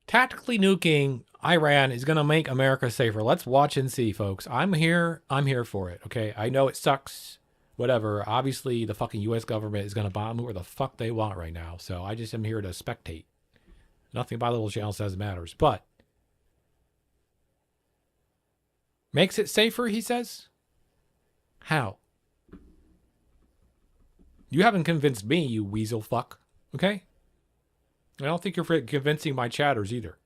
Tactically nuking Iran is going to make America safer. Let's watch and see, folks. I'm here for it, okay? I know it sucks. Whatever. Obviously, the fucking U.S. government is going to bomb where the fuck they want right now. So I just am here to spectate. Nothing about Little Channel says matters. But makes it safer, he says? How? You haven't convinced me, you weasel fuck. Okay? I don't think you're convincing my chatters either.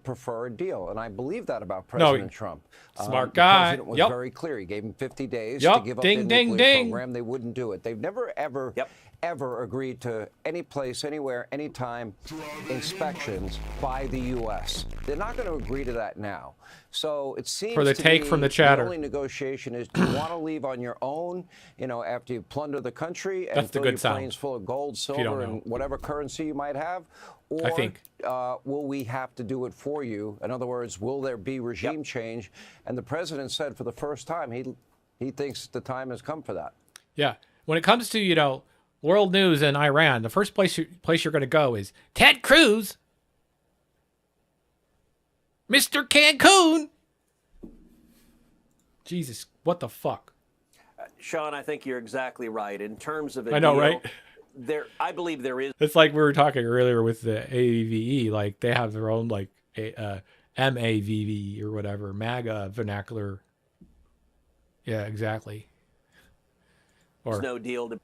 Prefer a deal, and I believe that about President Trump. Smart guy. The president was very clear. He gave him 50 days to give up the nuclear program. They wouldn't do it. They've never, ever agreed to any place, anywhere, anytime inspections by the U.S. They're not going to agree to that now. So it seems for the take from the chatter. The only negotiation is, do you want to leave on your own, you know, after you plunder the country and fill your planes full of gold, silver, and whatever currency you might have? Or will we have to do it for you? In other words, will there be regime change? And the president said for the first time he thinks the time has come for that. Yeah. When it comes to, you know, world news in Iran, the first place you're going to go is Ted Cruz, Mr. Cancun. Jesus, what the fuck? Sean, I think you're exactly right. In terms of a I know, deal, right? I believe there is. It's like we were talking earlier with the AVE, like they have their own like MAVV or whatever, MAGA vernacular. Yeah, exactly. Or there's no deal to.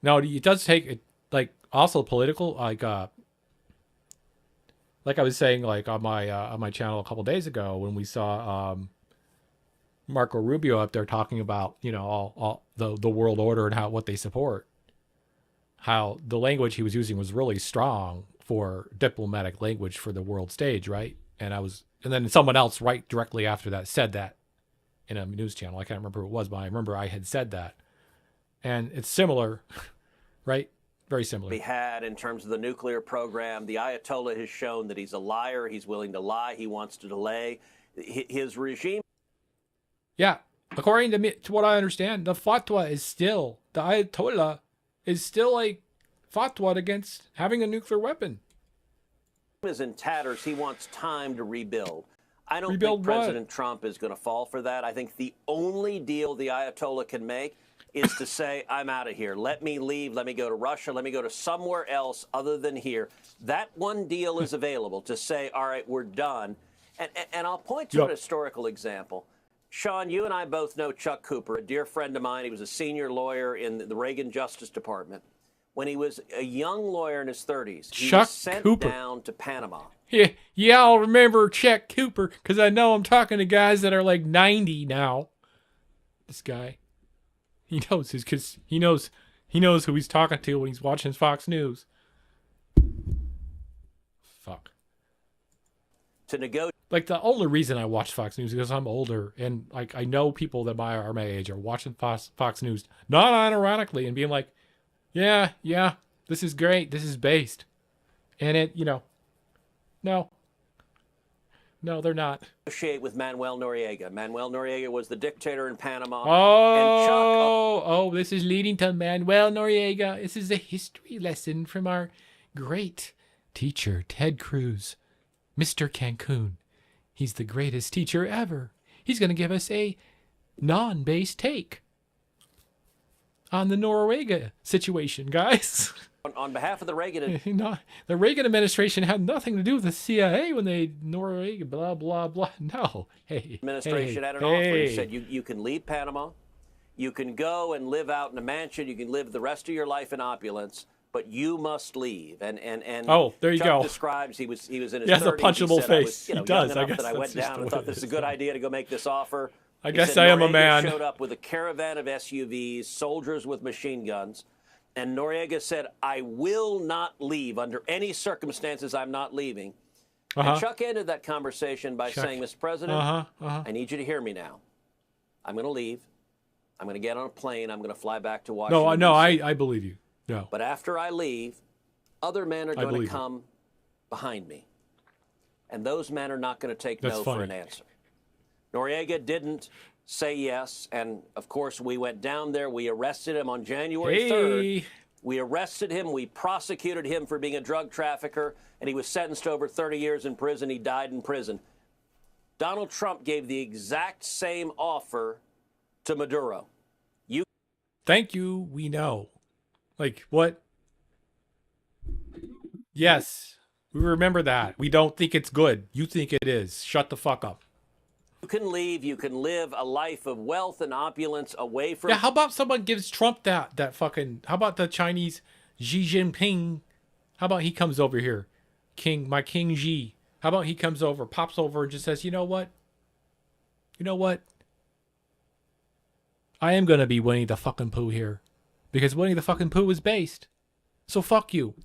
No, it does take it, like also political, like I was saying, like on my channel a couple days ago when we saw Marco Rubio up there talking about, you know, all the world order and what they support. How the language he was using was really strong for diplomatic language for the world stage, right? And then someone else right directly after that said that in a news channel. I can't remember who it was, but I remember I had said that. And it's similar, right? Very similar. We had in terms of the nuclear program, the Ayatollah has shown that he's a liar. He's willing to lie. He wants to delay his regime. Yeah, according to me, to what I understand, the fatwa is still, the Ayatollah is still like fatwa against having a nuclear weapon. Is in tatters. He wants time to rebuild. I don't think President Trump is going to fall for that. I think the only deal the Ayatollah can make is to say, I'm out of here. Let me leave. Let me go to Russia. Let me go to somewhere else other than here. That one deal is available to say, all right, we're done. And I'll point to an historical example. Sean, you and I both know Chuck Cooper, a dear friend of mine. He was a senior lawyer in the Reagan Justice Department. When he was a young lawyer in his 30s, he was sent down to Panama. Yeah, I'll remember Chuck Cooper because I know I'm talking to guys that are like 90 now. This guy, he knows because he knows who he's talking to when he's watching Fox News. Fuck. To negotiate. Like the only reason I watch Fox News is because I'm older and like I know people that are my age are watching Fox News, not unironically, and being like, yeah, this is great, this is based, and it, you know, no, they're not. Negotiate with Manuel Noriega. Manuel Noriega was the dictator in Panama. Oh, this is leading to Manuel Noriega. This is a history lesson from our great teacher, Ted Cruz, Mr. Cancun. He's the greatest teacher ever. He's going to give us a non-based take on the Noriega situation, guys. On behalf of the Reagan... the Reagan administration had nothing to do with the CIA when they... Noriega, blah, blah, blah. No. Administration had an offer. He said, you can leave Panama. You can go and live out in a mansion. You can live the rest of your life in opulence. But you must leave. And oh, there you Chuck go. describes he was in his 30s. He has a punchable face. He does. I guess that I went down and thought this is a good idea to go make this offer. I guess I am a man. Noriega showed up with a caravan of SUVs, soldiers with machine guns, and Noriega said, "I will not leave under any circumstances. I'm not leaving." And Chuck ended that conversation by saying, "Mr. President, I need you to hear me now. I'm going to leave. I'm going to get on a plane. I'm going to fly back to Washington. No, DC. I believe you. No. But after I leave, other men are going to believe come behind me. And those men are not going to take That's no funny. for an answer. Noriega didn't say yes. And, of course, we went down there. We arrested him on January 3rd. We arrested him. We prosecuted him for being a drug trafficker. And he was sentenced to over 30 years in prison. He died in prison. Donald Trump gave the exact same offer to Maduro. Thank you. We know. Like, what? Yes. We remember that. We don't think it's good. You think it is. Shut the fuck up. You can leave. You can live a life of wealth and opulence away from... Yeah, how about someone gives Trump that fucking... How about the Chinese Xi Jinping? How about he comes over here? My King Xi. How about he comes over, pops over, and just says, you know what? You know what? I am going to be Winnie the fucking Pooh here. Because Winnie the fucking Pooh was based. So fuck you.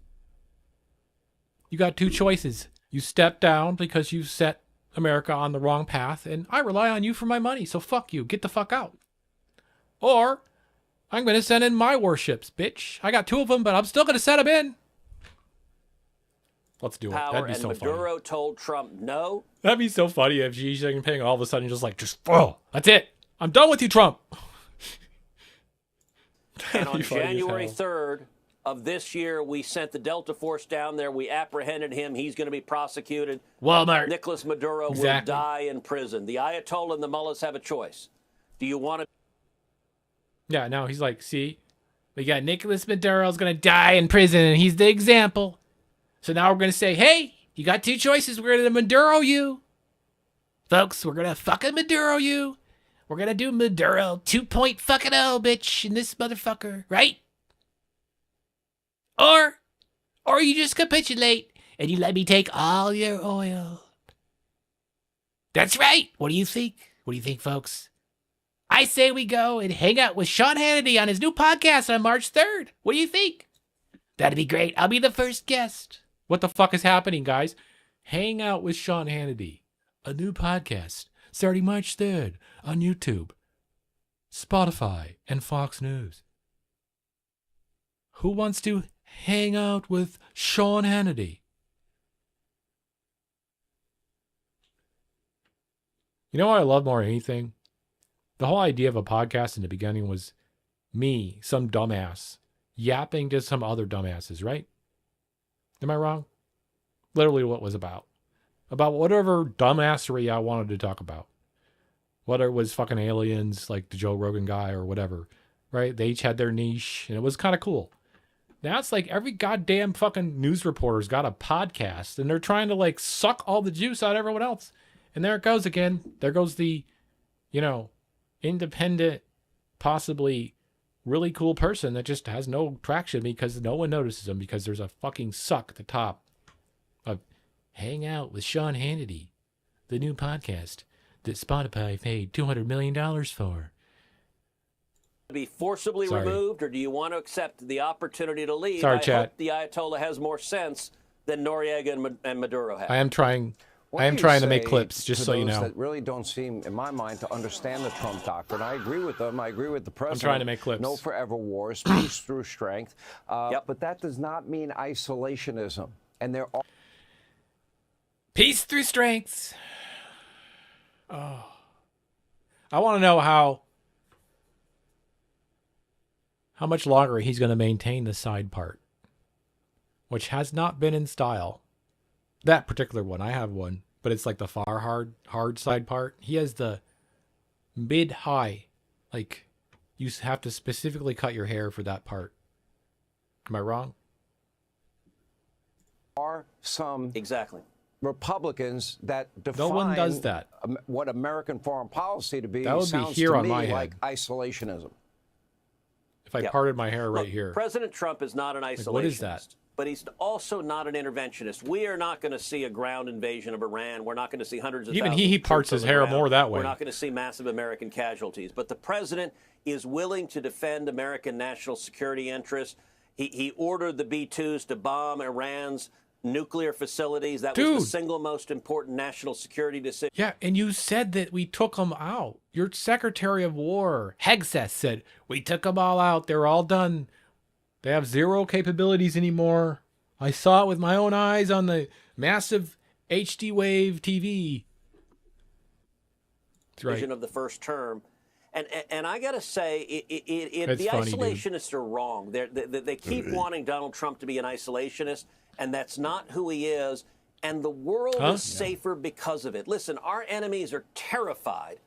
You got two choices. You step down because you set America on the wrong path, and I rely on you for my money, so fuck you. Get the fuck out. Or, I'm going to send in my warships, bitch. I got 2 of them, but I'm still going to send them in. Let's do it. That'd be so funny. Maduro told Trump no. That'd be so funny if Xi Jinping all of a sudden that's it. I'm done with you, Trump. And on January 3rd of this year, we sent the Delta Force down there. We apprehended him. He's going to be prosecuted. Walmart. Nicolas Maduro will die in prison. The Ayatollah and the mullahs have a choice. Do you want to... Yeah, now he's like, see, we got Nicolas Maduro's going to die in prison, and he's the example. So now we're going to say, hey, you got 2 choices. We're going to Maduro you. Folks, we're going to fucking Maduro you. We're going to do Maduro 2.0, bitch, in this motherfucker, right? Or you just capitulate and you let me take all your oil. That's right. What do you think? What do you think, folks? I say we go and hang out with Sean Hannity on his new podcast on March 3rd. What do you think? That'd be great. I'll be the first guest. What the fuck is happening, guys? Hang out with Sean Hannity. A new podcast starting March 3rd on YouTube, Spotify, and Fox News. Who wants to hang out with Sean Hannity? You know what I love more than anything? The whole idea of a podcast in the beginning was me, some dumbass, yapping to some other dumbasses, right? Am I wrong? Literally what it was about. About whatever dumbassery I wanted to talk about. Whether it was fucking aliens, like the Joe Rogan guy or whatever, right? They each had their niche, and it was kind of cool. Now it's like every goddamn fucking news reporter's got a podcast, and they're trying to like suck all the juice out of everyone else. And there it goes again. There goes the, independent, possibly really cool person that just has no traction because no one notices them because there's a fucking suck at the top of Hang Out with Sean Hannity, the new podcast that Spotify paid $200 million for. Be forcibly removed, or do you want to accept the opportunity to leave? Sorry, I chat. hope the Ayatollah has more sense than Noriega and Maduro have. I am trying to make clips, just so you know. That really don't seem, in my mind, to understand the Trump doctrine. I agree with them. I agree with the president. I'm trying to make clips. No forever wars, peace through strength. But that does not mean isolationism. And there are... Peace through strength. Oh. I want to know how much longer he's going to maintain the side part, which has not been in style. That particular one, I have one, but it's like the far hard side part. He has the mid-high, like you have to specifically cut your hair for that part. Am I wrong? Are some exactly Republicans that define no one does that. What American foreign policy to be. That would sounds be here to on me my head. like isolationism. If I parted my hair right Look, here. President Trump is not an isolationist. What is that? But he's also not an interventionist. We are not going to see a ground invasion of Iran. We're not going to see hundreds of Even thousands he of parts troops his on the hair ground. more that way. We're not going to see massive American casualties. But the president is willing to defend American national security interests. He ordered the B-2s to bomb Iran's nuclear facilities. That was the single most important national security decision. Yeah, and you said that we took them out. Your Secretary of War, Hegseth, said, we took them all out. They're all done. They have zero capabilities anymore. I saw it with my own eyes on the massive HD wave TV. That's right. Of the first term. And I got to say, the funny, isolationists are wrong. They keep wanting Donald Trump to be an isolationist, and that's not who he is. And the world is safer because of it. Listen, our enemies are terrified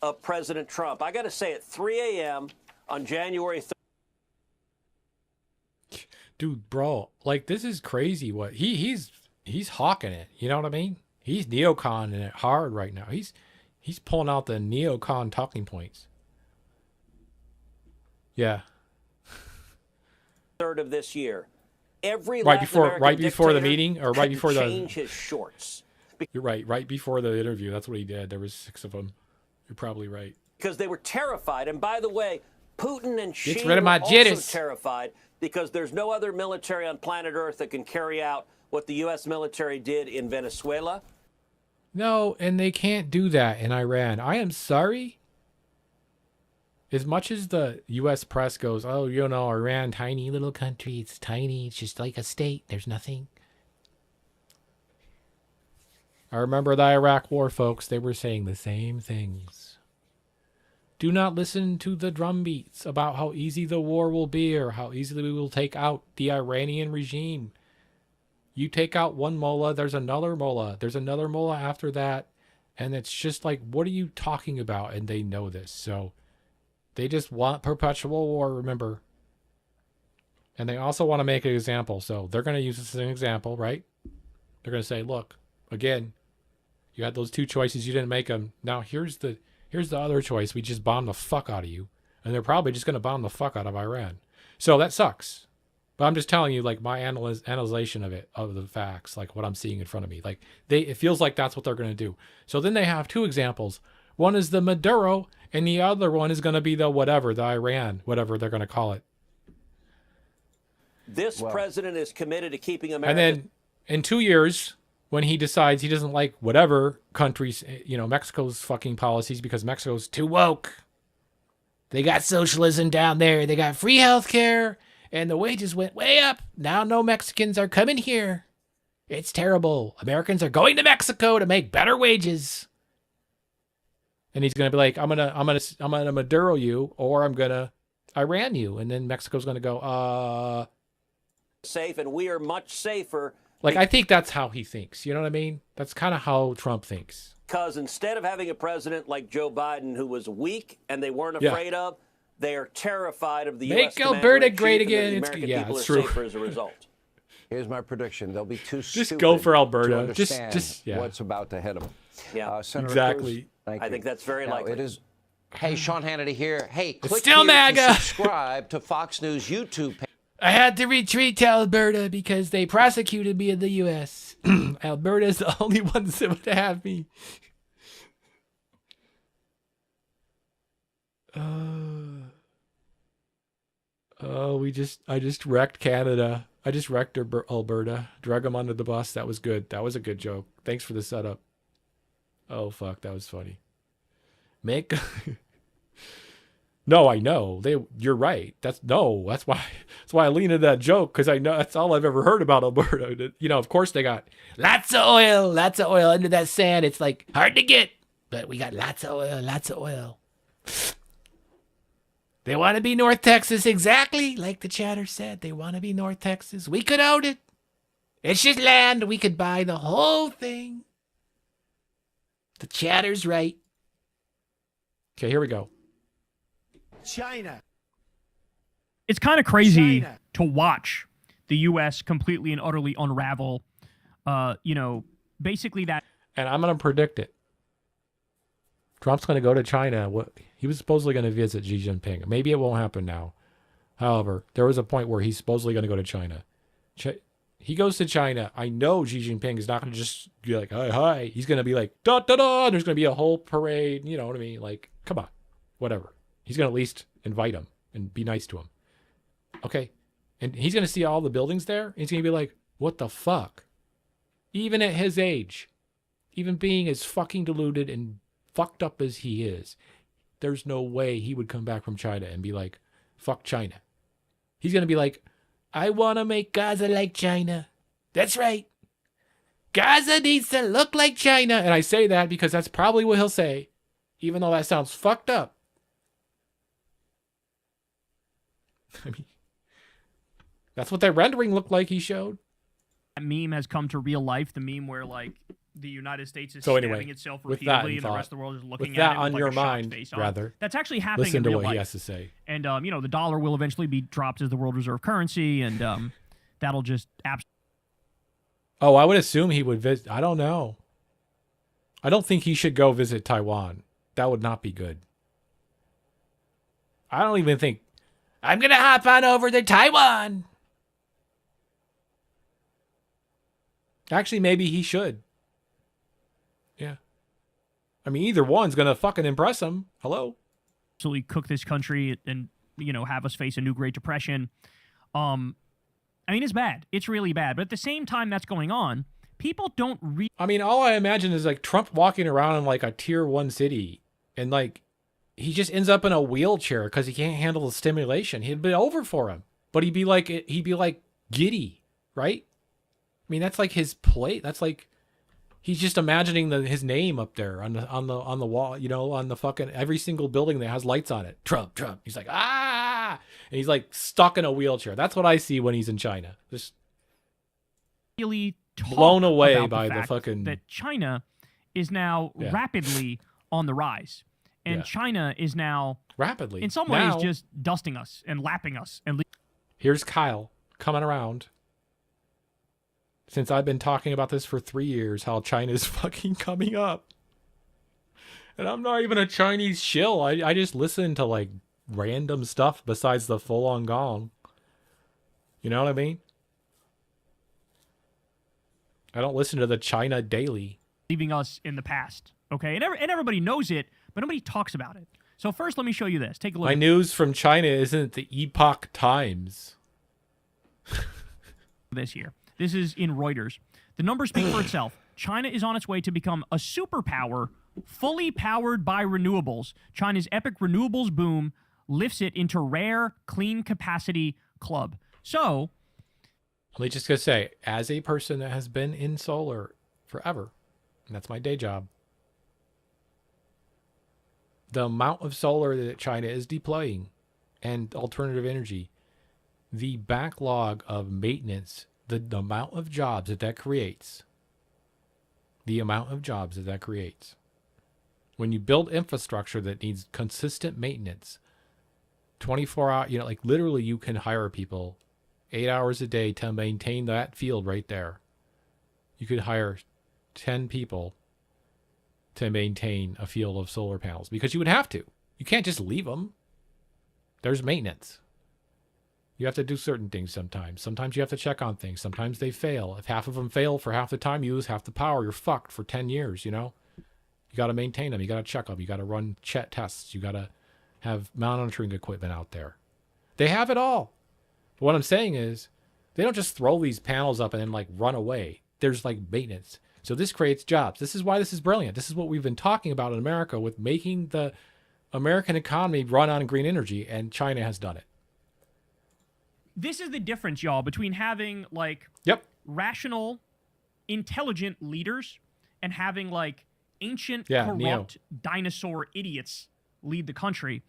of President Trump. I got to say, at 3 a.m. on January 3rd. Dude, bro, like, this is crazy. What he's hawking it. You know what I meing? He's neoconning it hard right now. He's pulling out the neocon talking points. Yeah. 3rd of this year. Every right Latin before American the meeting, or right before change his shorts. You're right before the interview. That's what he did. There was 6 of them. You're probably right. Because they were terrified. And by the way, Putin and Xi rid of my were also jitters. terrified because there's no other military on planet Earth that can carry out what the U.S. military did in Venezuela. No, and they can't do that in Iran. I am sorry. As much as the U.S. press goes, oh, you know, Iran, tiny little country. It's tiny. It's just like a state. There's nothing. I remember the Iraq War, folks. They were saying the same things. Do not listen to the drumbeats about how easy the war will be or how easily we will take out the Iranian regime. You take out one mullah, there's another mullah. There's another mullah after that. And it's just like, what are you talking about? And they know this. So they just want perpetual war, remember. And they also want to make an example. So they're going to use this as an example, right? They're going to say, look, again, you had those 2 choices. You didn't make them. Now here's the other choice. We just bombed the fuck out of you. And they're probably just going to bomb the fuck out of Iran. So that sucks. But I'm just telling you, like, my analyzation of it, of the facts, like what I'm seeing in front of me. Like, it feels like that's what they're going to do. So then they have 2 examples. One is the Maduro, and the other one is going to be the whatever, the Iran, whatever they're going to call it. This president is committed to keeping America. And then in 2 years, when he decides he doesn't like whatever countries, you know, Mexico's fucking policies because Mexico's too woke. They got socialism down there. They got free health care. And the wages went way up. Now no Mexicans are coming here. It's terrible. Americans are going to Mexico to make better wages. And he's going to be like, I'm gonna Maduro you, or I'm gonna Iran you. And then Mexico's going to go, safe, and we are much safer. Like, I think that's how he thinks. You know what I mean? That's kind of how Trump thinks. Because instead of having a president like Joe Biden who was weak and they weren't afraid of, they are terrified of the U.S. Make Alberta great again. The American people are true. safer as a result. Here's my prediction: they'll be too just stupid go for Alberta. to understand just what's about to hit them. Yeah, Senator exactly. Cruz, I think that's very likely. It is. Hey, Sean Hannity here. Hey, click still here MAGA. to subscribe to Fox News YouTube page. I had to retreat to Alberta because they prosecuted me in the U.S. Alberta's the only ones that would have me. I just wrecked Canada. I just wrecked Alberta. Drug them under the bus. That was good. That was a good joke. Thanks for the setup. Oh, fuck. That was funny. No, I know. You're right. That's why I lean into that joke, because I know that's all I've ever heard about Alberta. You know, of course they got Lots of oil under that sand. It's like hard to get, but we got lots of oil. They want to be North Texas, exactly like the chatter said. They want to be North Texas. We could own it. It's just land. We could buy the whole thing. The chatter's right. Okay, here we go. China. It's kind of crazy to watch the U.S. completely and utterly unravel, basically that. And I'm going to predict it. Trump's going to go to China. He was supposedly going to visit Xi Jinping. Maybe it won't happen now. However, there was a point where he's supposedly going to go to China. He goes to China. I know Xi Jinping is not going to just be like, hi. He's going to be like, da, da, da. There's going to be a whole parade. You know what I mean? Like, come on. Whatever. He's going to at least invite him and be nice to him. Okay? And he's going to see all the buildings there. And he's going to be like, what the fuck? Even at his age, even being as fucking deluded and fucked up as he is, there's no way he would come back from China and be like, fuck China. He's going to be like, I want to make Gaza like China. That's right. Gaza needs to look like China. And I say that because that's probably what he'll say, even though that sounds fucked up. I mean, that's what that rendering looked like he showed. That meme has come to real life. The meme where like the United States is So stabbing anyway, itself with that repeatedly, in and the thought, rest of the world is looking with at that it on with your like a shocked mind, face on. rather, That's actually happening listen in to real what life. he has to say. And the dollar will eventually be dropped as the world reserve currency, and that'll just absolutely. Oh, I would assume he would visit. I don't know. I don't think he should go visit Taiwan. That would not be good. I don't even think I'm going to hop on over to Taiwan. Actually, maybe he should. Yeah. I mean, either one's going to fucking impress him. Hello? Absolutely cook this country and, have us face a new Great Depression. I mean, it's bad. It's really bad. But at the same time that's going on, people don't I mean, all I imagine is like Trump walking around in like a tier 1 city and like he just ends up in a wheelchair because he can't handle the stimulation. It'd be over for him. But he'd be like giddy, right? I mean, that's like his plate. That's like he's just imagining his name up there on the wall, on the fucking every single building that has lights on it. Trump. He's like, ah, and he's like stuck in a wheelchair. That's what I see when he's in China. Just really blown away about by the fact fucking that China is now rapidly on the rise, and China is now rapidly, in some ways, just dusting us and lapping us. And here's Kyle coming around. Since I've been talking about this for 3 years, how China's fucking coming up. And I'm not even a Chinese shill. I just listen to like random stuff besides the full-on gong. You know what I mean? I don't listen to the China Daily. leaving us in the past, okay? And everybody knows it, but nobody talks about it. So first, let me show you this. Take a look. My news from China isn't the Epoch Times. This here. This is in Reuters. The numbers speak for itself. China is on its way to become a superpower, fully powered by renewables. China's epic renewables boom lifts it into rare, clean capacity club. So, let me just say, as a person that has been in solar forever, and that's my day job, the amount of solar that China is deploying and alternative energy, the backlog of maintenance, the amount of jobs that creates, when you build infrastructure that needs consistent maintenance, 24 hours, like literally you can hire people 8 hours a day to maintain that field right there. You could hire 10 people to maintain a field of solar panels because you would have to. You can't just leave them. There's maintenance. You have to do certain things sometimes. Sometimes you have to check on things. Sometimes they fail. If half of them fail for half the time, you lose half the power. You're fucked for 10 years, You got to maintain them. You got to check them. You got to run tests. You got to have monitoring equipment out there. They have it all. But what I'm saying is they don't just throw these panels up and then run away. There's maintenance. So this creates jobs. This is why this is brilliant. This is what we've been talking about in America with making the American economy run on green energy, and China has done it. this is the difference, y'all, between having rational, intelligent leaders and having ancient, corrupt dinosaur idiots lead the country.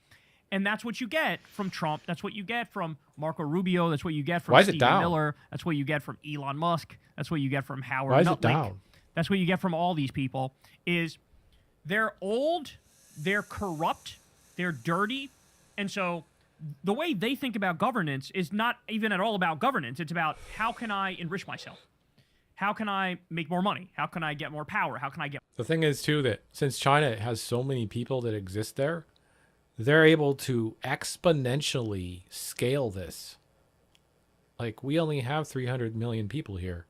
And that's what you get from Trump. That's what you get from Marco Rubio. That's what you get from Stephen Miller. That's what you get from Elon Musk. That's what you get from Howard Why is Nutley. it down? That's what you get from all these people. Is they're old, they're corrupt, they're dirty, and so the way they think about governance is not even at all about governance. It's about how can I enrich myself? How can I make more money? How can I get more power? How can I get... The thing is, too, that since China has so many people that exist there, they're able to exponentially scale this. We only have 300 million people here.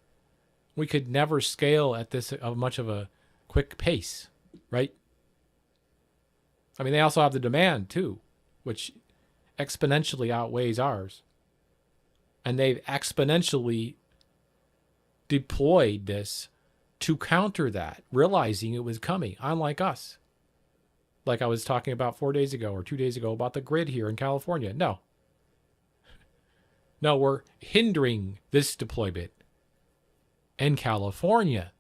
We could never scale at this much of a quick pace, right? I mean, they also have the demand, too, which exponentially outweighs ours. And they've exponentially deployed this to counter that, realizing it was coming, unlike us. Like I was talking about 4 days ago or 2 days ago about the grid here in California. No, we're hindering this deployment in California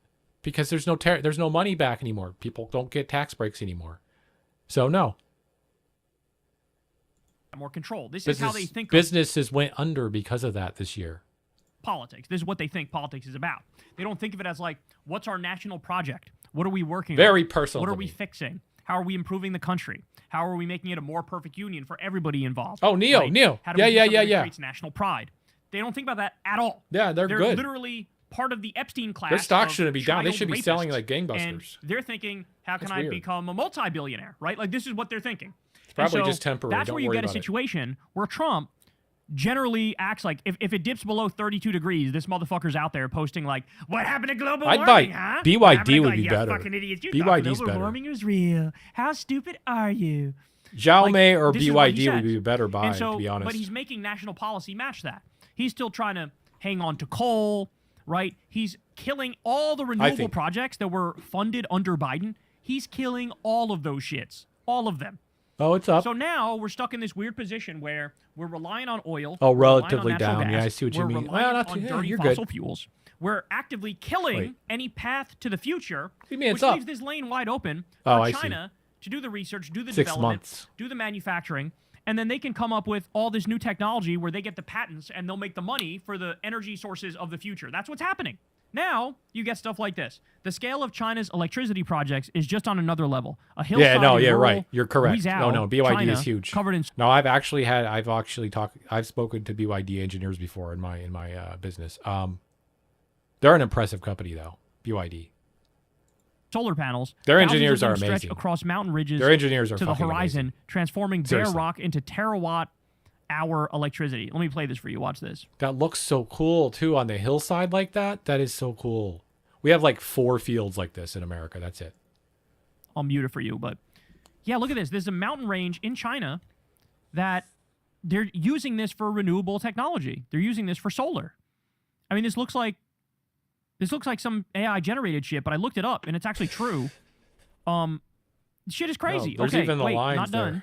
because there's no money back anymore. People don't get tax breaks anymore. So no. More control. This is how they think. Businesses went under because of that this year. Politics. This is what they think politics is about. They don't think of it as like, what's our national project? What are we working on? Very personal. What are we fixing? How are we improving the country? How are we making it a more perfect union for everybody involved? Oh, Neo. How do we do something that creates national pride? They don't think about that at all. Yeah, they're good. Literally part of the Epstein class. Their stock shouldn't be down. They child should be rapists. selling like gangbusters. And they're thinking, how can That's I weird. become a multi-billionaire, right? Like, this is what they're thinking. It's probably And so just temporary. That's Don't where you worry get a about it. situation where Trump generally acts like if it dips below 32 degrees, this motherfucker's out there posting like, what happened to global I'd warming, buy huh? BYD What happened to would glo- be you better. Fucking idiots. You BYD's thought global better. warming was real. How stupid are you? Xiaomi or this is what he BYD would says. be a better buy, And so, to be honest. But he's making national policy match that. He's still trying to hang on to coal, right? He's killing all the renewable think- projects that were funded under Biden. He's killing all of those shits. All of them. Oh, it's up. So now we're stuck in this weird position where we're relying on oil. Oh, we're relying on relatively natural down. Yeah, gas, I see what you we're mean. relying Well, not on too- yeah, dirty you're fossil good. fuels. We're actively killing Wait. any path to the future, You mean which it's up? leaves this lane wide open Oh, for I see. China to do the research, do the 6 development, months. do the manufacturing, and then they can come up with all this new technology where they get the patents and they'll make the money for the energy sources of the future. That's what's happening. Now, you get stuff like this. The scale of China's electricity projects is just on another level. A hillside Yeah, no, in yeah, rural right. You're correct. Guizhou, No, BYD China, is huge. Covered in No, I've spoken to BYD engineers before in my business. They're an impressive company though. BYD. solar panels. Their Thousands engineers of them are stretch amazing. across mountain ridges Their engineers are to the fucking horizon, amazing. transforming bare Seriously. rock into terawatt-hour electricity. Let me play this for you. Watch this. That looks so cool too on the hillside like that. That is so cool. We have like 4 fields like this in America. That's it. I'll mute it for you, but yeah, look at this. There's a mountain range in China that they're using this for renewable technology. They're using this for solar. I mean, this looks like some AI generated shit, but I looked it up and it's actually true. Shit is crazy. No, there's okay, even the wait, lines not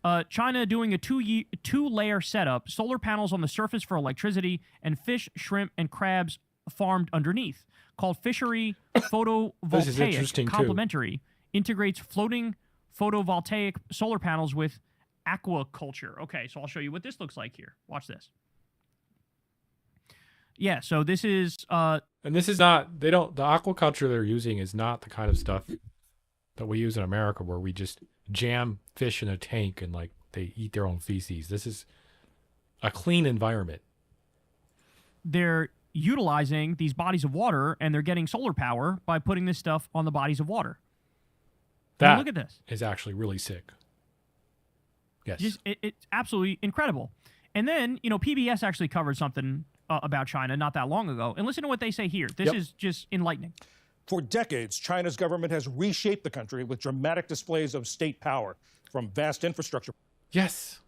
done. China doing a two-layer setup, solar panels on the surface for electricity, and fish, shrimp, and crabs farmed underneath. Called Fishery This is interesting, Photovoltaic too. Complementary. Integrates floating photovoltaic solar panels with aquaculture. Okay, so I'll show you what this looks like here. Watch this. Yeah, so this is And this is not, the aquaculture they're using is not the kind of stuff that we use in America where we just jam fish in a tank and like they eat their own feces. This is a clean environment. they're utilizing these bodies of water and they're getting solar power by putting this stuff on the bodies of water. I mean, That look at this. is actually really sick. Yes. It's absolutely incredible. And then, PBS actually covered something about China not that long ago. And listen to what they say here. This is just enlightening. For decades, China's government has reshaped the country with dramatic displays of state power, from vast infrastructure. Yes.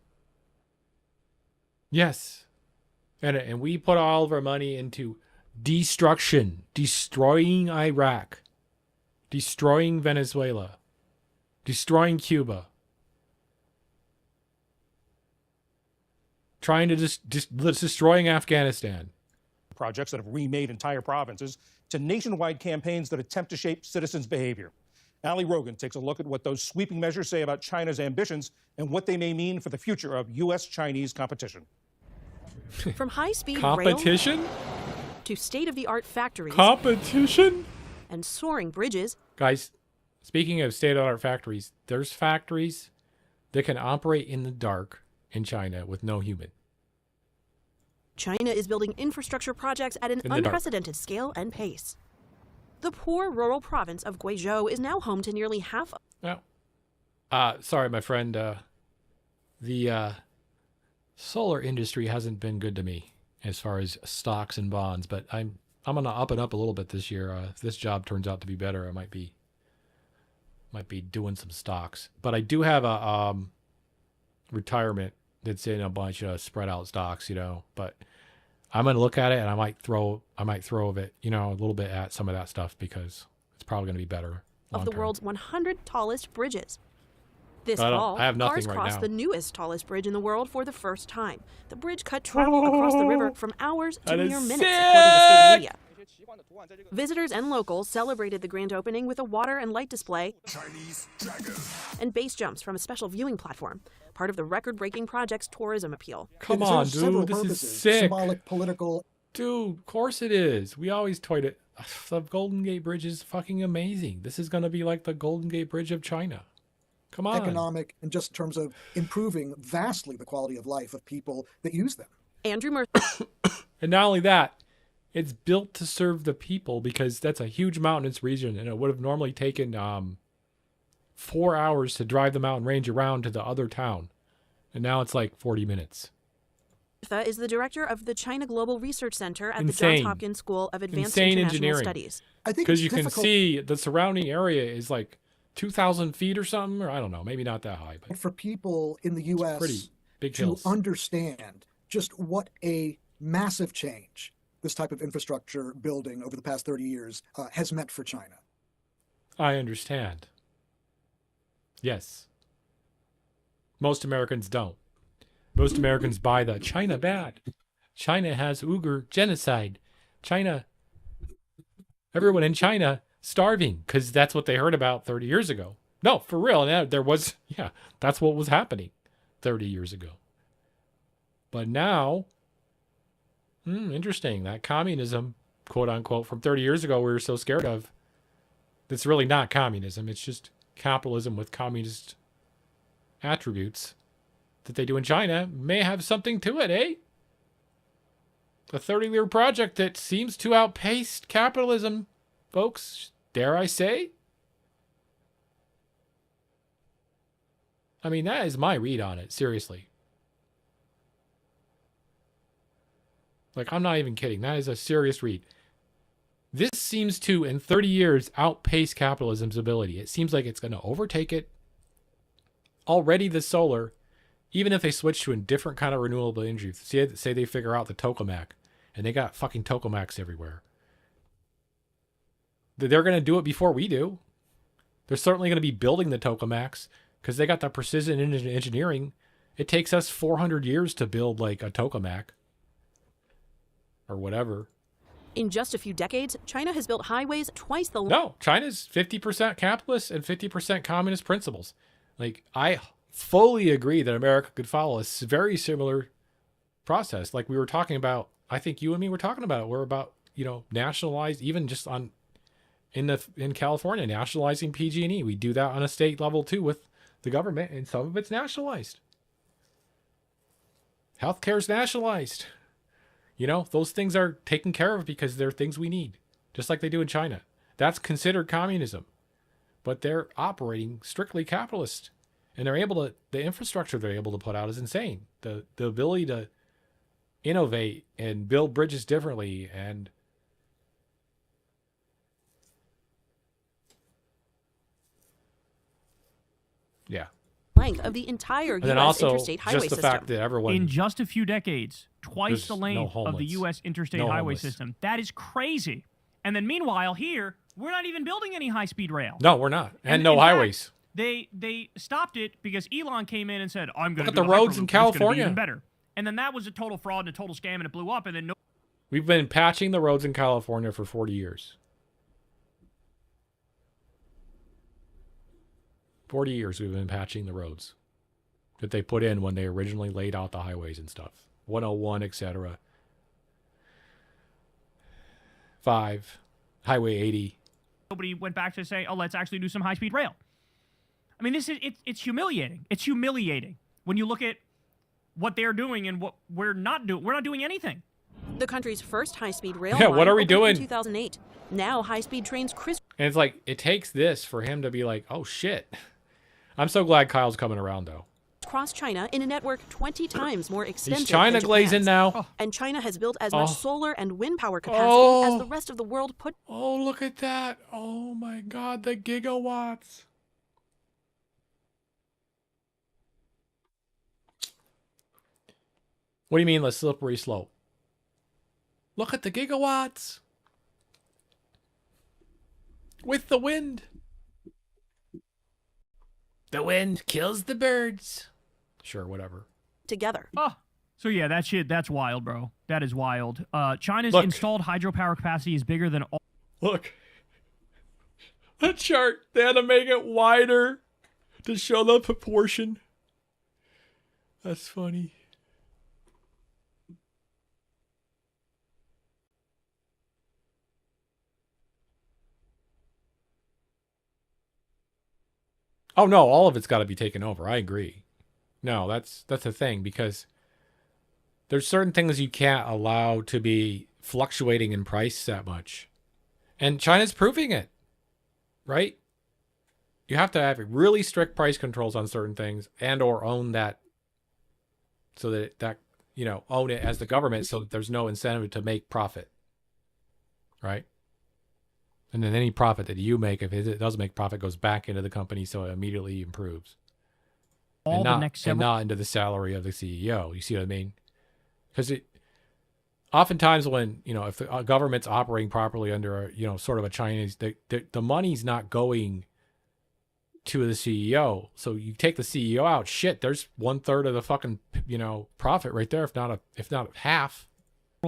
Yes. And we put all of our money into destruction, destroying Iraq, destroying Venezuela, destroying Cuba, trying to destroying Afghanistan. Projects that have remade entire provinces to nationwide campaigns that attempt to shape citizens' behavior. Ali Rogan takes a look at what those sweeping measures say about China's ambitions and what they may mean for the future of U.S.-Chinese competition. From high-speed Competition? rail to state-of-the-art factories Competition? and soaring bridges, Guys, speaking of state-of-the-art factories, there's factories that can operate in the dark in China with no human. China is building infrastructure projects at an In the dark. unprecedented scale and pace. The poor rural province of Guizhou is now home to nearly half of Sorry, my friend. The solar industry hasn't been good to me as far as stocks and bonds, but I'm gonna up it up a little bit this year. If this job turns out to be better, I might be doing some stocks. But I do have a retirement that's in a bunch of spread out stocks, But I'm gonna look at it and I might throw it, a little bit at some of that stuff because it's probably gonna be better. Of the world's 100 tallest bridges. This I fall, have nothing cars right crossed now. the newest tallest bridge in the world for the first time. The bridge cut travel across the river from hours to That is mere minutes, sick! according to state media. Visitors and locals celebrated the grand opening with a water and light display and base jumps from a special viewing platform, part of the record-breaking project's tourism appeal. Come on, dude, this is sick. Symbolic, political. Dude, of course it is. We always toyed it. The Golden Gate Bridge is fucking amazing. This is gonna be like the Golden Gate Bridge of China. Come on. Economic, and just in terms of improving vastly the quality of life of people that use them. Andrew Murphy. And not only that, it's built to serve the people because that's a huge mountainous region, and it would have normally taken 4 hours to drive the mountain range around to the other town, and now it's like 40 minutes. Is the director of the China Global Research Center at the Insane. Johns Hopkins School of Advanced Insane International engineering. Studies. I think because it's you can difficult see the surrounding area is like 2,000 feet or something, or I don't know, maybe not that high, but for people in the pretty U.S. big to hills. understand just what a massive change this type of infrastructure building over the past 30 years has meant for China. I understand. Yes. Most Americans don't. Most Americans buy the China bad. China has Uyghur genocide. Everyone in China starving because that's what they heard about 30 years ago. No, for real. That's what was happening 30 years ago. But now, interesting, that communism, quote unquote, from 30 years ago we were so scared of, it's really not communism. It's just capitalism with communist attributes that they do in China may have something to it, eh? A 30-year project that seems to outpace capitalism, folks, dare I say? I mean, that is my read on it, seriously. Like, I'm not even kidding. That is a serious read. This seems to, in 30 years, outpace capitalism's ability. It seems like it's going to overtake it. Already the solar, even if they switch to a different kind of renewable energy, say they figure out the tokamak, and they got fucking tokamaks everywhere. They're going to do it before we do. They're certainly going to be building the tokamaks because they got the precision engineering. It takes us 400 years to build like a tokamak or whatever. In just a few decades, China has built highways twice the... No, China's 50% capitalist and 50% communist principles. Like, I fully agree that America could follow a very similar process. Like we were talking about, I think you and me were talking about it. We're about, nationalized, even just in California, nationalizing PG&E. We do that on a state level too with the government, and some of it's nationalized. Healthcare's nationalized. Those things are taken care of because they're things we need, just like they do in China. That's considered communism, but they're operating strictly capitalist, and the infrastructure they're able to put out is insane. The ability to innovate and build bridges differently and length of the entire U.S. interstate highway just the system. fact that everyone in just a few decades, twice the length of the homeless. U.S. interstate No highway homeless. system. That is crazy. And then meanwhile, here, we're not even building any high-speed rail. No, we're not. And no in fact, highways. They stopped it because Elon came in and said, I'm going to Look do at the roads Hyperloop, in and it's gonna be California. even better. And then that was a total fraud and a total scam, and it blew up, and then We've been patching the roads in California for 40 years. 40 years we've been patching the roads that they put in when they originally laid out the highways and stuff. 101, etc. 5, Highway 80. nobody went back to say, oh, let's actually do some high-speed rail. I mean, it's humiliating. It's humiliating when you look at what they're doing and what we're not doing. We're not doing anything. The country's first high-speed rail Yeah, line what are we opened doing? in 2008. Now high-speed trains And it's like, it takes this for him to be like, oh shit. I'm so glad Kyle's coming around though. cross China in a network 20 times more extensive He's China than glazing Japan's. now. And China has built as much Oh. solar and wind power capacity as the rest of the world put. Oh, look at that. Oh my God, the gigawatts. What do you mean the slippery slope? Look at the gigawatts. With the wind. The wind kills the birds. Sure, whatever. Together. Oh, so yeah, that shit, that's wild, bro. That is wild. China's Look. installed hydropower capacity is bigger than all. Look. The chart, they had to make it wider to show the proportion. That's funny. Oh no, all of it's got to be taken over. I agree. No, that's the thing, because there's certain things you can't allow to be fluctuating in price that much. And China's proving it. Right? You have to have really strict price controls on certain things and or own that, so that you know, own it as the government, so that there's no incentive to make profit. Right? And then any profit that you make, if it does make profit, goes back into the company, so it immediately improves. And not into the salary of the CEO. You see what I mean? Because oftentimes when, you know, if the government's operating properly under a, you know, sort of a Chinese, the money's not going to the CEO. So you take the CEO out, shit, there's 1/3 of the fucking, you know, profit right there, if not half.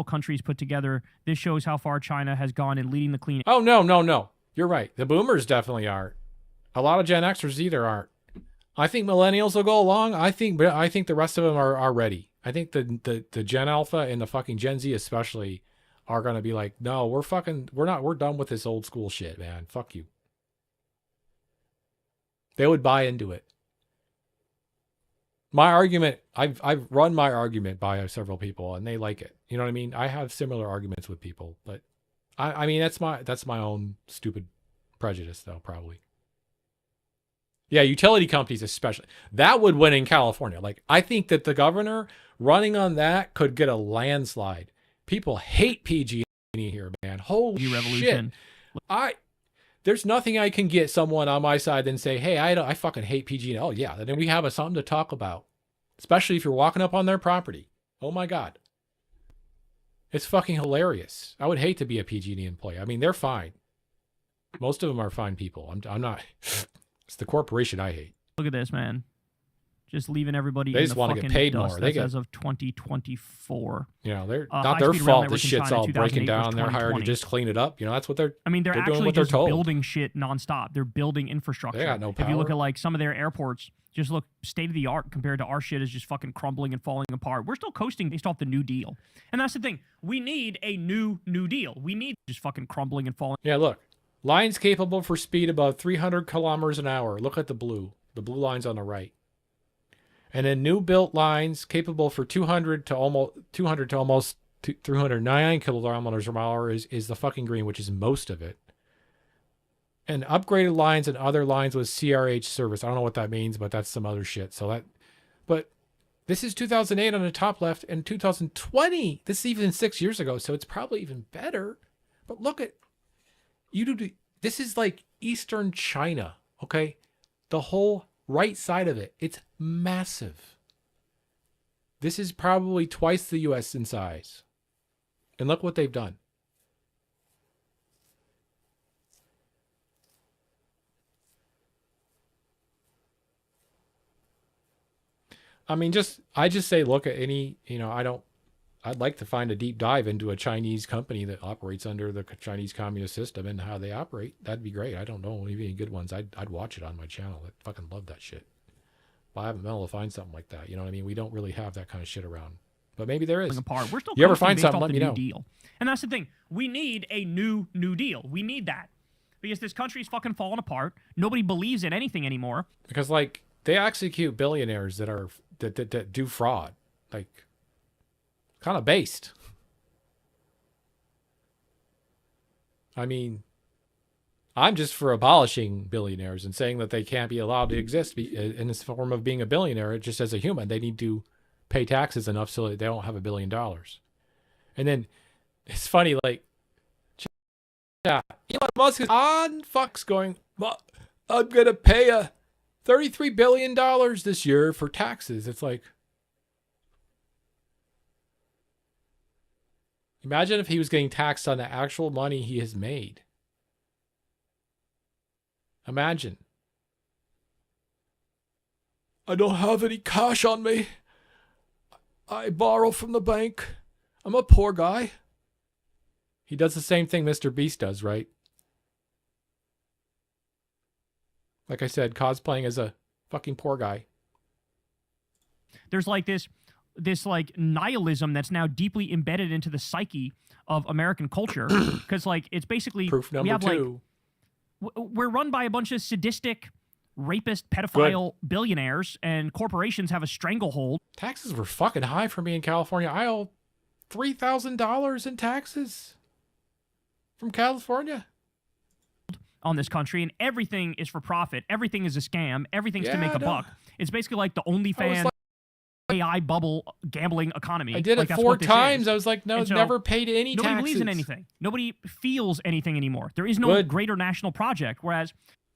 Countries put together. This shows how far China has gone in leading the clean. Oh, no. You're right. The boomers definitely aren't. A lot of Gen Xers either aren't. I think millennials will go along. I think the rest of them are ready. I think the Gen Alpha and the fucking Gen Z especially are going to be like, no, we're done with this old school shit, man. Fuck you. They would buy into it. My argument, I've run my argument by several people and they like it. You know what I mean? I have similar arguments with people, but I mean, that's my own stupid prejudice though, probably. Yeah, utility companies especially. That would win in California. Like, I think that the governor running on that could get a landslide. People hate PG&E here, man. Holy shit. There's nothing I can get someone on my side and say, hey, I fucking hate PG&E. Oh yeah, then we have something to talk about. Especially if you're walking up on their property. Oh my God. It's fucking hilarious. I would hate to be a PG&E employee. I mean, they're fine. Most of them are fine people. I'm not. It's the corporation I hate. Look at this, man. Just leaving everybody They in just the want to fucking get paid dust. more. That's as of 2024. You know, they're not their fault this shit's all breaking down. They're hired to 2020. just clean it up. You know, that's what they're I mean, they're doing actually what they're just told. building shit nonstop. They're building infrastructure. They got no If you look power. at like some of their airports, just look state of the art compared to our shit is just fucking crumbling and falling apart. We're still coasting based off the New Deal. And that's the thing. We need a New Deal. We need just fucking crumbling and falling. Yeah, look. Lines capable for speed above 300 kilometers an hour. Look at the blue. The blue line's on the right. And then new built lines capable for 200 to almost 309 kilometers per hour is the fucking green, which is most of it. And upgraded lines and other lines with CRH service. I don't know what that means, but that's some other shit. But this is 2008 on the top left and 2020. This is even 6 years ago, so it's probably even better. But look at this is like Eastern China, okay? The whole right side of it. It's massive. This is probably twice the US in size. And look what they've done. I mean, I just say look at any, I'd like to find a deep dive into a Chinese company that operates under the Chinese communist system and how they operate. That'd be great. I don't know any good ones. I'd watch it on my channel. I fucking love that shit. But I haven't been able to find something like that. You know what I mean? We don't really have that kind of shit around. But maybe there is. Apart. We're still you ever coasting find based something, off let the me New know. Deal. And that's the thing. We need a New Deal. We need that. Because this country's fucking falling apart. Nobody believes in anything anymore. Because like they execute billionaires that do fraud. Like kind of based. I mean, I'm just for abolishing billionaires and saying that they can't be allowed to exist in this form of being a billionaire. Just as a human, they need to pay taxes enough so that they don't have $1 billion. And then it's funny, like, yeah, Elon Musk is on Fox going, well, I'm going to pay $33 billion this year for taxes. It's like, Imagine if he was getting taxed on the actual money he has made. Imagine. I don't have any cash on me. I borrow from the bank. I'm a poor guy. He does the same thing Mr. Beast does, right? Like I said, cosplaying as a fucking poor guy. There's like this like nihilism that's now deeply embedded into the psyche of American culture, because like it's basically Proof number two. We're run by a bunch of sadistic, rapist, pedophile billionaires, and corporations have a stranglehold. Taxes were fucking high for me in California. I owe $3,000 in taxes from California On this country, and everything is for profit. Everything is a scam. Everything's to make a buck. It's basically like the OnlyFans AI bubble gambling economy. I did like, it that's 4 what this times. is. I was like, no, And so never paid any nobody taxes. believes in anything. Nobody feels anything anymore. There is no greater national project. Whereas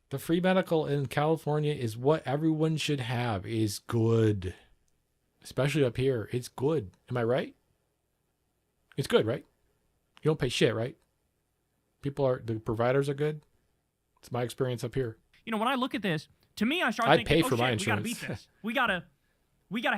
the free medical in California is what everyone should have. Is good, especially up here. It's good. Am I right? It's good, right? You don't pay shit, right? The providers are good. It's my experience up here. you know, when I look at this, to me, I start I'd thinking, pay for my we gotta insurance. beat this. We gotta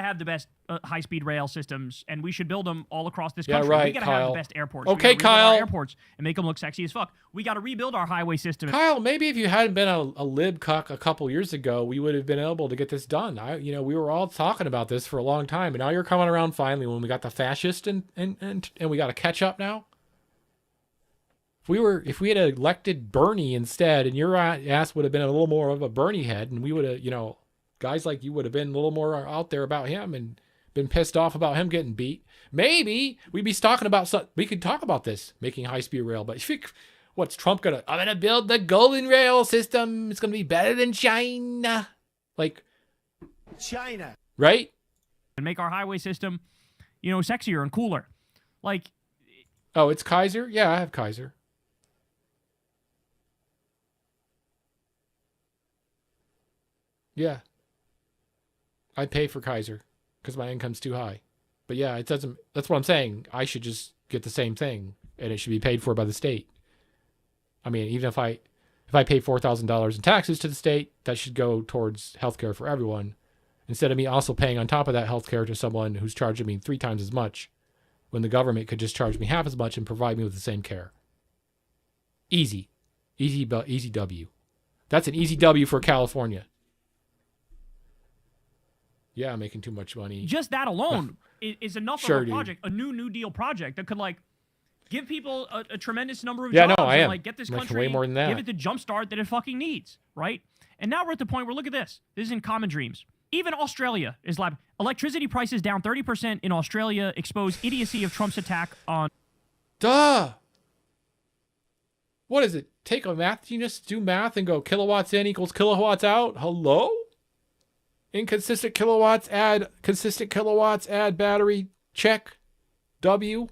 have the best high-speed rail systems, and we should build them all across this Yeah, country. right, We gotta have Kyle. the best airports. Okay, we gotta rebuild Kyle. our airports and make them look sexy as fuck. We gotta rebuild our highway system. Kyle, maybe if you hadn't been a lib cuck a couple years ago, we would have been able to get this done. We were all talking about this for a long time, and now you're coming around finally when we got the fascist and we got to catch up now. If we had elected Bernie instead, and your ass would have been a little more of a Bernie head, and we would have, guys like you would have been a little more out there about him and been pissed off about him getting beat. Maybe we'd be talking about we could talk about this, making high-speed rail. But what's Trump gonna? I'm gonna build the golden rail system. It's gonna be better than China, China, right? And make our highway system, sexier and cooler. Oh, it's Kaiser. Yeah, I have Kaiser. Yeah. I pay for Kaiser because my income's too high. But yeah, it doesn't. That's what I'm saying. I should just get the same thing, and it should be paid for by the state. I mean, even if I pay $4,000 in taxes to the state, that should go towards healthcare for everyone, instead of me also paying on top of that healthcare to someone who's charging me 3 times as much, when the government could just charge me half as much and provide me with the same care. Easy W. That's an easy W for California. Yeah, I'm making too much money. Just that alone is enough Sure, of a dude. project, a New Deal project that could give people a tremendous number of Yeah, jobs no, I am. and get this Making country, way more than that. give it the jumpstart that it fucking needs, right? And now we're at the point where look at this. This is in Common Dreams. Even Australia is electricity prices down 30% in Australia, expose idiocy of Trump's attack on. Duh. What is it? Take a math genius, do math, and go kilowatts in equals kilowatts out? Hello? Inconsistent kilowatts, add consistent kilowatts, add battery, check. W.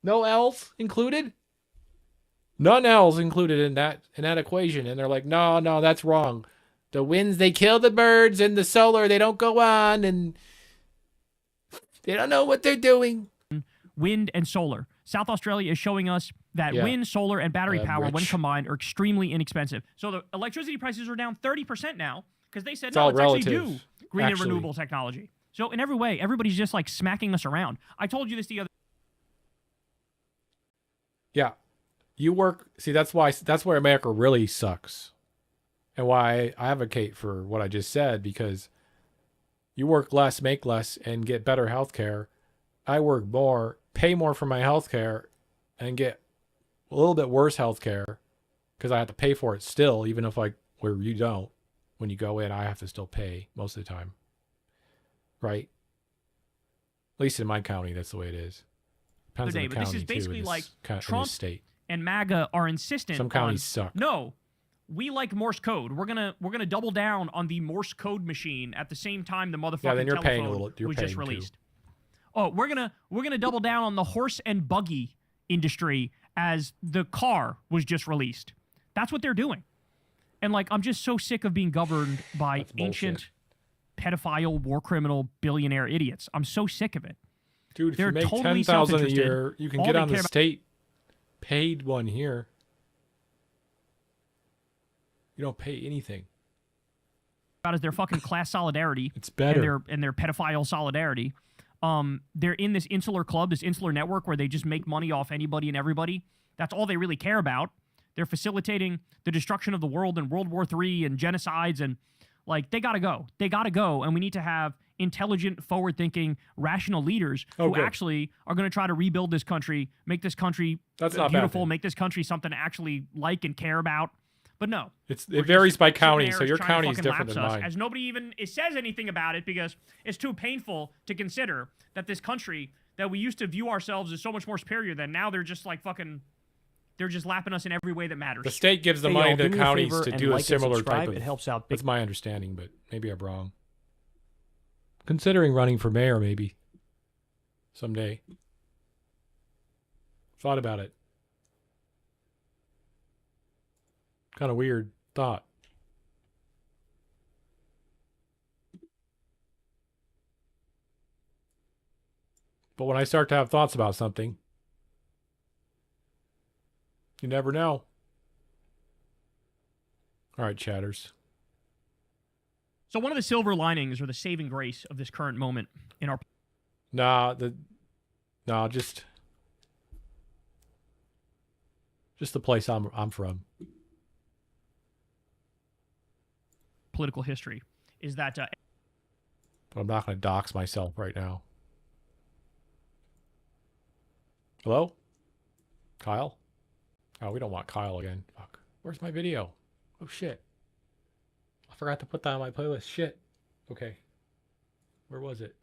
No L's included? None L's included in that equation. And they're like, no, that's wrong. The winds, they kill the birds, and the solar, they don't go on, and they don't know what they're doing. Wind and solar. South Australia is showing us that Yeah. wind, solar, and battery power, when rich. combined, are extremely inexpensive. So the electricity prices are down 30% now because they said, It's no, all it's relative, actually due green actually. and renewable technology. So in every way, everybody's just smacking us around. I told you this the other. Yeah. You work. See, that's where America really sucks. And why I advocate for what I just said, because you work less, make less, and get better health care. I work more, pay more for my health care, and get a little bit worse health care because I have to pay for it still, even if where you don't. When you go in, I have to still pay most of the time. Right? At least in my county, that's the way it is. Depends on the But this county, is basically too, in this Trump state. and MAGA are insistent. Some counties suck. No, we like Morse code. We're gonna double down on the Morse code machine at the same time the motherfucking Yeah, then you're paying a telephone little. You're was paying just too. released. Oh, we're gonna double down on the horse and buggy industry as the car was just released. That's what they're doing. And I'm just so sick of being governed by ancient pedophile, war criminal, billionaire idiots. I'm so sick of it. Dude, if They're you make totally 10,000 a self-interested. year, you can All get they on the care about- state paid one here. You don't pay anything. About is their fucking class solidarity. It's better. And their pedophile solidarity. They're in this insular club, this insular network where they just make money off anybody and everybody. That's all they really care about. They're facilitating the destruction of the world and World War III and genocides, and like they gotta go. They gotta go, and we need to have intelligent, forward-thinking, rational leaders who good. actually are going to try to rebuild this country, make this country That's not a bad beautiful, thing. make this country something to actually like and care about. But no, It we're varies just by sitting county, there so your trying to county is fucking different than lapse us, mine. as nobody even says anything about it because it's too painful to consider that this country that we used to view ourselves as so much more superior than, now they're just like fucking, they're just lapping us in every way that matters. The state gives the Hey, money y'all, to do the me a counties favor to and do a like and similar subscribe. type of. It helps out big- That's my understanding, but maybe I'm wrong. Considering running for mayor, maybe someday. Thought about it. Kind of weird thought. But when I start to have thoughts about something, you never know. All right, chatters. So one of the silver linings or the saving grace of this current moment in our just the place I'm from. political history is that But I'm not going to dox myself right now. Hello? Kyle? Oh, we don't want Kyle again. Fuck. Where's my video? Oh, shit. I forgot to put that on my playlist. Shit. Okay. Where was it?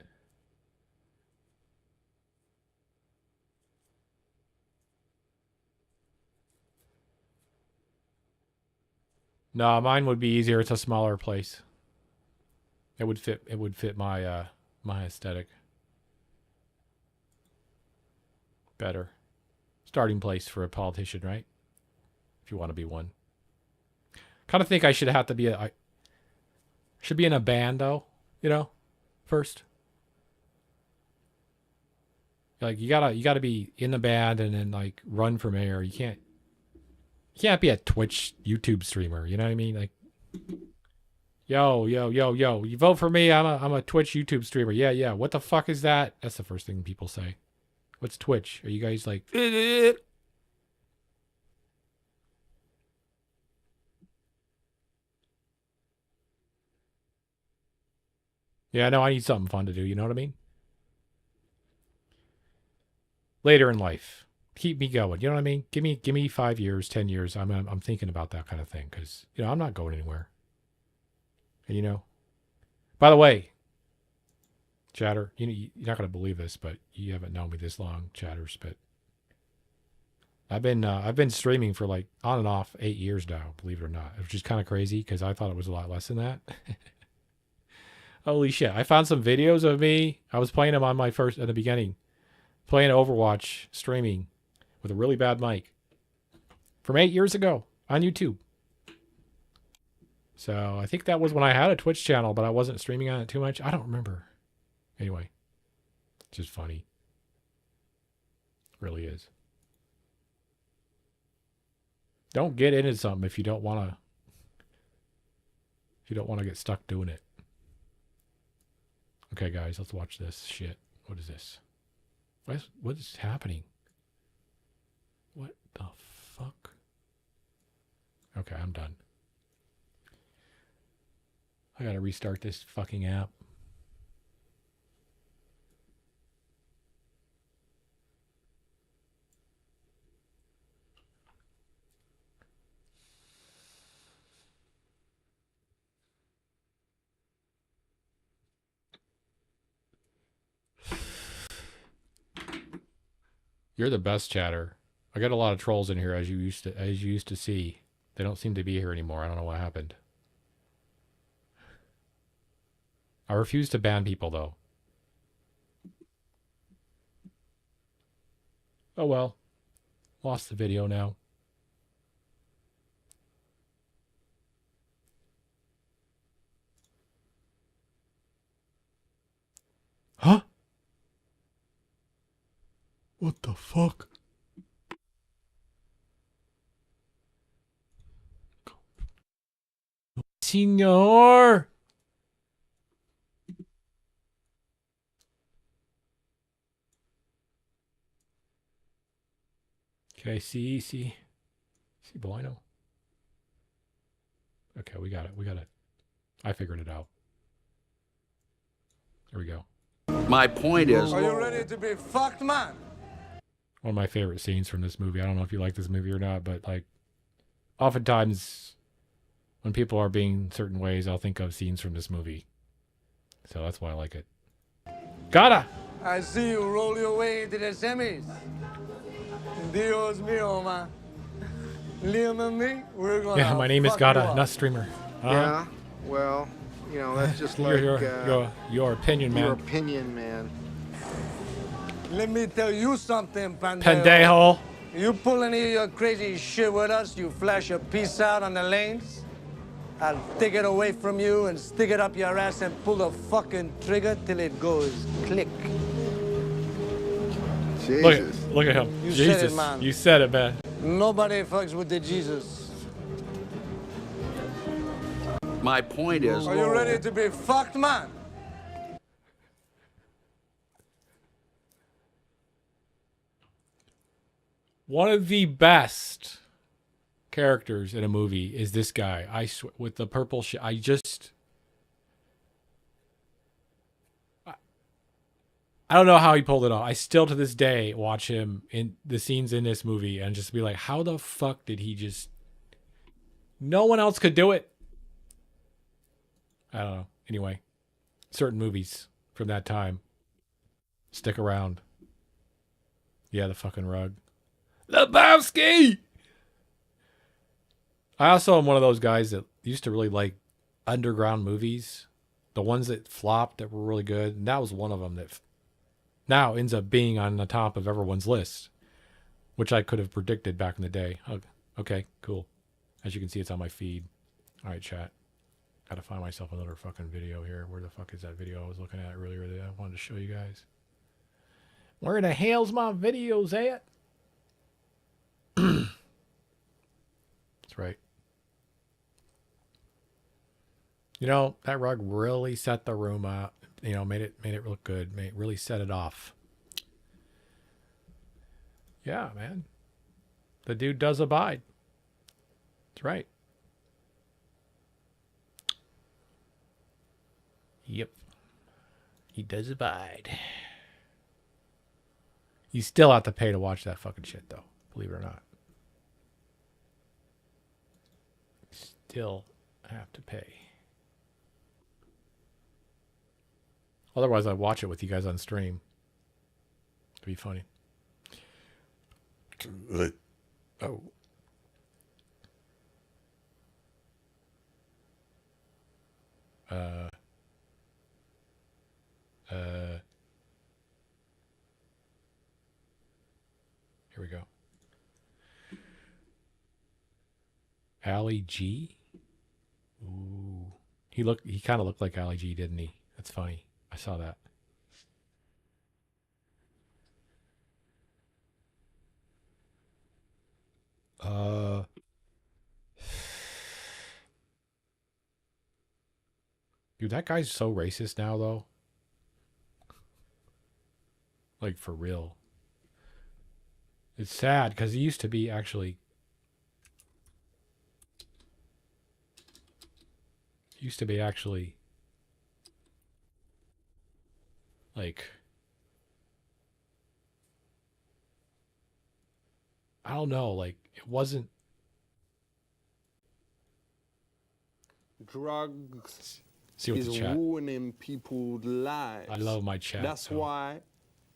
No, mine would be easier. It's a smaller place. It would fit my my aesthetic better. Starting place for a politician, right? If you want to be one. Kind of think I should have to be I should be in a band though, you know, first. Like you gotta be in the band and then like run for mayor. You can't be a Twitch YouTube streamer, you know what I mean? Like yo, you vote for me, I'm a Twitch YouTube streamer. Yeah. What the fuck is that? That's the first thing people say. What's Twitch? Are you guys like Yeah, no, I need something fun to do, you know what I mean? Later in life. Keep me going, you know what I mean? Give me 5 years, 10 years. I'm thinking about that kind of thing cuz you know, I'm not going anywhere. And you know. By the way, chatter, you're not going to believe this, but you haven't known me this long, chatters, but I've been streaming for like on and off 8 years now, believe it or not, which is kind of crazy because I thought it was a lot less than that. Holy shit. I found some videos of me. I was playing them on my first, at the beginning, playing Overwatch, streaming with a really bad mic from 8 years ago on YouTube. So I think that was when I had a Twitch channel, but I wasn't streaming on it too much. I don't remember. Anyway, it's just funny. It really is. Don't get into something if you don't want to get stuck doing it. Okay, guys, let's watch this shit. What is this? What is happening? What the fuck? Okay, I'm done. I gotta restart this fucking app. You're the best, chatter. I got a lot of trolls in here as you used to see. They don't seem to be here anymore. I don't know what happened. I refuse to ban people though. Oh well. Lost the video now. Huh? What the fuck? Senor! Okay, see bueno. Okay, we got it. I figured it out. There we go. My point is... Are you ready to be fucked, man? One of my favorite scenes from this movie. I don't know if you like this movie or not, but like, oftentimes when people are being certain ways, I'll think of scenes from this movie. So that's why I like it. Gotta! I see you roll your way into the semis. Dios mío, man. Liam and me, we're gonna. Yeah, my name is Gotta, not streamer. Yeah, well, you know, that's just like your opinion, man. Your opinion, man. Let me tell you something, Pendejo. Pendejo. You pull any of your crazy shit with us, you flash your piece out on the lanes, I'll take it away from you and stick it up your ass and pull the fucking trigger till it goes click. Jesus. Look at him. You Jesus. said it, man. You said it, man. Nobody fucks with the Jesus. My point is... Are you ready to be fucked, man? One of the best characters in a movie is this guy. I swear, with the purple shit. I don't know how he pulled it off. I still to this day watch him in the scenes in this movie and just be like, how the fuck did he just... No one else could do it. I don't know. Anyway, certain movies from that time stick around. Yeah, the fucking rug. Lebowski! I also am one of those guys that used to really like underground movies. The ones that flopped that were really good. And that was one of them that now ends up being on the top of everyone's list, which I could have predicted back in the day. Okay, cool. As you can see, it's on my feed. All right, chat. Gotta find myself another fucking video here. Where the fuck is that video I was looking at earlier that I wanted to show you guys? Where the hell's my videos at? That's right. You know, that rug really set the room up. You know, made it look good. Really set it off. Yeah, man. The dude does abide. That's right. Yep. He does abide. You still have to pay to watch that fucking shit, though. Believe it or not. Still have to pay. Otherwise, I'd watch it with you guys on stream. It'd be funny. Oh. Here we go. Ali G? Ooh. He kind of looked like Ali G, didn't he? That's funny. I saw that. Dude, that guy's so racist now, though. Like, for real. It's sad, because he used to be actually... like... I don't know, like, it wasn't... Drugs See what is the chat. ruining people's lives. I love my chat. That's why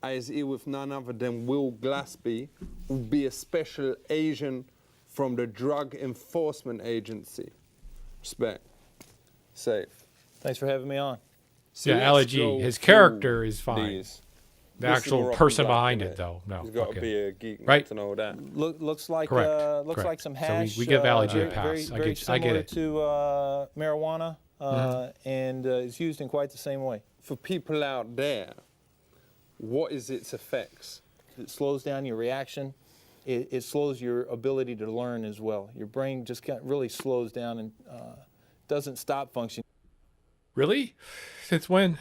I was here with none other than Will Glaspie, who will be a special agent from the Drug Enforcement Agency. Respect. Safe. Thanks for having me on. So yeah, let's Allergy. go His through character is fine. these. The This is actual more person up and behind down, it, though, no. He's got fuck to him. be a geek Right? to know that. Looks like Correct. looks like some hash. So we give Allergy a very, pass. Very I similar get it. to marijuana, and it's used in quite the same way. For people out there, what is its effects? It slows down your reaction. It slows your ability to learn as well. Your brain just really slows down and doesn't stop functioning. Really? Since when?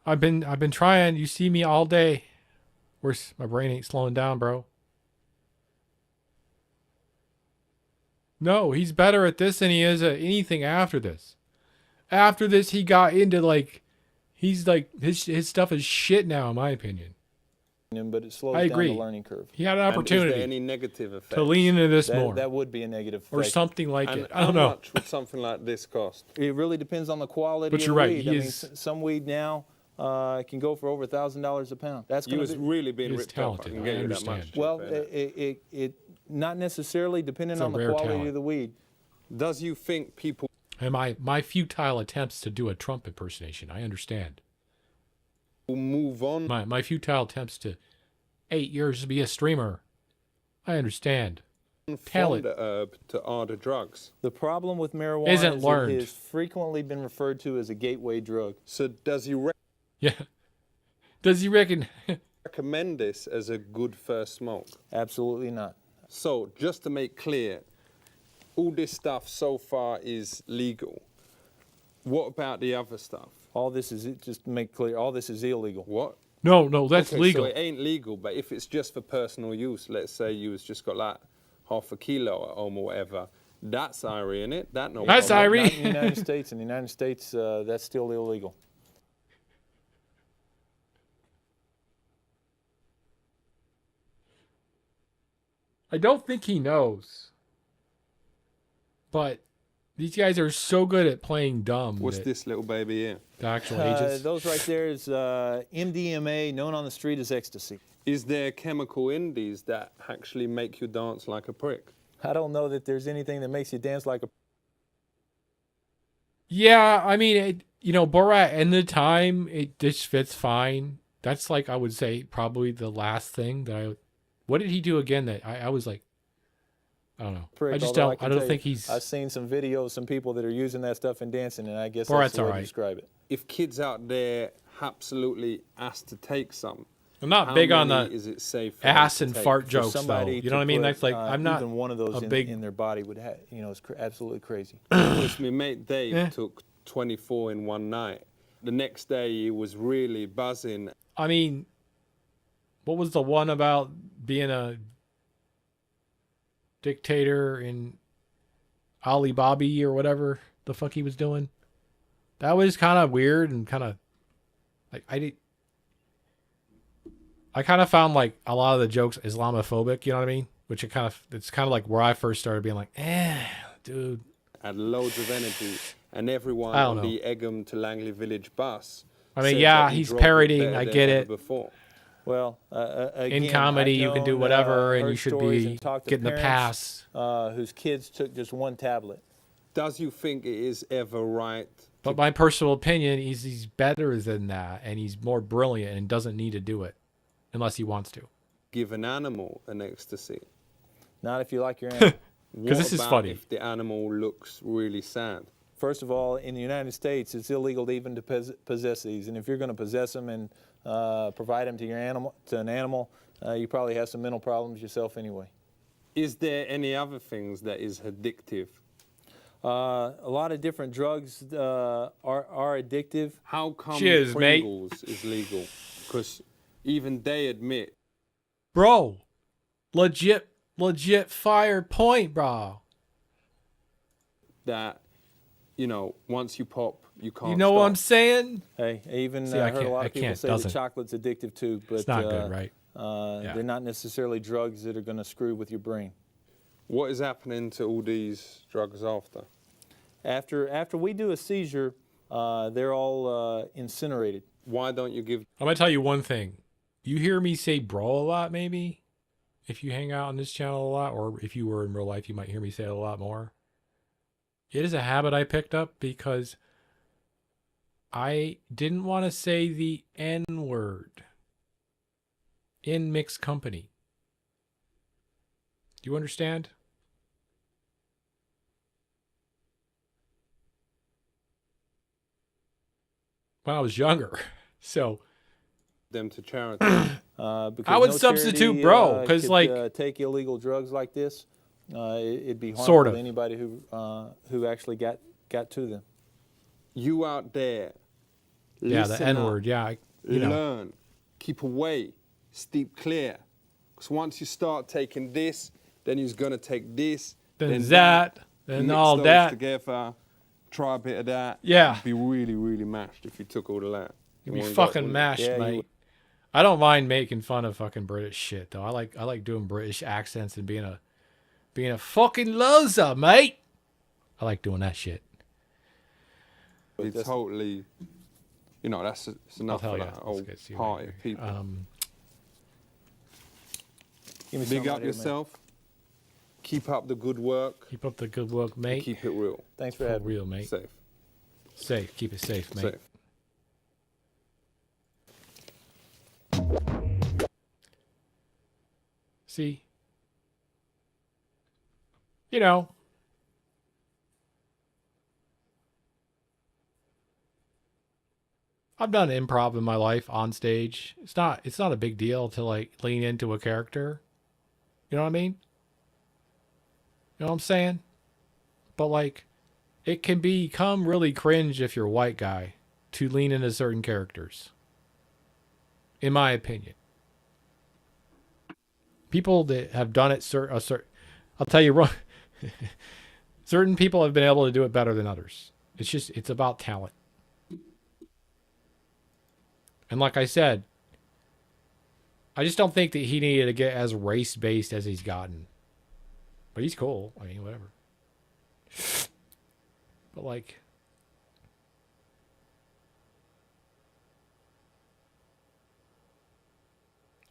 I've been trying. You see me all day. Where's my brain ain't slowing down, bro. No, he's better at this than he is at anything after this. After this, he got into like, he's like, his stuff is shit now, in my opinion. But it slows I agree. down the learning curve. He had an And is opportunity there any negative effects? to lean into this more. That would be a negative effect. Or something like And it. I don't know. How much would something like this cost? It really depends on the quality But of you're the right, weed. he I mean, is- some weed now can go for over $1,000 a pound. That's You going was really being He's ripped talented, off. I can I get you that understand. much. well, cheaper, innit? it not necessarily depending It's a on the rare quality talent. of the weed. Does you think people And my futile attempts to do a Trump impersonation, I understand. will move on? My futile attempts to 8 years to be a streamer, I understand. From Talent. the herb to harder drugs. The problem with marijuana Isn't is learned. it has frequently been referred to as a gateway drug. So does you Yeah. Does he reckon? recommend this as a good first smoke? Absolutely not. So just to make clear, all this stuff so far is legal. What about the other stuff? All this is, just to make clear, all this is illegal. What? No, that's Okay, legal. So it ain't legal, but if it's just for personal use, let's say you was just got like half a kilo at home or whatever, that's Irie, innit? That no That's problem. Irie. Not in the United States. In the United States, that's still illegal. I don't think he knows. But these guys are so good at playing dumb. What's that this little baby here? The actual ages. Those right there is MDMA, known on the street as ecstasy. Is there chemical in these that actually make you dance like a prick? I don't know that there's anything that makes you dance like a. Yeah, I mean, Borat in the time, it just fits fine. That's like, I would say, probably the last thing that I. What did he do again that I was like, I don't know. Prick, I just although don't. I don't tell think you, he's. I've seen some videos, some people that are using that stuff and dancing, and I guess Borat's that's the way alright. to describe it. If kids out there absolutely asked to take some, I'm not how big on many the is it safe for them ass to and take? fart For jokes, though. somebody You to know what I mean? put, That's like, I'm not even one of those a big. in their body would have, it's absolutely crazy. Because my mate Dave Yeah. took 24 in one night. The next day he was really buzzing. I mean, what was the one about being a dictator in Ali Bobby or whatever the fuck he was doing? That was kind of weird and kind of like I kind of found like a lot of the jokes Islamophobic, you know what I mean? Which it's kind of like where I first started being like, dude. Had loads of energy, and everyone I don't on know. the Egham to Langley Village bus. I mean, said yeah, that he he's drove it parodying, better I than get ever it. Before. Well, again, In comedy, I've you can do known, whatever, and heard you should stories be and talked to getting the parents, pass. whose kids took just one tablet. Does you think it is ever right? But my personal opinion is he's better than that, and he's more brilliant and doesn't need to do it unless he wants to. Give an animal an ecstasy? Not if you like your animal. Because this is What about funny. if the animal looks really sad? First of all, in the United States, it's illegal to even to possess these, and if you're going to possess them and provide them to an animal, you probably have some mental problems yourself anyway. Is there any other things that is addictive? A lot of different drugs are addictive. How come Cheers, mate. Pringles is legal? Because even they admit. Bro, legit fire point, bro. That, once you pop, you can't You know stop. what I'm saying? Hey, I even See, I heard a can't- lot I of people can't, say doesn't. that chocolate's addictive too, but It's not good, right? They're not necessarily drugs that are going to screw with your brain. What is happening to all these drugs after? After we do a seizure, they're all incinerated. Why don't you give... I'm going to tell you one thing. You hear me say bro a lot, maybe? If you hang out on this channel a lot, or if you were in real life, you might hear me say it a lot more. It is a habit I picked up because I didn't want to say the N-word in mixed company. Do you understand? When I was younger. So them to charity. Because I would no substitute charity, bro, because could, like take illegal drugs like this. It'd be harmful Sort of. to anybody who actually got to them. You out there, yeah, the listen up, N-word, yeah, you know. learn, keep away, steep clear. Because once you start taking this, then you're gonna take this, Then that, then mix all those that. together, try a bit of that. Yeah. You'd be really, really mashed if you took all of that. You'd be You won't fucking go- mashed, Yeah, you mate. would. I don't mind making fun of fucking British shit though. I like doing British accents and being a fucking loser, mate. I like doing that shit. It's totally, you know, it's enough hell for yeah. that Let's whole get you party right of people. Give me Big some up right here, yourself. Keep up the good work. Keep up the good work, mate. And keep it real. Thanks for For having me. real, mate. Safe. Safe. Keep it safe, mate. Safe. See? You know. I've done improv in my life on stage. It's not a big deal to like lean into a character. You know what I mean? You know what I'm saying? But like it can become really cringe if you're a white guy to lean into certain characters. In my opinion. People that have done it I'll tell you what. Certain people have been able to do it better than others. It's about talent. And like I said, I just don't think that he needed to get as race-based as he's gotten. But he's cool. I mean, whatever. But like...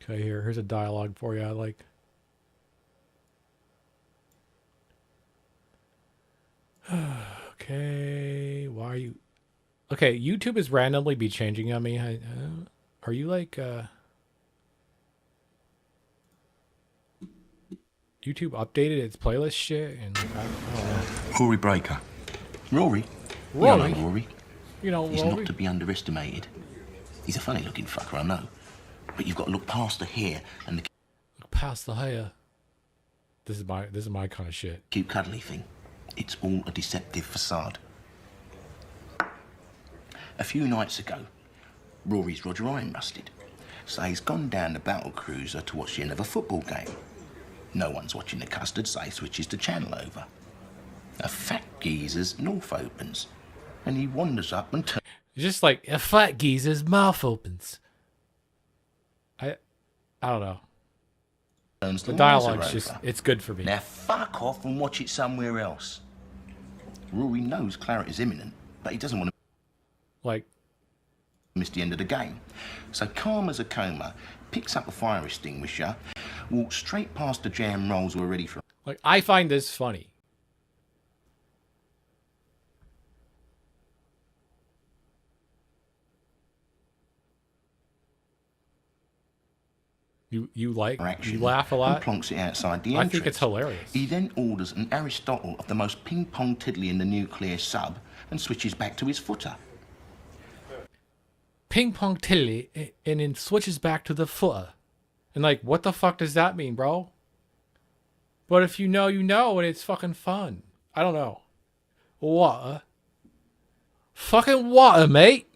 Okay, here's a dialogue for you I like. Okay, why are you... Okay, YouTube is randomly be changing on me. Are you like... YouTube updated its playlist shit? And I don't know. Rory Breaker. Rory? Rory? You know Rory. You know He's Rory? not to be underestimated. He's a funny looking fucker, I know. But you've got to look past the hair and the... Look past the hair. This is my kind of shit. cute cuddly thing. It's all a deceptive facade. A few nights ago, Rory's Roger Ryan busted. So he's gone down the battle cruiser to watch the end of a football game. No one's watching the custard, so he switches the channel over. A fat geezer's mouth opens, and he wanders up and turns. It's just like a fat geezer's mouth opens. I don't know. The dialogue's just, it's good for me. Now fuck off and watch it somewhere else. Rory knows Claret is imminent, but he doesn't want to like miss the end of the game. So calm as a coma, picks up a fire extinguisher, walks straight past the jam rolls we're ready for. Like, I find this funny. You laugh a lot? And plonks it outside the I entrance. think it's hilarious. He then orders an Aristotle of the most ping-pong tiddly in the nuclear sub and switches back to his footer. Ping pong tilly, and then switches back to the footer. And like, what the fuck does that mean, bro? But if you know, you know, and it's fucking fun. I don't know. Water. Fucking water, mate.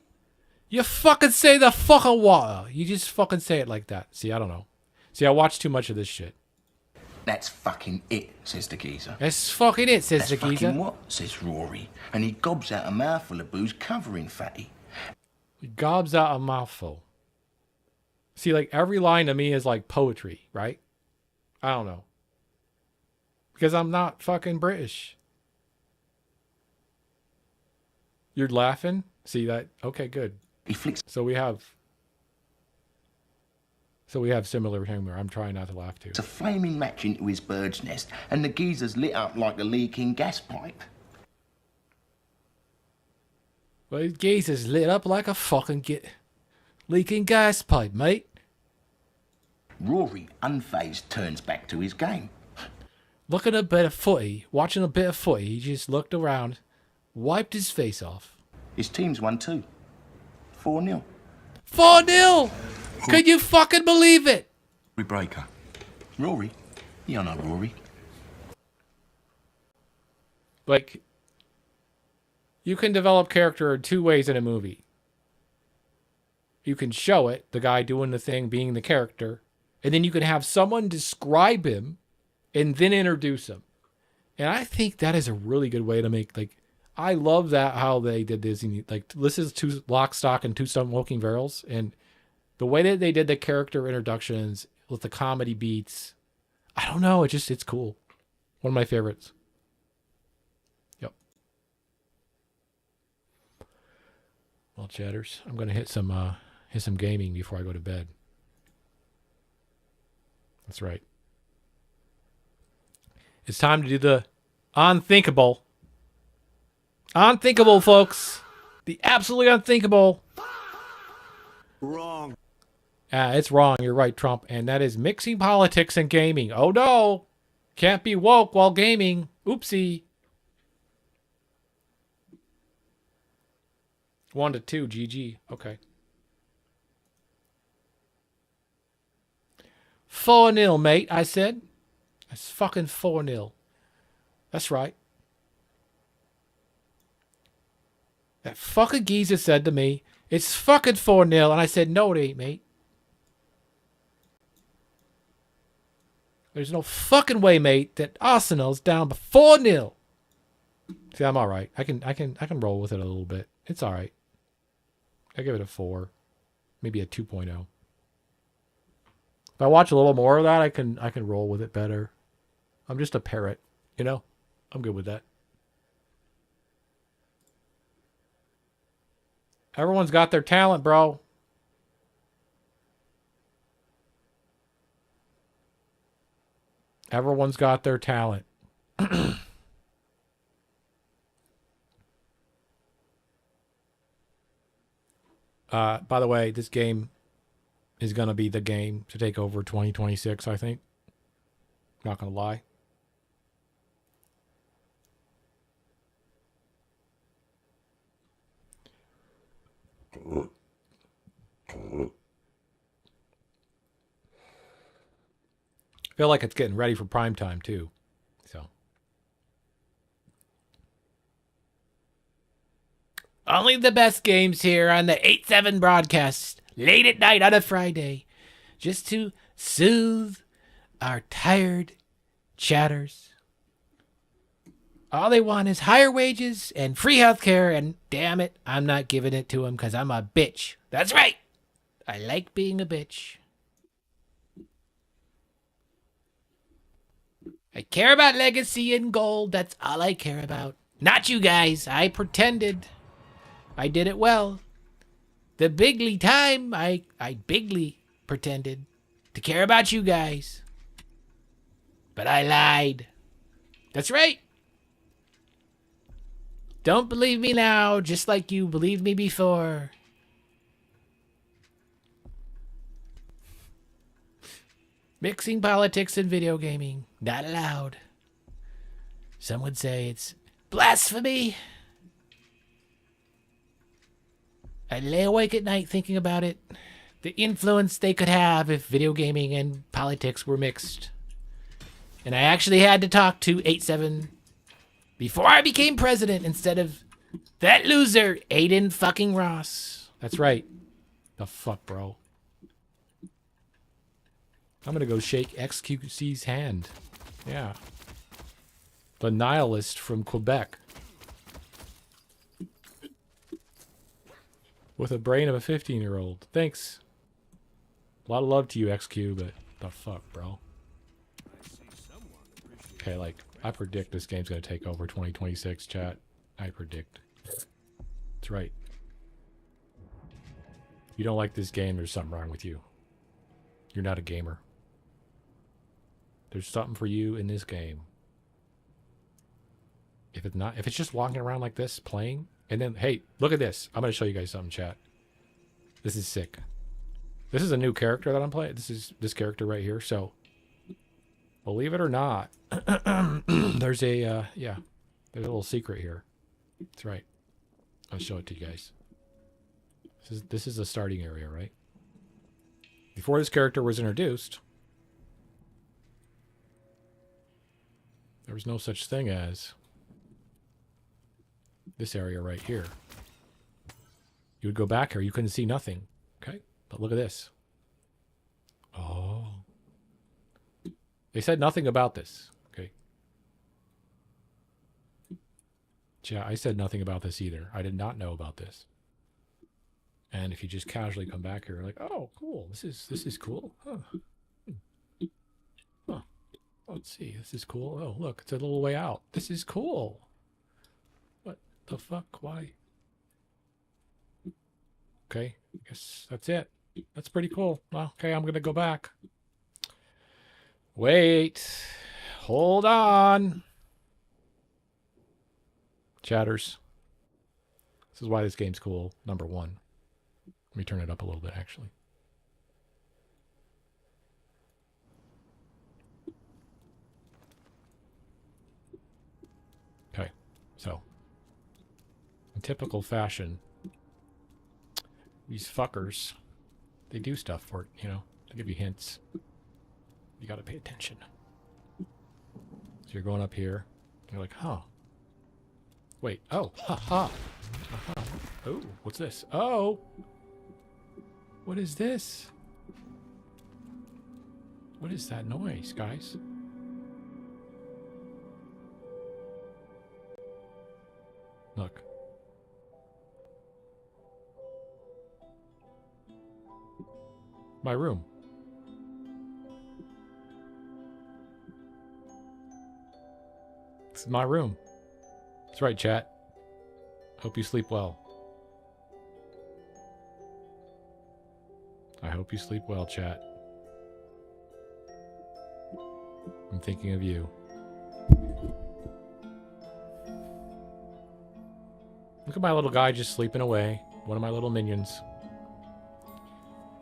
You fucking say the fucking water. You just fucking say it like that. See, I don't know. See, I watch too much of this shit. That's fucking it, says the geezer. That's fucking it, says That's the geezer. fucking what, says Rory. And he gobs out a mouthful of booze covering Fatty. He gobs out a mouthful. See, like, every line to me is like poetry, right? I don't know. Because I'm not fucking British. You're laughing? See that? Okay, good. He flicks. So we have similar humor. I'm trying not to laugh too. It's a flaming match into his bird's nest, and the geezer's lit up like a leaking gas pipe. Well, his gaze is lit up like a fucking leaking gas pipe, mate. Rory, unfazed, turns back to his game. Watching a bit of footy, he just looked around, wiped his face off. His team's won too. 4-0. 4-0! Could you fucking believe it? Breaker. Rory? You know Rory. Like, you can develop character in two ways in a movie. You can show it, the guy doing the thing, being the character, and then you can have someone describe him and then introduce him. And I think that is a really good way to make, like, I love that how they did this. Like, this is two Lock, Stock, and Two Smoking Barrels, and the way that they did the character introductions with the comedy beats, I don't know, it's cool. One of my favorites. Yep. Well, chatters, I'm gonna hit some gaming before I go to bed. That's right. It's time to do the unthinkable. Unthinkable, folks. The absolutely unthinkable. Wrong. It's wrong. You're right, Trump. And that is mixing politics and gaming. Oh, no. Can't be woke while gaming. Oopsie. 1-2, GG. Okay. 4-0, mate, I said. That's fucking 4-0. That's right. That fucking geezer said to me, it's fucking 4-0. And I said, no, it ain't, mate. There's no fucking way, mate, that Arsenal's down by 4-0. See, I'm all right. I can roll with it a little bit. It's all right. I give it a 4, maybe a 2.0. If I watch a little more of that, I can roll with it better. I'm just a parrot, you know? I'm good with that. Everyone's got their talent, bro. Everyone's got their talent. By the way, this game is going to be the game to take over 2026, I think. Not going to lie. I feel like it's getting ready for prime time too. So only the best games here on the 8/7 broadcast late at night on a Friday, just to soothe our tired chatters. All they want is higher wages and free healthcare, and damn it, I'm not giving it to them because I'm a bitch. That's right. I like being a bitch. I care about legacy and gold. That's all I care about. Not you guys. I pretended. I did it well. The bigly time, I bigly pretended to care about you guys. But I lied. That's right. Don't believe me now, just like you believed me before. Mixing politics and video gaming. Not allowed. Some would say it's blasphemy. I lay awake at night thinking about it. The influence they could have if video gaming and politics were mixed. And I actually had to talk to 8/7 before I became president instead of that loser, Aiden fucking Ross. That's right. The fuck, bro. I'm gonna go shake XQC's hand. Yeah. The nihilist from Quebec. With a brain of a 15-year-old. Thanks. A lot of love to you, XQ, but the fuck, bro. Okay, like, I predict this game's gonna take over 2026, chat. I predict. That's right. You don't like this game, there's something wrong with you. You're not a gamer. There's something for you in this game. If it's not, if it's just walking around like this, playing, and then, hey, look at this. I'm going to show you guys something, chat. This is sick. This is a new character that I'm playing. This is this character right here. So, believe it or not, there's a, yeah, there's a little secret here. That's right. I'll show it to you guys. This is the starting area, right? Before this character was introduced, there was no such thing as this area right here. You would go back here, you couldn't see nothing. Okay? But look at this. Oh. They said nothing about this. Okay. Yeah, I said nothing about this either. I did not know about this. And if you just casually come back here, like, oh, cool. This is cool. Huh. Huh. Let's see. This is cool. Oh, look, it's a little way out. This is cool. What the fuck? Why? Okay, I guess that's it. That's pretty cool. Well, okay, I'm gonna go back. Wait. Hold on. Chatters. This is why this game's cool. Number one. Let me turn it up a little bit, actually. Okay, so in typical fashion, these fuckers, they do stuff for it, you know. They give you hints. You gotta pay attention. So you're going up here. You're like, huh. Wait. Oh. Ha ha. Uh-huh. Oh, what's this? Oh. What is this? What is that noise, guys? Look. My room. This is my room. That's right, chat. Hope you sleep well. I hope you sleep well, chat. I'm thinking of you. Look at my little guy just sleeping away. One of my little minions.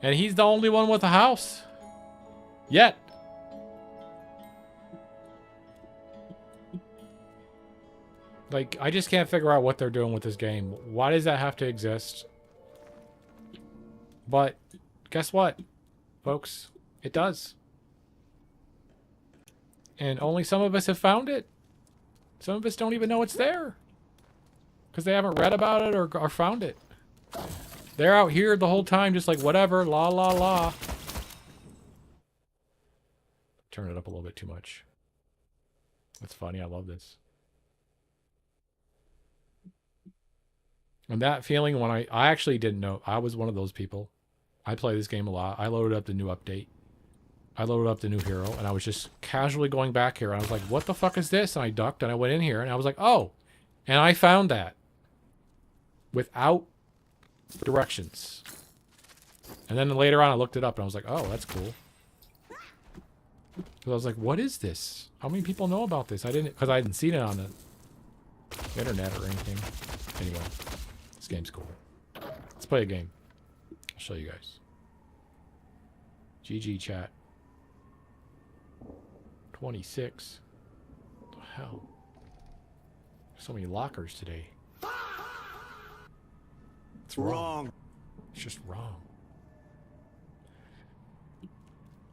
And he's the only one with a house. Yet. Like, I just can't figure out what they're doing with this game. Why does that have to exist? But, guess what, folks? It does. And only some of us have found it. Some of us don't even know it's there. Because they haven't read about it or found it. They're out here the whole time just like, whatever, la la la. Turn it up a little bit too much. That's funny, I love this. And that feeling when I actually didn't know. I was one of those people. I play this game a lot. I loaded up the new update. I loaded up the new hero, and I was just casually going back here. And I was like, what the fuck is this? And I ducked, and I went in here, and I was like, oh. And I found that. Without directions. And then later on, I looked it up, and I was like, oh, that's cool. Because I was like, what is this? How many people know about this? Because I hadn't seen it on the internet or anything. Anyway. This game's cool. Let's play a game. I'll show you guys. GG chat. 26. What the hell? So many lockers today. It's wrong. It's just wrong.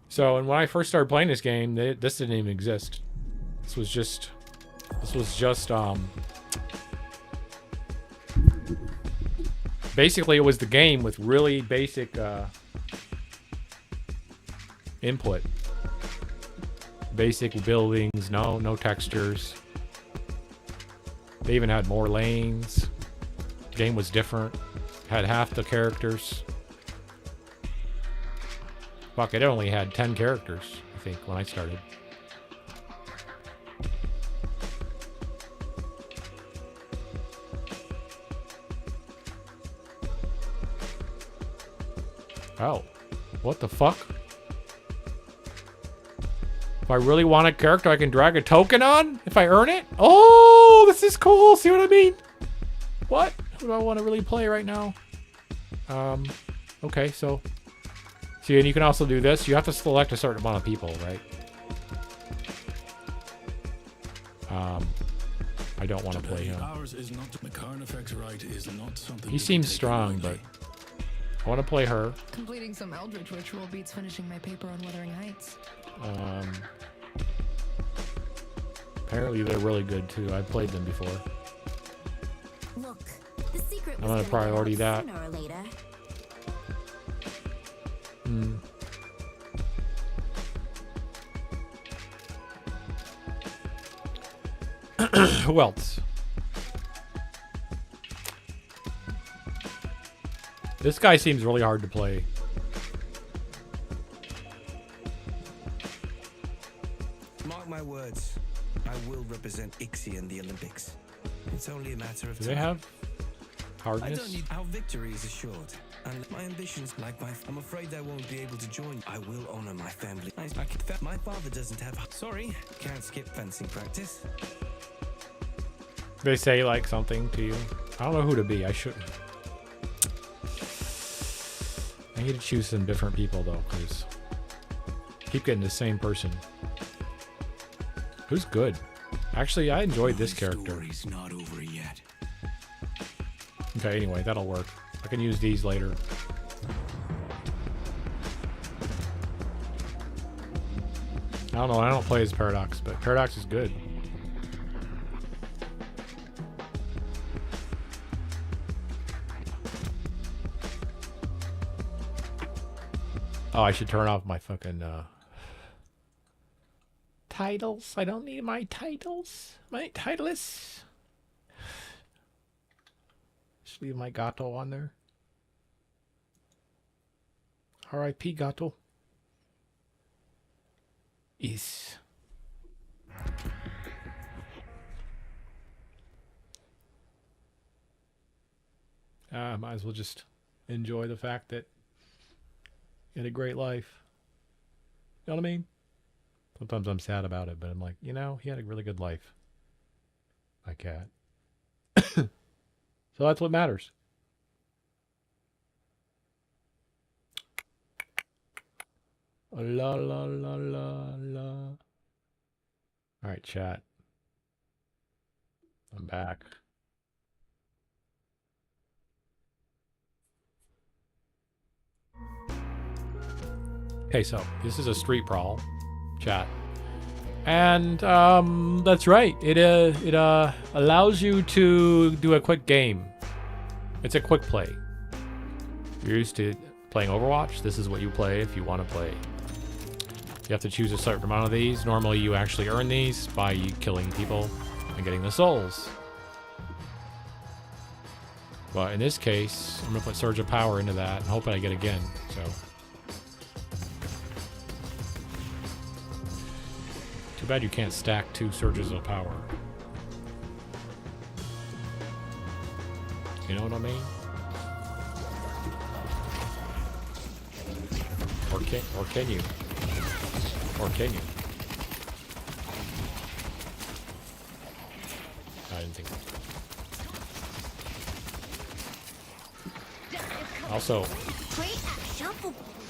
So, and when I first started playing this game, this didn't even exist. This was just basically, it was the game with really basic input. Basic buildings, no textures. They even had more lanes. The game was different. Had half the characters. Fuck, it only had 10 characters, I think, when I started. Oh, what the fuck? If I really want a character, I can drag a token on if I earn it? Oh, this is cool. See what I mean? What? Who do I want to really play right now? Okay, so. See, and you can also do this. You have to select a certain amount of people, right? I don't want to play him. He seems strong, but I want to play her. Completing some Eldritch ritual beats finishing my paper on Wuthering Heights. Apparently they're really good too. I've played them before. Look, the secret I'm gonna priority that. sooner or later. Who else? This guy seems really hard to play. Mark my words, I will represent Ixie in the Olympics. It's only a matter of Do time. they have I hardness? don't need our victory is assured. And my ambitions, like I'm afraid I won't be able to join. I will honor my family. My father doesn't have. Sorry, can't skip fencing practice. They say like something to you. I don't know who to be. I shouldn't. I need to choose some different people though, because I keep getting the same person. Who's good? Actually, I enjoyed this character. Story's not over yet. Okay, anyway, that'll work. I can use these later. I don't know. I don't play as Paradox, but Paradox is good. Oh, I should turn off my fucking titles. I don't need my titles. My titles. Just leave my Gato on there. R.I.P. Gato. Is. Might as well just enjoy the fact that he had a great life. You know what I mean? Sometimes I'm sad about it, but I'm like, you know, he had a really good life. My cat. So that's what matters. La la la la la. All right, chat. I'm back. Okay, so this is a street brawl, chat, and that's right. It allows you to do a quick game. It's a quick play. You're used to playing Overwatch. This is what you play if you want to play. You have to choose a certain amount of these. Normally, you actually earn these by killing people and getting the souls. But in this case, I'm gonna put Surge of Power into that and hoping I get again. So. Too bad you can't stack 2 Surges of Power. You know what I mean? Or can you? Or can you? I didn't think. Also,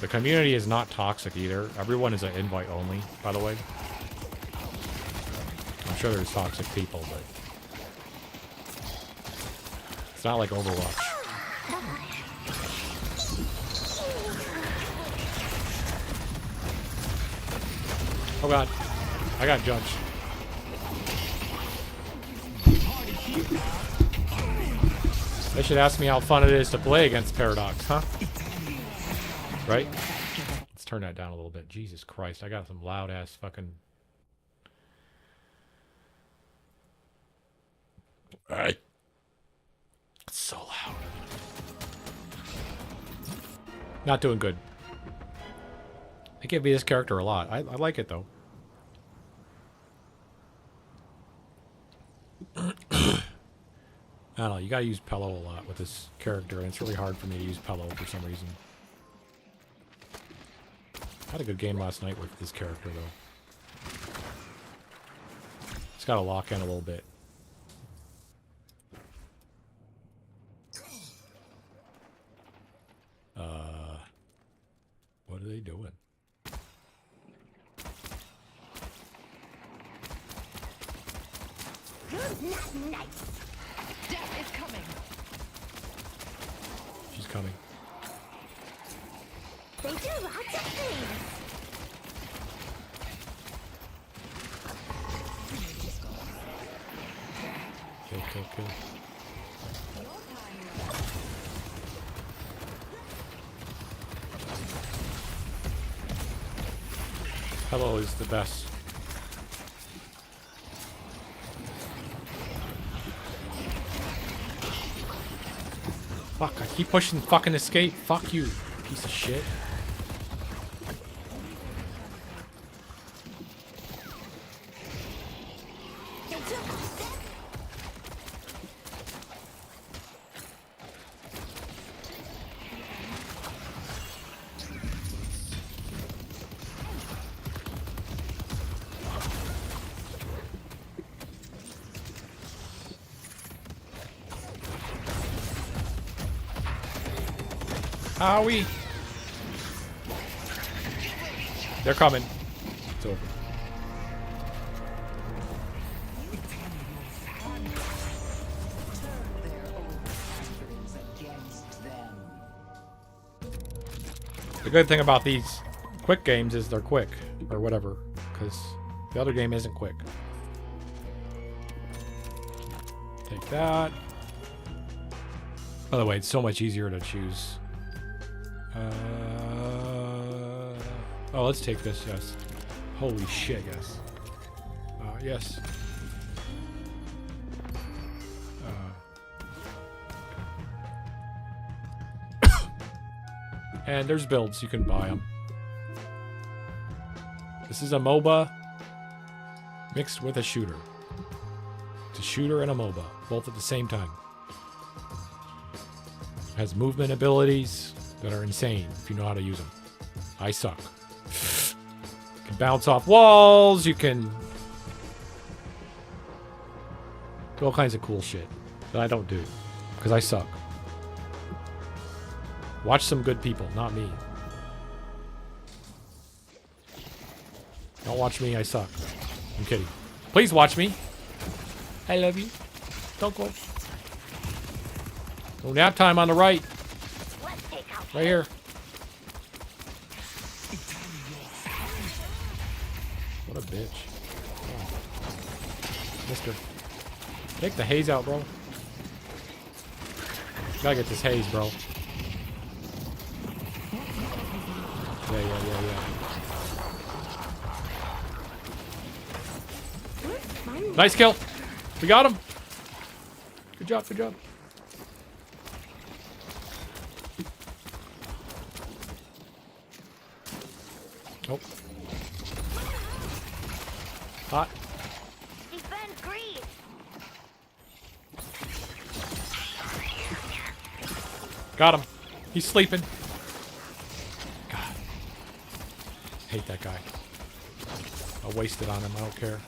the community is not toxic either. Everyone is an invite only, by the way. I'm sure there's toxic people, but it's not like Overwatch. Oh god, I got judged. They should ask me how fun it is to play against Paradox, huh? Right? Let's turn that down a little bit. Jesus Christ, I got some loud ass fucking... Alright. It's so loud. Not doing good. I give me this character a lot. I like it though. I don't know, you gotta use Pello a lot with this character, and it's really hard for me to use Pello for some reason. I had a good game last night with this character though. It's gotta lock in a little bit. What are they doing? Not nice. Death is coming. She's coming. do lots of things. Kill. Hello is the best. Fuck, I keep pushing fucking escape. Fuck you, piece of shit. Owie! They're coming. It's over. The good thing about these quick games is they're quick, or whatever, because the other game isn't quick. Take that. By the way, it's so much easier to choose. Oh, let's take this, yes. Holy shit, yes. Yes. And there's builds, you can buy them. This is a MOBA mixed with a shooter. It's a shooter and a MOBA, both at the same time. Has movement abilities that are insane if you know how to use them. I suck. You can bounce off walls, you can do all kinds of cool shit that I don't do because I suck. Watch some good people, not me. Don't watch me, I suck. I'm kidding. Please watch me. I love you. Don't go. No nap time on the right. Right here. What a bitch. Oh. Mister. Take the haze out, bro. Gotta get this haze, bro. Yeah. Nice kill. We got him. Good job. Nope. Hot. Defend Greece. Got him. He's sleeping. God. Hate that guy. I'll waste it on him. I don't care.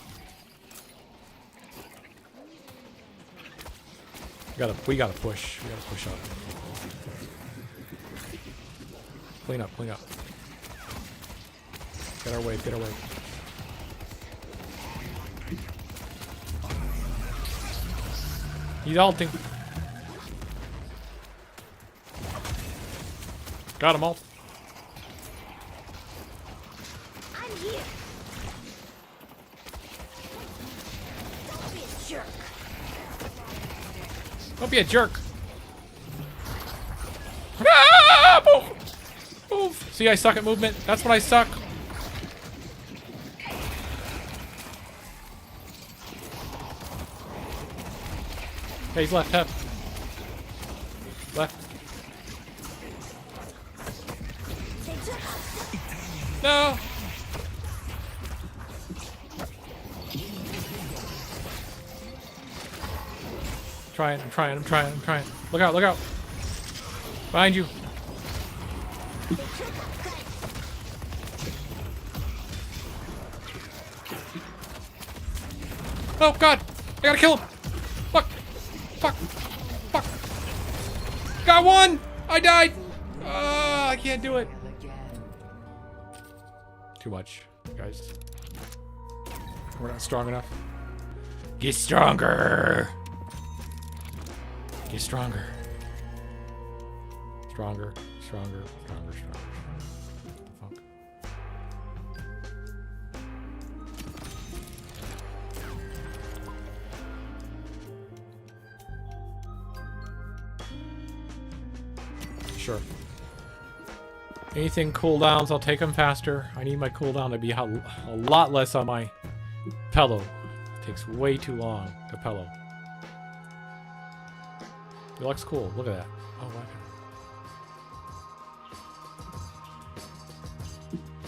We gotta push. We gotta push up. Clean up. Get our way. He's ulting. Got him all. I'm here. Don't be a jerk. Don't be a jerk. Ah, move. See, I suck at movement. That's what I suck. Hey, he's left. Left. No. I'm trying. Look out. Behind you. Oh, God. I gotta kill him. Fuck. Got one. I died. I can't do it. Too much, guys. We're not strong enough. Get stronger. Get stronger. Stronger. Sure. Anything cooldowns, I'll take them faster. I need my cooldown to be a lot less on my pillow. It takes way too long to pillow. It looks cool. Look at that. Oh, wow.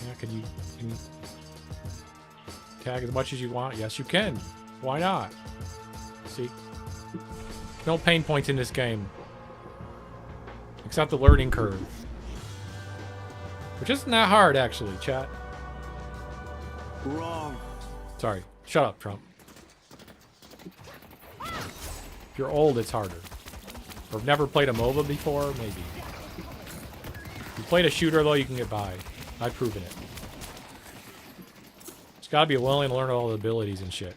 Yeah, can you tag as much as you want? Yes, you can. Why not? See? No pain points in this game. Except the learning curve. Which isn't that hard, actually, chat. Wrong. Sorry. Shut up, Trump. If you're old, it's harder. Or have never played a MOBA before, maybe. If you played a shooter, though, you can get by. I've proven it. Just gotta be willing to learn all the abilities and shit.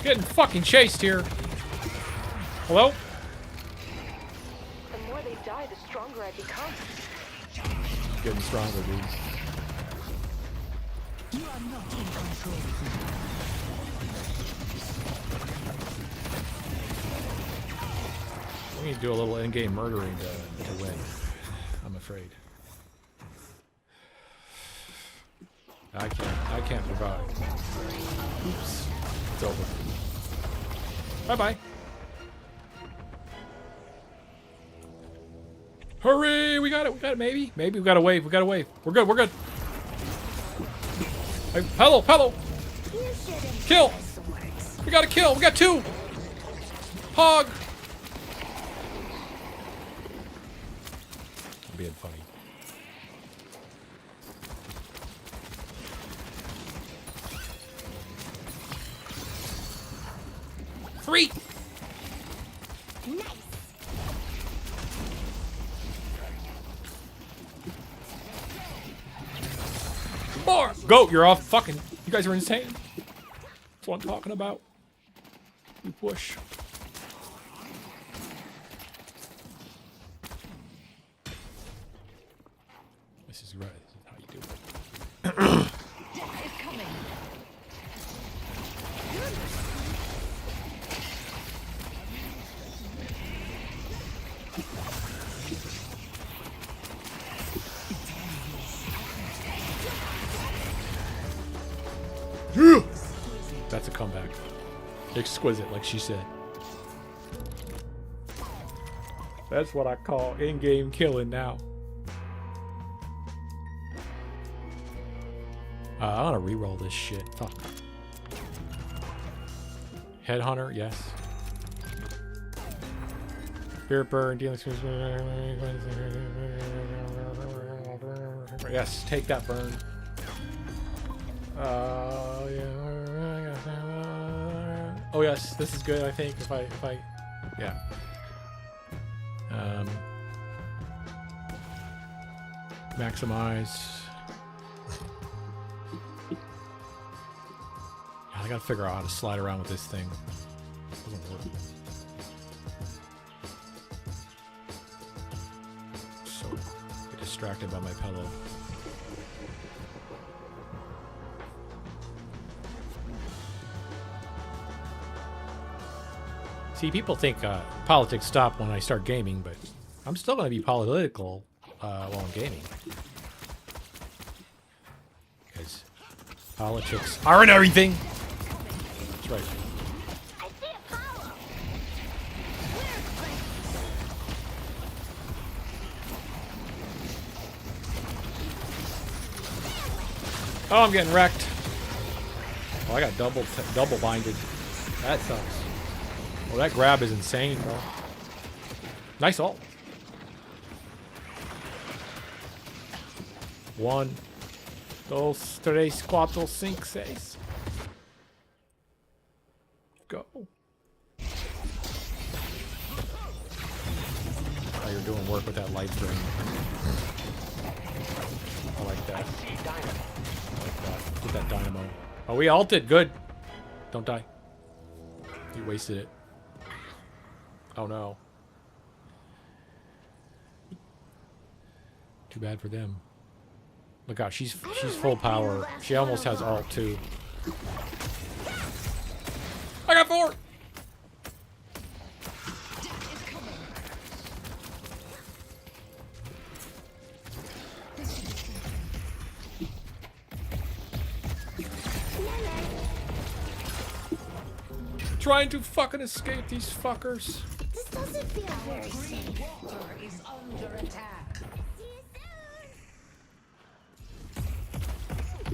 Getting fucking chased here. Hello? The more they die, the stronger I become. Getting stronger, dude. You are not in control. We need to do a little in-game murdering to win. I'm afraid. I can't survive. Oops. It's over. Bye-bye. Hurry! We got it, maybe. Maybe we got a wave. We're good, Hey, hello! Kill! We got a kill! We got 2! Hog! I'm being funny. Three! More! Go! You're off fucking... You guys are insane. That's what I'm talking about. You push. This is right. This is how you do it. Death is coming. That's a comeback. Exquisite, like she said. That's what I call in-game killing now. I want to re-roll this shit. Fuck. Headhunter, yes. Spirit burn, dealing. Yes, take that burn. Oh yes, this is good. I think if I, yeah. Maximize. I gotta figure out how to slide around with this thing. Doesn't work. So get distracted by my pillow. See, people think politics stop when I start gaming, but I'm still going to be political while I'm gaming. Because politics are in everything. That's right. Oh, I'm getting wrecked. Oh, I got double binded. That sucks. Oh, that grab is insane, bro. Nice ult. 1, 2, 3, 4, 5, 6. Go. Oh, you're doing work with that light drain. I like that. I like that. Get that dynamo. Oh, we ulted. Good. Don't die. You wasted it. Oh no. Too bad for them. Look out, she's full power. She almost has ult too. I got 4! Trying to fucking escape these fuckers. This doesn't feel very safe. Is under attack.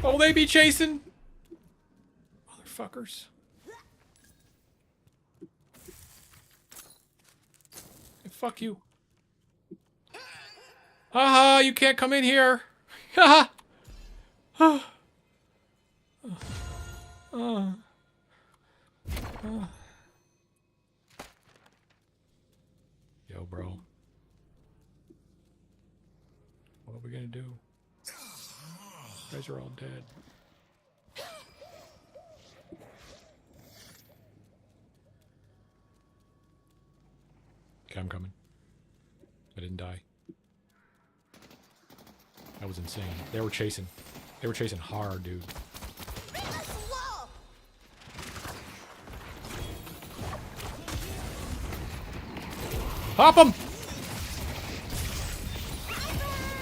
Oh, they be chasing? Motherfuckers. Hey, fuck you. Haha, you can't come in here. Haha. Yo, bro. What are we gonna do? You guys are all dead. Okay, I'm coming. I didn't die. That was insane. They were chasing. They were chasing hard, dude. Pop him!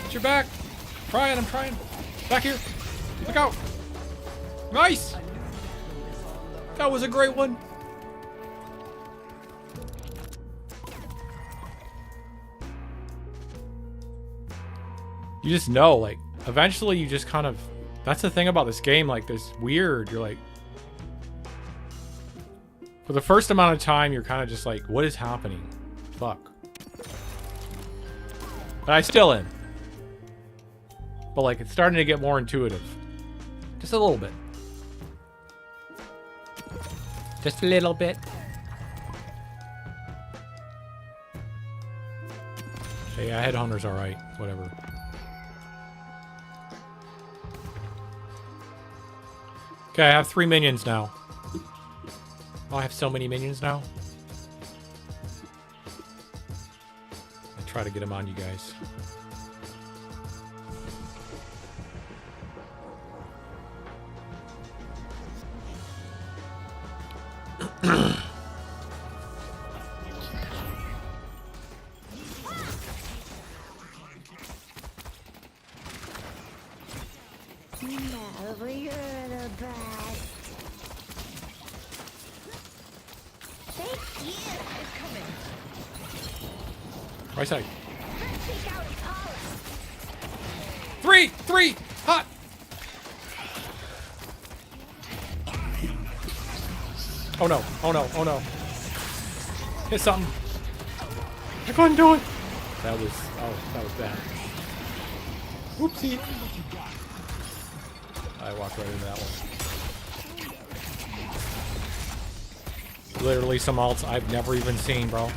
Get your back. I'm trying. Back here. Look out. Nice! That was a great one. You just know, like, eventually you just kind of... That's the thing about this game, like, this weird, you're like... For the first amount of time, you're kind of just like, what is happening? Fuck. But I still am. But, like, it's starting to get more intuitive. Just a little bit. Just a little bit. Okay, yeah, Headhunter's alright. Whatever. Okay, I have 3 minions now. Oh, I have so many minions now. I'll try to get them on you guys. Never, you're the best. Thank you. It's coming. Right side. Take out Apollo. 3! Hot! Oh no, oh no, oh no. Hit something. I couldn't do it. That was bad. Whoopsie. I walked right into that one. Literally some alts I've never even seen, bro.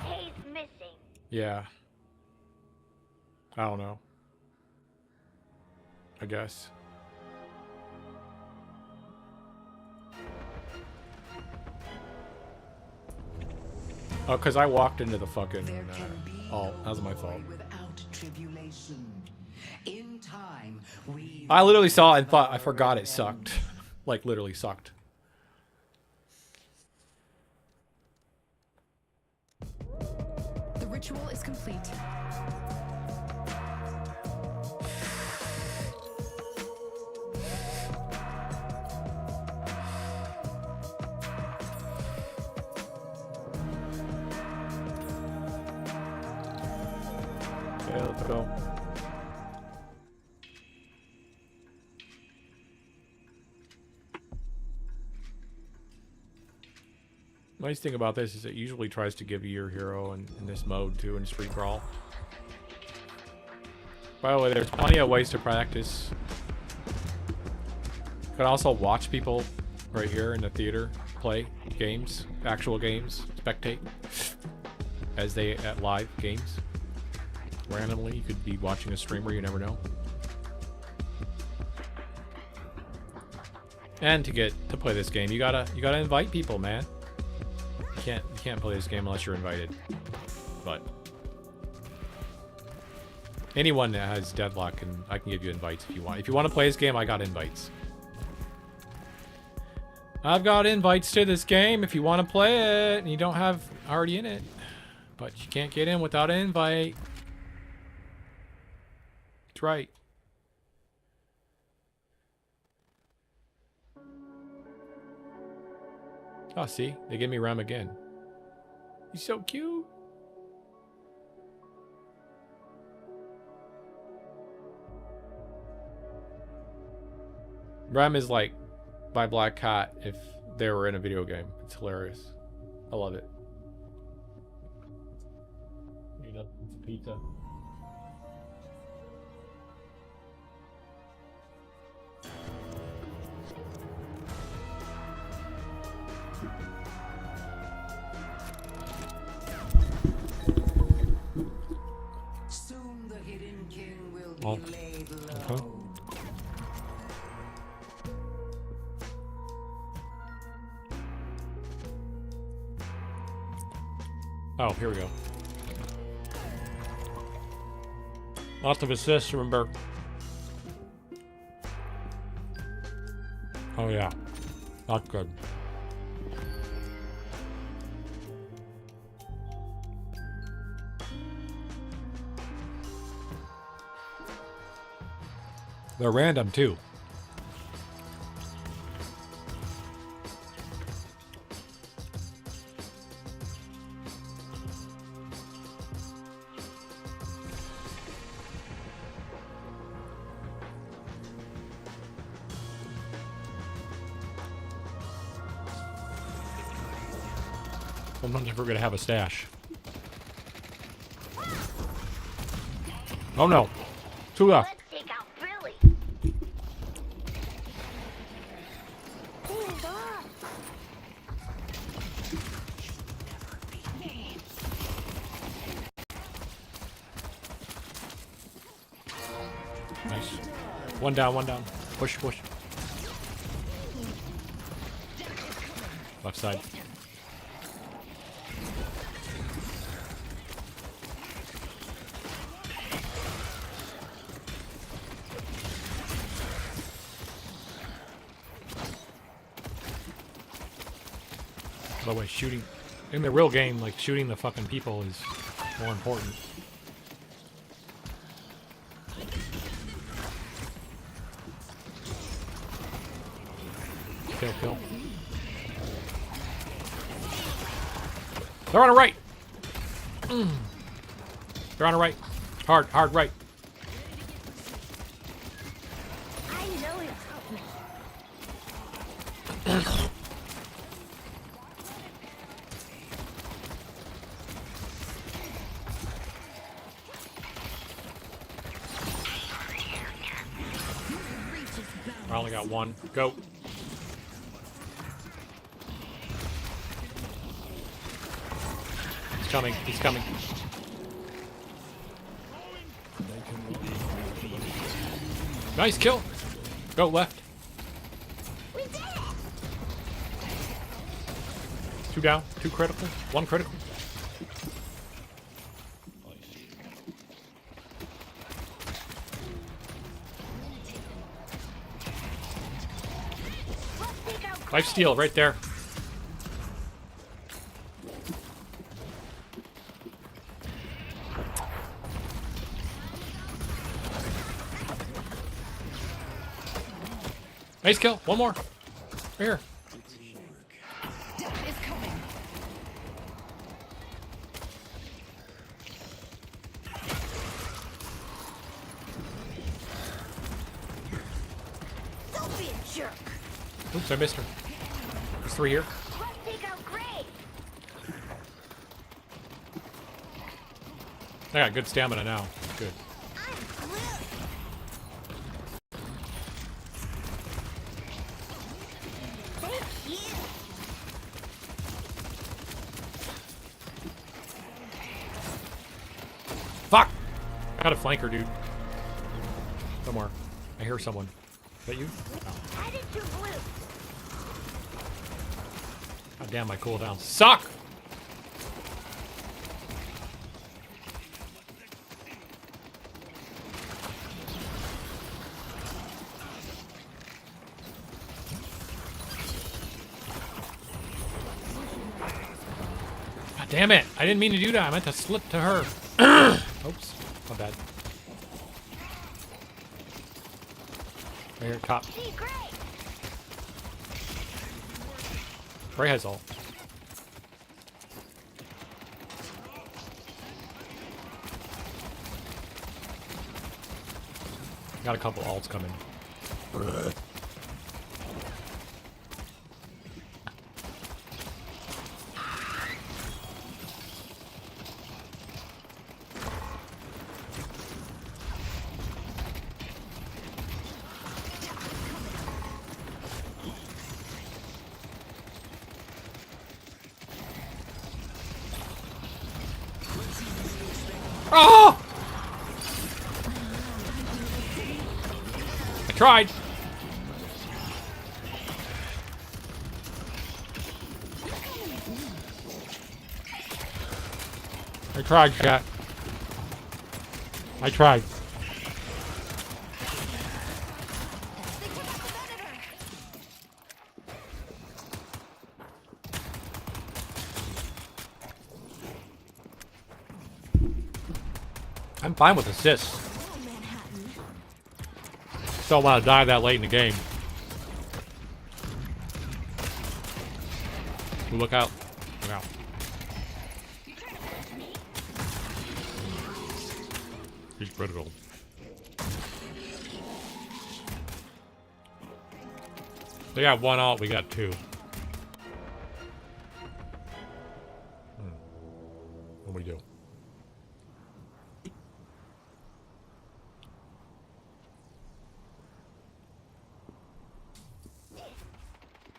He's missing. Yeah. I don't know. I guess. Oh, because I walked into the fucking... oh, that was my fault. In time, I literally saw it and thought I forgot it sucked. Like, literally sucked. The ritual is complete. Okay, let's go. Nice thing about this is it usually tries to give you your hero in this mode too, in Street Crawl. By the way, there's plenty of ways to practice. You can also watch people right here in the theater play games, actual games, spectate as they at live games. Randomly, you could be watching a streamer, you never know. And to play this game, you gotta invite people, man. You can't play this game unless you're invited. But anyone that has Deadlock, I can give you invites if you want. If you want to play this game, I got invites. I've got invites to this game if you want to play it and you don't have already in it. But you can't get in without an invite. That's right. Oh, see? They gave me Rem again. He's so cute. Rem is like by Black Cat if they were in a video game. It's hilarious. I love it. Need a pizza. Soon the hidden king will be Oh. laid Okay. low. Oh, here we go. Lots of assists, remember. Oh yeah. Not good. They're random too. I'm not never gonna have a stash. Oh no. Two left. Let's take out Billy. Nice. One down, one down. Push, push. Left side. By the way, shooting in the real game, like shooting the fucking people is more important. Kill, kill. They're on the right. They're on the right. Hard, hard right. I know it's I only got one. Go. He's coming. He's coming. Nice kill. Go left. Two down. Two critical. One critical. Life steal right there. Nice kill. One more. Right here. Death is coming. Don't be a jerk. Oops, I missed her. There's three here. Let's take out Gray. I got good stamina now. Good. Fuck! I got a flanker, dude. Somewhere. I hear someone. Is that you? Oh. Headed to blue. God damn, my cooldowns suck! Damn it. I didn't mean to do that. I meant to slip to her. Oops. My bad. Right here, top. Gray has ult. Got a couple ults coming. Oh! I tried. I tried, chat. I tried. I'm fine with assists. Just don't want to die that late in the game. Look out. Look out. He's critical. They got one ult, we got two. What do we do?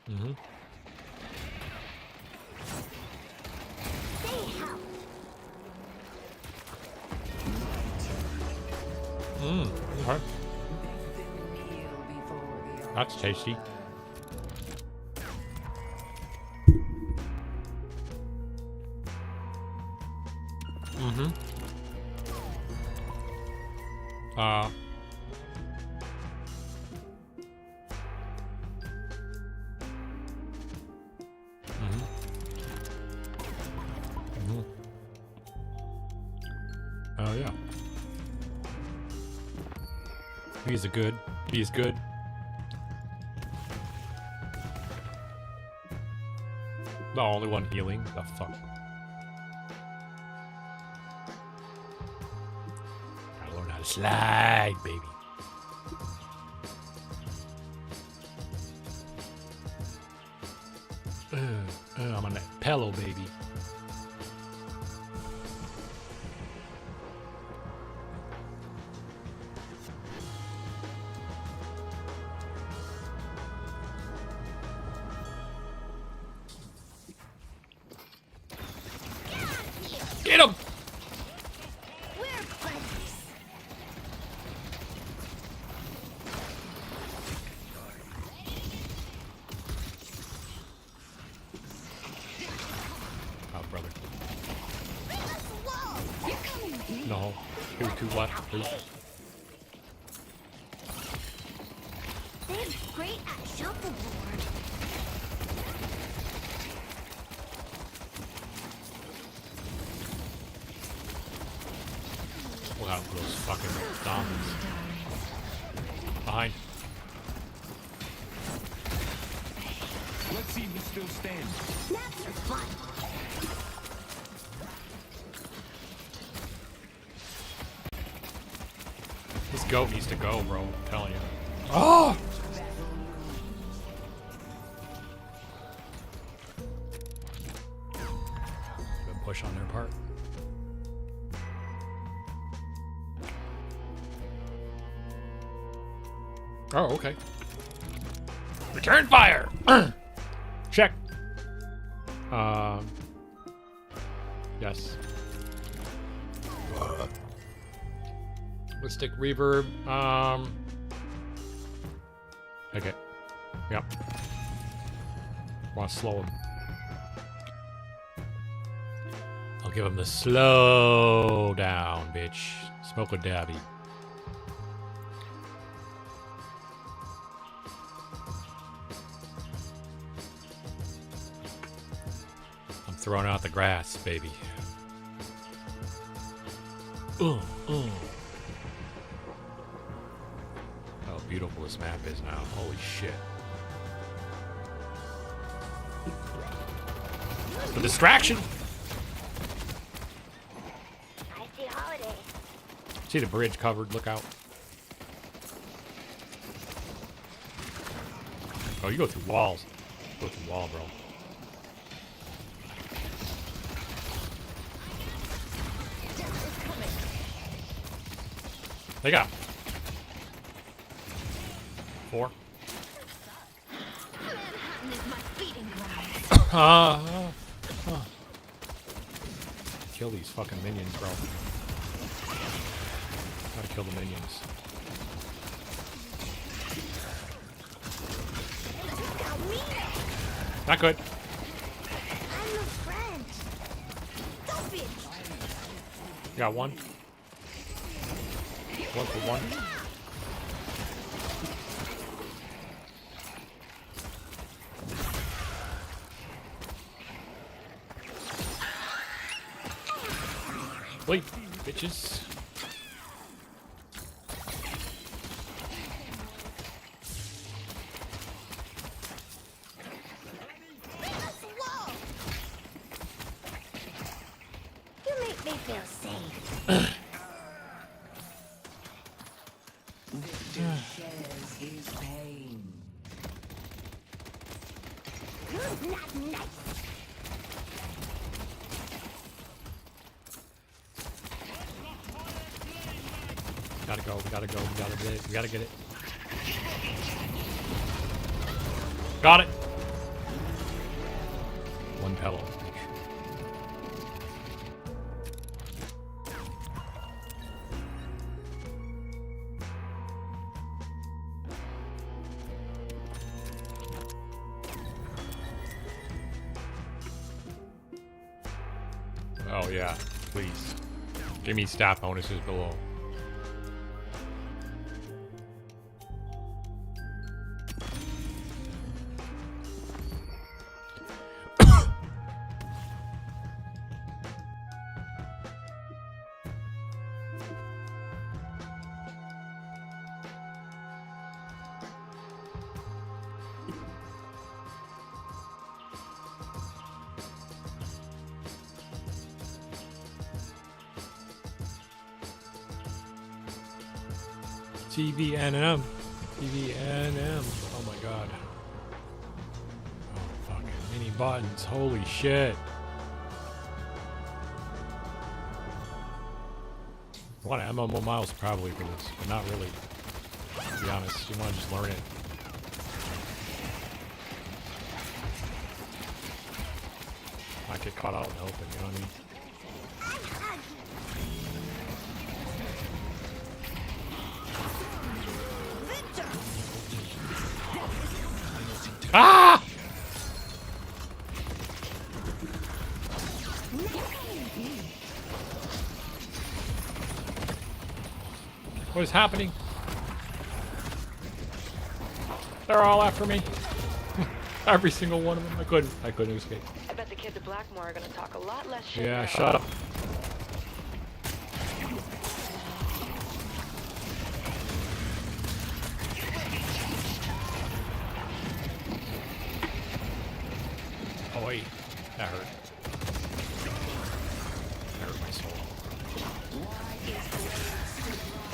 Mm-hmm. Okay. That's tasty. Mm-hmm. Oh yeah. He's good. He's good. The only one healing. The fuck. Gotta learn how to slide, baby. I'm on that pillow, baby. Get him! Oh, brother. No. Two left, please. They're great at shuffleboard. Look out for those fucking zombies. Behind. Let's see who still stands. That's fun. This goat needs to go, bro. I'm telling you. Oh! Good push on their part. Oh, okay. Return fire! Check. Yes. Let's stick reverb. Okay. Yep. Want to slow him. I'll give him the slow down, bitch. Smoke a dabby. throwing out the grass, baby. How beautiful this map is now. Holy shit. The distraction! I see Holiday. See the bridge covered, look out. Oh, you go through walls. Go through wall, bro. They got 4. Kill these fucking minions, bro. Gotta kill the minions. Not good. I'm your friend. Stop it. Got 1. 1 for 1. Wait, bitches. You make me feel safe. Shares his pain. Not nice. Gotta go, we gotta go, we gotta get it, we gotta get it. Got it! 1 pillow. Oh yeah, please. Give me stat bonuses below. TVNM. TVNM. Oh my god. Oh, fucking mini buttons. Holy shit. I want an MMO mouse probably for this, but not really. To be honest, you want to just learn it. Not get caught out in the open, you know what I mean? Ah! What is happening? They're all after me. Every single one of them. I couldn't escape. I bet the kids at Blackmore are gonna talk a lot less shit. Yeah, now. shut up. Oh wait, that hurt. That hurt my soul.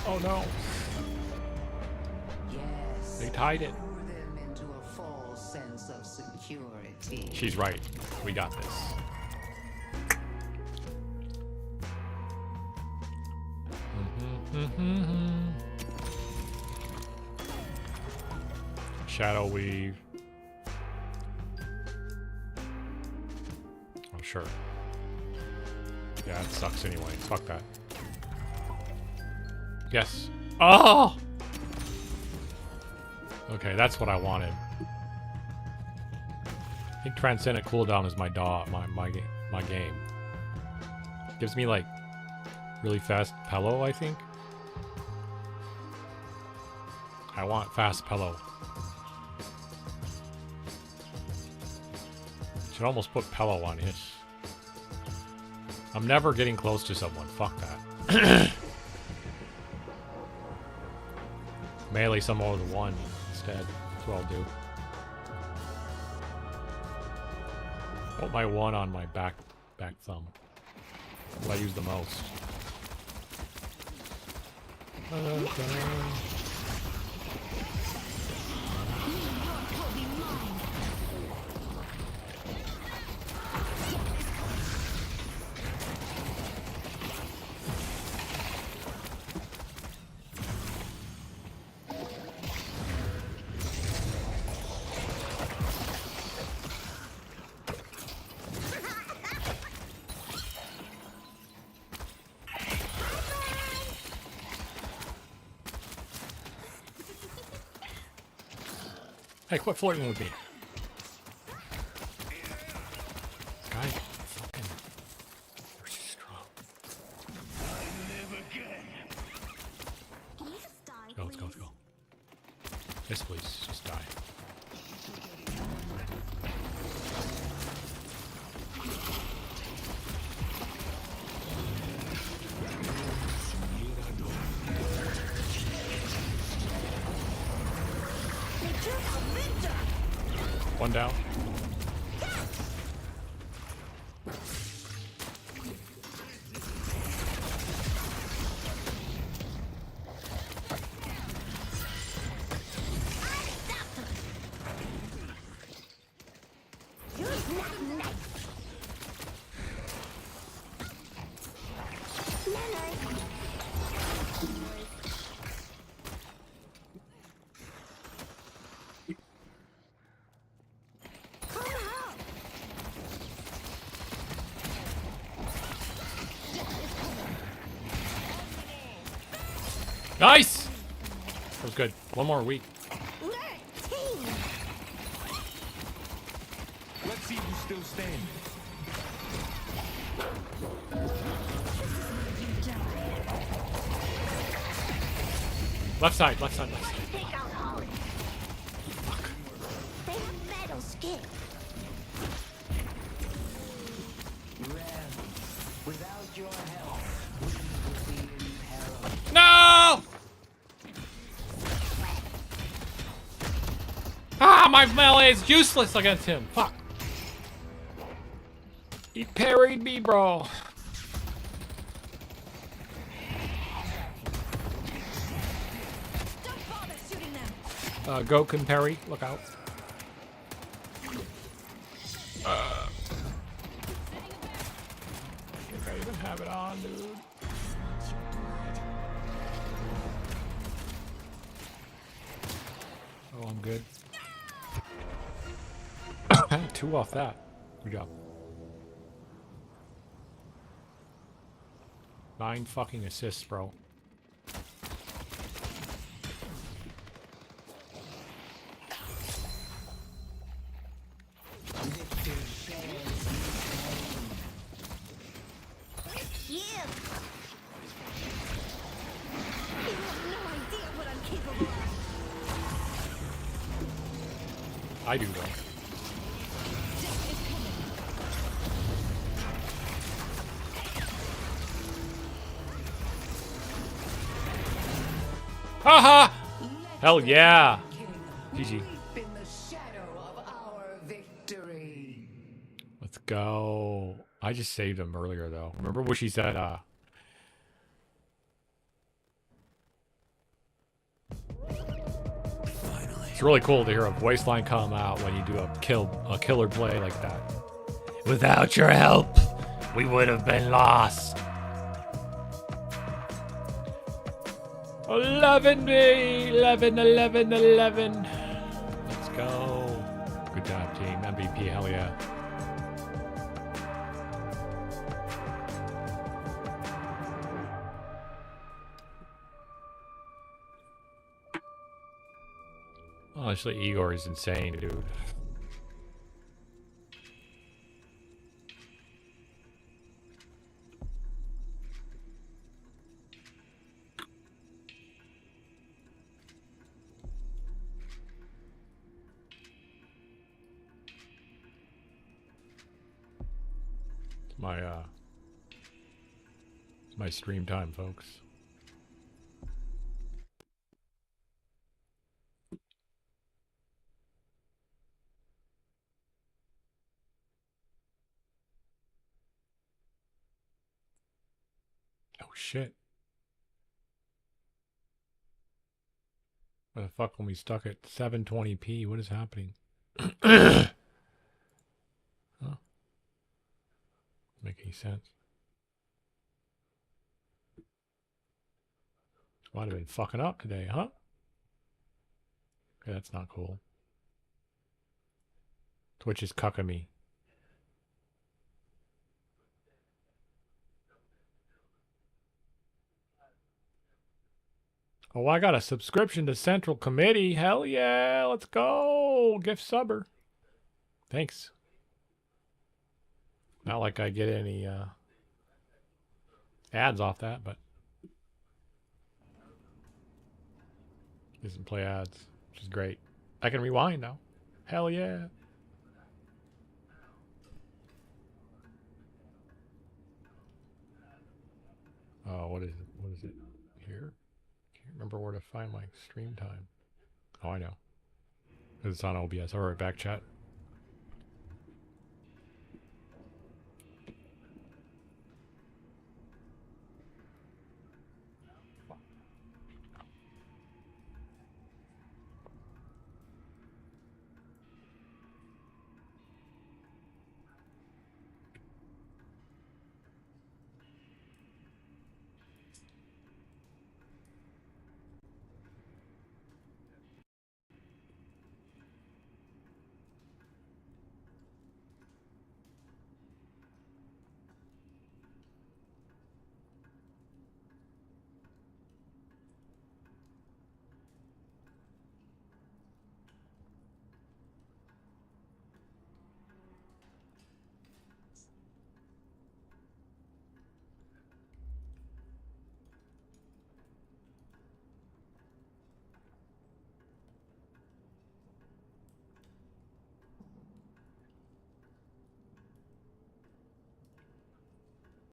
Oh no. Yes. They tied it. Lure them into a false sense of security. She's right. We got this. Shadow weave. Oh, sure. Yeah, it sucks anyway. Fuck that. Yes. Oh! Okay, that's what I wanted. I think Transcendent Cooldown is my game. Gives me like really fast Pello, I think. I want fast Pello. Should almost put Pello on his I'm never getting close to someone. Fuck that. Melee someone with one instead. That's what I'll do. Put my one on my back thumb. What I use the most. Hey, quit flirting with me. Guy, fucking, you're so strong. Let's go, let's go. Yes, please, just die. One down. Nice! That was good. One more week. Let's see who's still standing. Left side, left side, left side. Take out Holly. Fuck. They have metal skin. Without your help, we will be in peril. No! Ah, my melee is useless against him. Fuck. He parried me, bro. Don't bother shooting them. Go can parry. Look out. If I even have it on, dude. Oh, I'm good. 2 off that. Good job. 9 fucking assists, bro. You. You have no idea what I'm capable of. I do, though. Haha! Hell yeah! GG. In the shadow of our victory. Let's go. I just saved him earlier, though. Remember what she said, It's really cool to hear a voice line come out when you do a killer play like that. Without your help, we would have been lost. 11 me! 11, 11, 11. Let's go. Good job, team. MVP, hell yeah. Honestly, Igor is insane, dude. My It's my stream time, folks. Oh shit. What the fuck when we stuck at 720p? What is happening? Huh? Make any sense? Might have been fucking up today, huh? Okay, that's not cool. Twitch is cucking me. Oh, I got a subscription to Central Committee. Hell yeah, let's go. Gift subber. Thanks. Not like I get any ads off that, but doesn't play ads, which is great. I can rewind now. Hell yeah. Oh, what is it? What is it? Here? Can't remember where to find my stream time. Oh, I know. It's on OBS. All right, back chat.